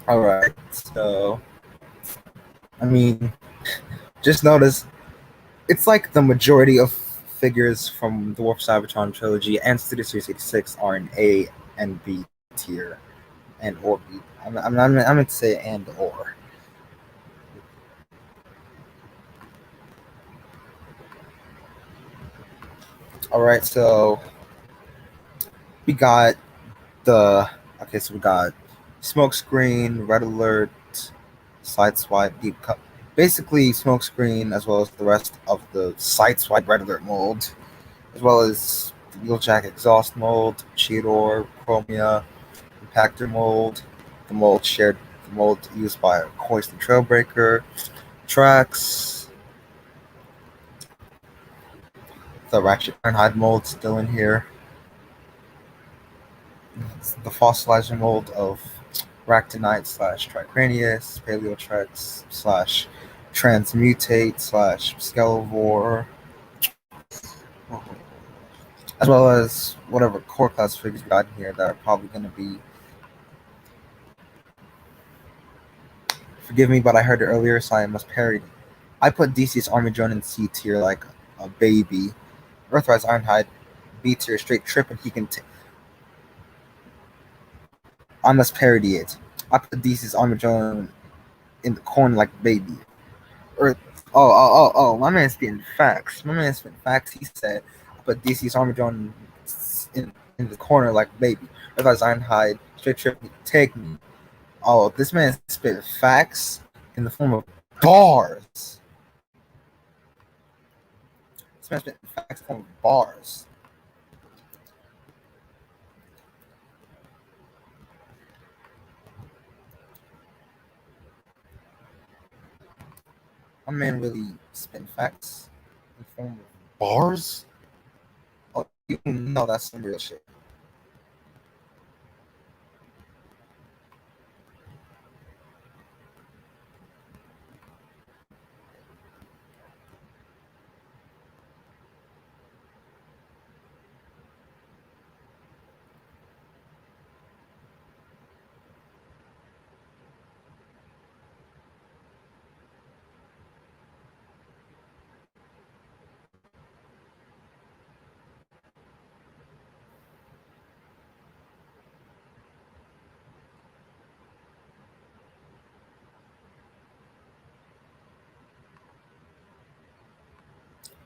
Speaker 1: Alright, so I mean, just notice it's like the majority of figures from the War for Cybertron trilogy and Studio Series 86 are in A and B tier, and or B. I'm going to say and or. Alright, so we got so we got Smokescreen, Red Alert, Sideswipe, Deep Cut. Basically, Smokescreen, as well as the rest of the Sideswipe Red Alert mold, as well as the Wheeljack Exhaust mold, Cheetor, Chromia, Impactor mold, the mold used by Hoist and Trailbreaker, Tracks, the Ratchet Ironhide mold still in here, the Fossilizer mold of Ractonite / Tricranius, Paleotrex / Transmutate / Skelevore, as well as whatever core class figures we got in here that are probably going to be. Forgive me, but I heard it earlier, so I must parody. I put DC's Army Drone in C tier like a baby. Earthrise Ironhide B tier, straight trip, and he can. I must parody it. I put DC's Army Drone in the corner like a baby. Earth. Oh! My man's spitting facts. He said, I put DC's Army Drone in the corner like a baby. Earthrise Ironhide, straight trip, take me. Oh, this man spit facts in the form of bars. This man spit facts in the form of bars. My man really spit facts in the form of bars. Oh, you know that's some real shit.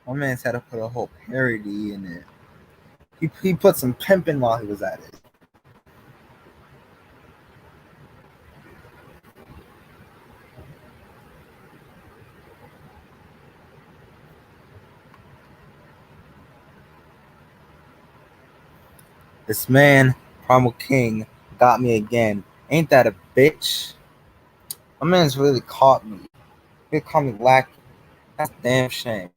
Speaker 1: My man's had to put a whole parody in it. He put some pimping while he was at it. This man, Primal King, got me again. Ain't that a bitch? My man's really caught me. He caught me lacking. That's a damn shame.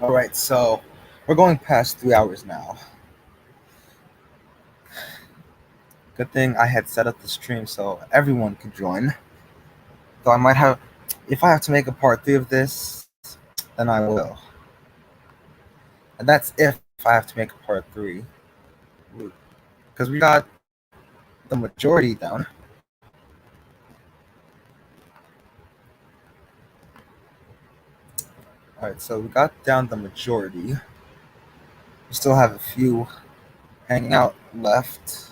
Speaker 1: Alright, so we're going past 3 hours now. Good thing I had set up the stream so everyone could join. So I might have, if I have to make a part 3 of this, then I will. And that's if I have to make a part 3. because we got the majority down. Alright, so we got down the majority. We still have a few hanging out left.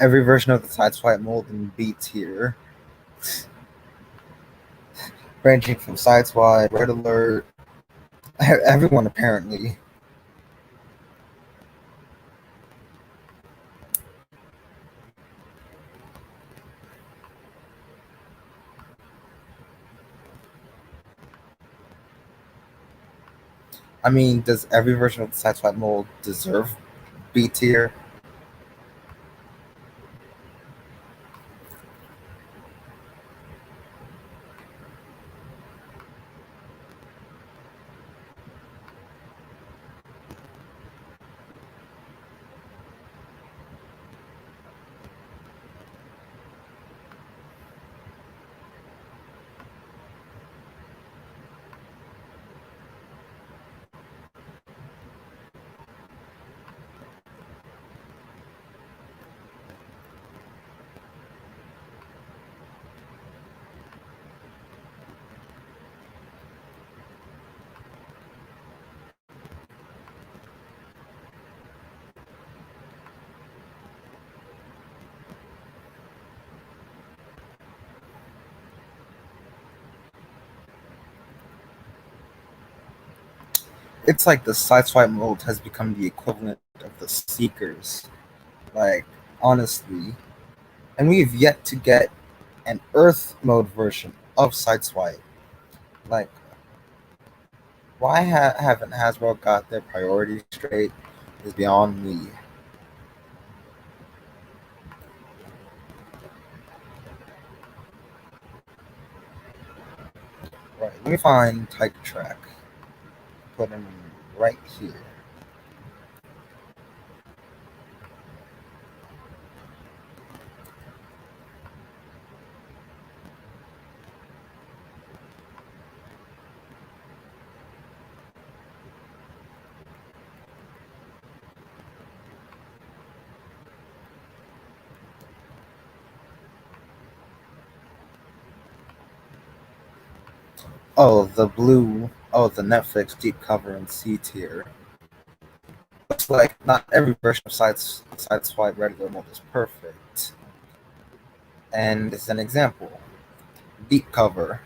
Speaker 1: Every version of the Sideswipe mold in B tier, ranging from Sideswipe, Red Alert, everyone apparently. I mean, does every version of the Sideswipe mold deserve B tier? It's like the Sideswipe mode has become the equivalent of the Seekers. Like, honestly. And we've yet to get an Earth mode version of Sideswipe. Like, why haven't Hasbro got their priorities straight is beyond me. Right, let me find Tiger Track. Put him right here. Oh, the Netflix deep cover in C tier. Looks like not every version of Sideswipe regular mode is perfect. And it's an example. Deep cover.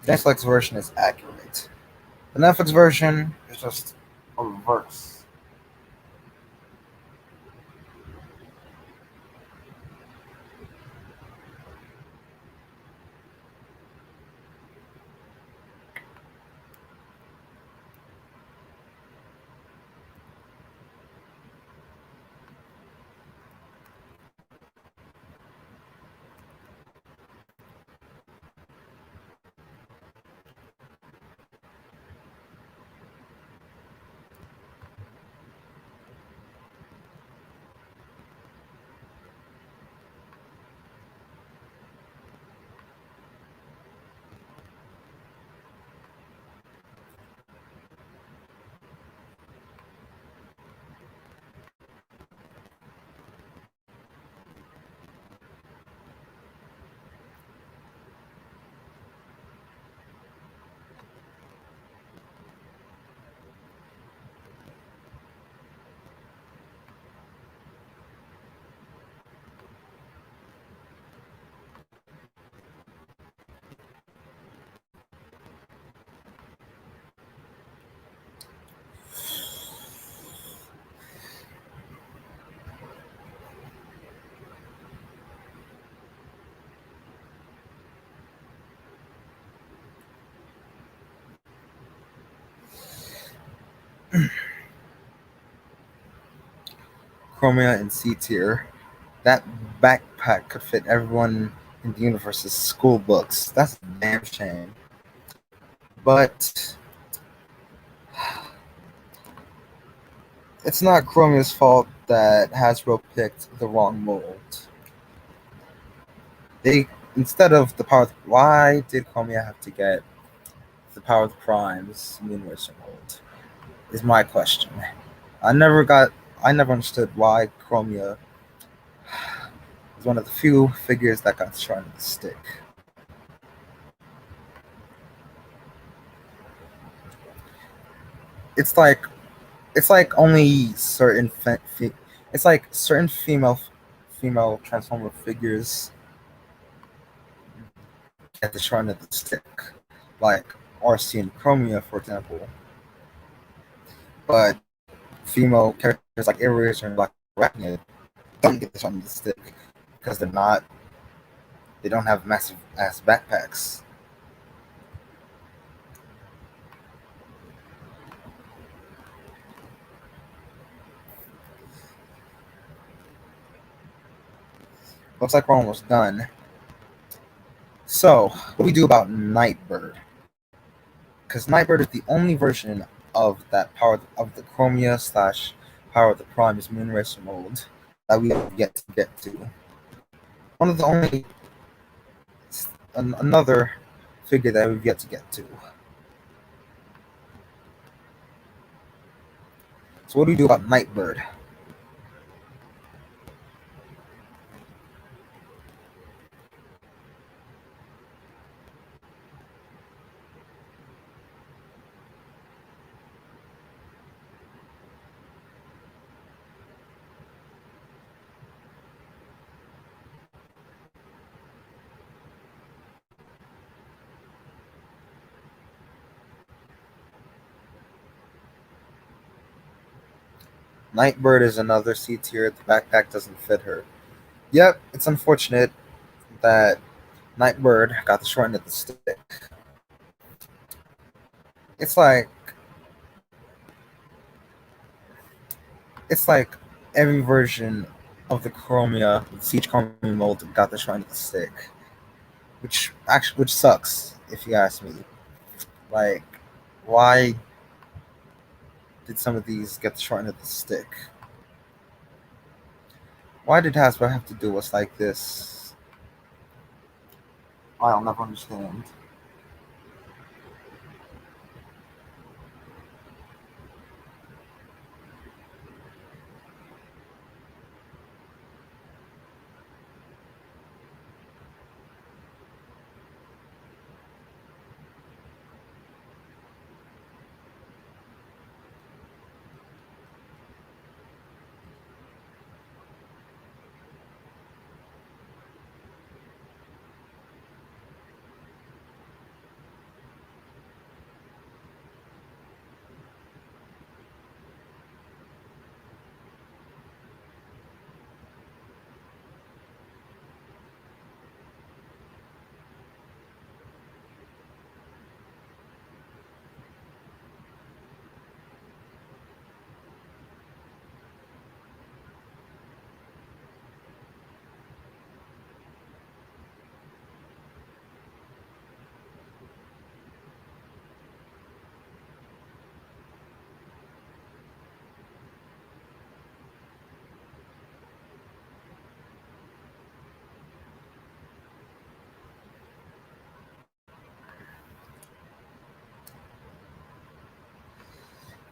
Speaker 1: The Netflix version is accurate. The Netflix version is just a reverse. Chromia in C tier. That backpack could fit everyone in the universe's school books. That's a damn shame. But it's not Chromia's fault that Hasbro picked the wrong mold. They instead of the power. Why did Chromia have to get the Power of the Primes Moon Racer mold? Is my question. I never got. I never understood why Chromia was one of the few figures that got shot in the stick. It's like only certain it's like certain female Transformer figures get the shine of the stick, like RC and Chromia, for example. But female characters like Eraser and Black Arachnid don't get the shine of the stick because they don't have massive ass backpacks. Looks like we're almost done. So, what do we do about Nightbird? Because Nightbird is the only version of that power of the Chromia / Power of the Prime's Moonracer mold that we have yet to get to. One of the only another figure that we've yet to get to. So what do we do about Nightbird? Nightbird is another C tier. The backpack doesn't fit her. Yep, it's unfortunate that Nightbird got the short end of the stick. It's like every version of the Chromia, the Siege Chromia mold got the short end of the stick, which sucks if you ask me. Like, why did some of these get the short end of the stick? Why did Hasbro have to do us like this? I'll never understand.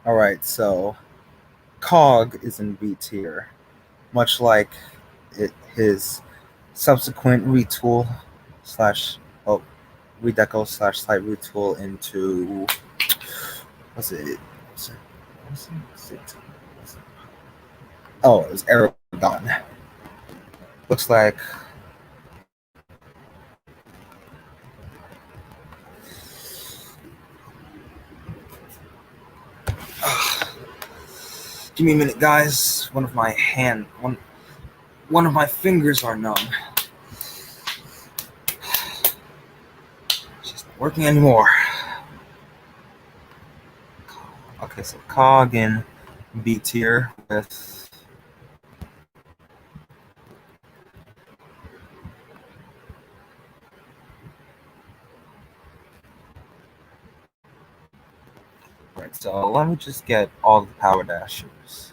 Speaker 1: Alright, so Cog is in B tier, much like his subsequent retool redeco / slight retool into oh, it was Aragon. Looks like give me a minute, guys. One of my fingers are numb. It's just not working anymore. Okay, so Cog in B tier with So let me just get all the power dashers.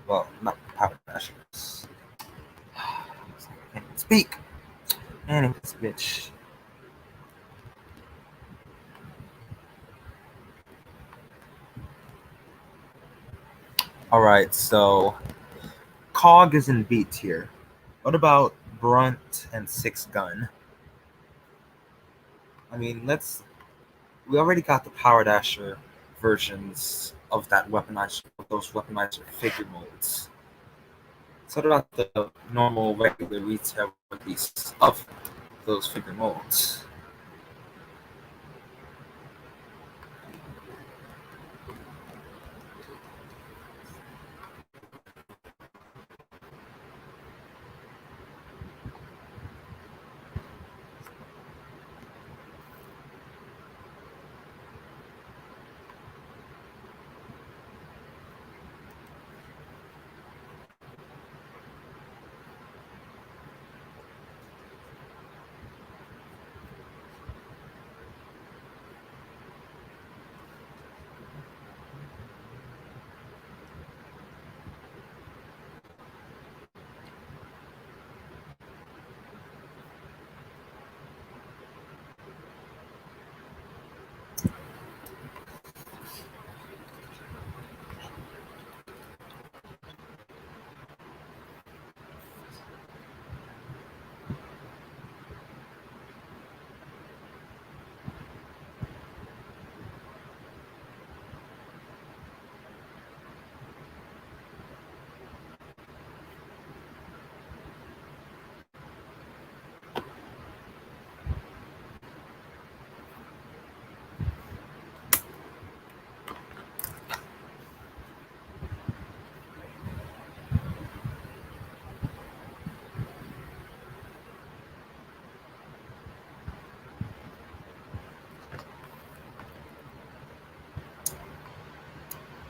Speaker 1: Well, not power dashers. I can't even speak. Anyway, this bitch. Alright, so Cog is in B tier. What about Brunt and Six Gun? I mean, we already got the Power Dasher versions of those weaponizer figure molds. So what about the normal regular retail release of those figure molds?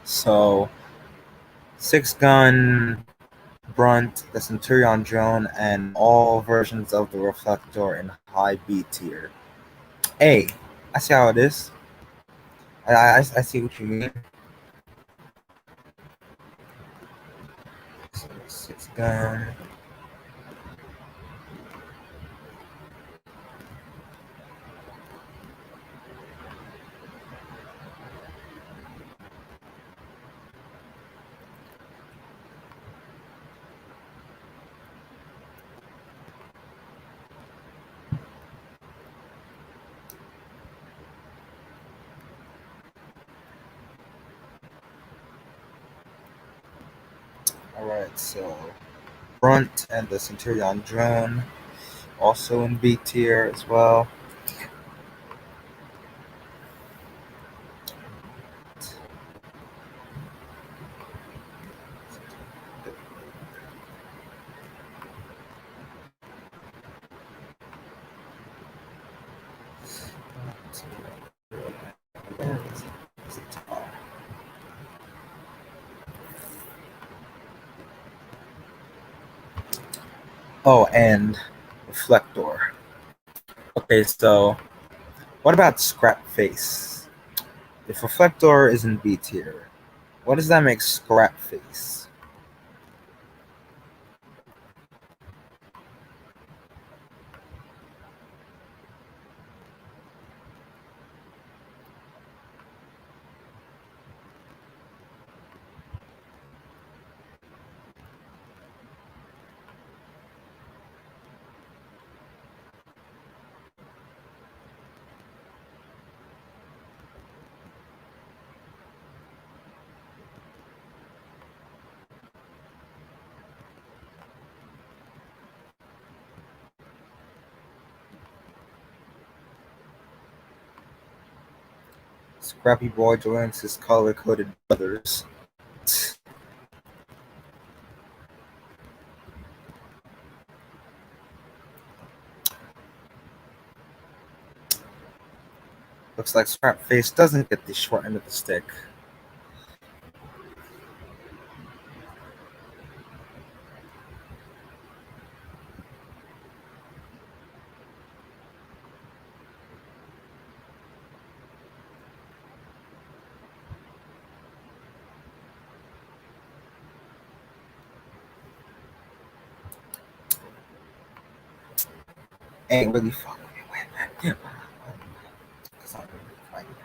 Speaker 1: So Six Gun, Brunt, the Centurion drone, and all versions of the Reflector in high B tier. Hey, I see how it is. I see what you mean. So, Six Gun. Alright, so Brunt and the Centurion drone also in B tier as well. Oh, and Reflector. Okay, so what about Scrap Face? If Reflector is in B tier, what does that make Scrap Face? Scrappy Boy joins his color-coded brothers. Looks like Scrap Face doesn't get the short end of the stick. ain't really fucking with me. Cause I'm really fighting.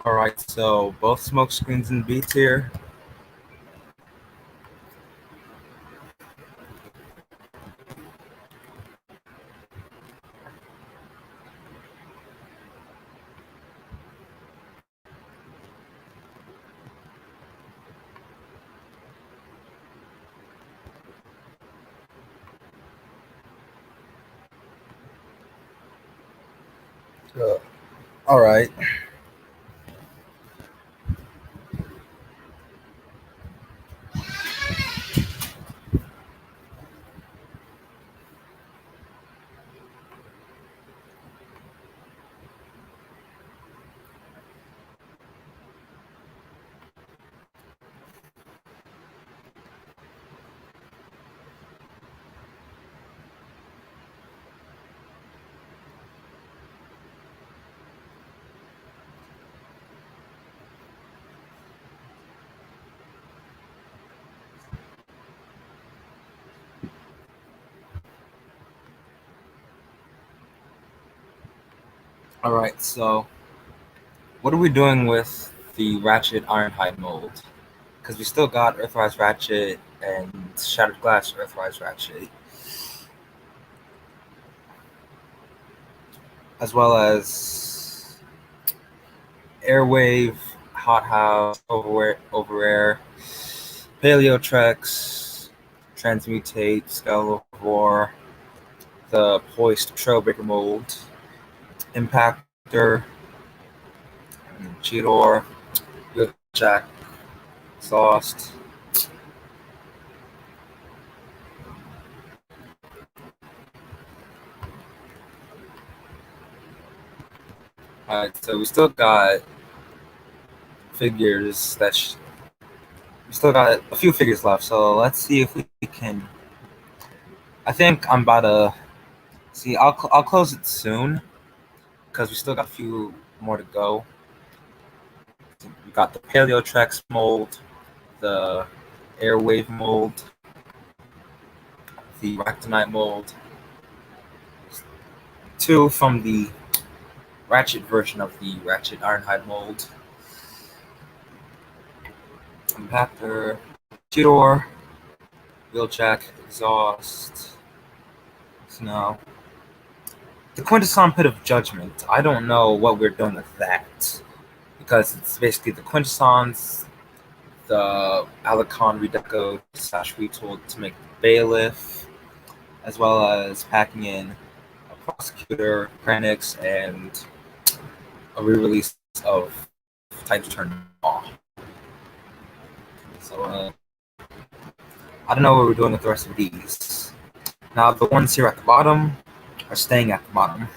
Speaker 1: Alright, so both smoke screens and beats here. Alright. Alright, so what are we doing with the Ratchet Ironhide mold? Because we still got Earthrise Ratchet and Shattered Glass Earthrise Ratchet, as well as Airwave, Hot House, Over Air, Paleotrex, Transmutate, Skelovore, the Poised Trailbreaker mold, Impactor, Cheetor, Jack, Exhaust. Alright, so we still got figures we still got a few figures left, so let's see if we can. I think I'm about to see. I'll close it soon because we still got a few more to go. We got the Paleotrex mold, the Airwave mold, the Ractonite mold, two from the Ratchet version of the Ratchet Ironhide mold, Compactor, Cheetor, Wheeljack, Exhaust. So now, the Quintesson Pit of Judgment. I don't know what we're doing with that because it's basically the Quintessons, the Alicon redecoed / retooled to make the Bailiff, as well as packing in a Prosecutor, Krenix, and a re-release of Titan's Turn Law. So I don't know what we're doing with the rest of these. Now the ones here at the bottom are staying at the bottom.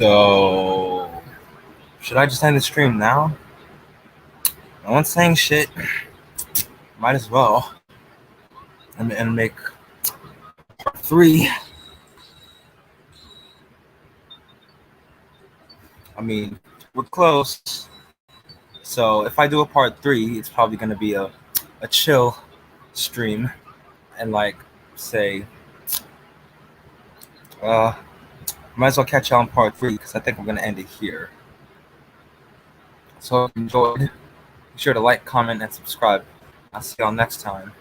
Speaker 1: So, should I just end the stream now? No one's saying shit. Might as well. And make part 3. I mean, we're close. So if I do a part 3, it's probably gonna be a chill stream, and like say, might as well catch y'all on part 3 because I think I'm gonna end it here. So if you enjoyed, be sure to like, comment, and subscribe. I'll see y'all next time.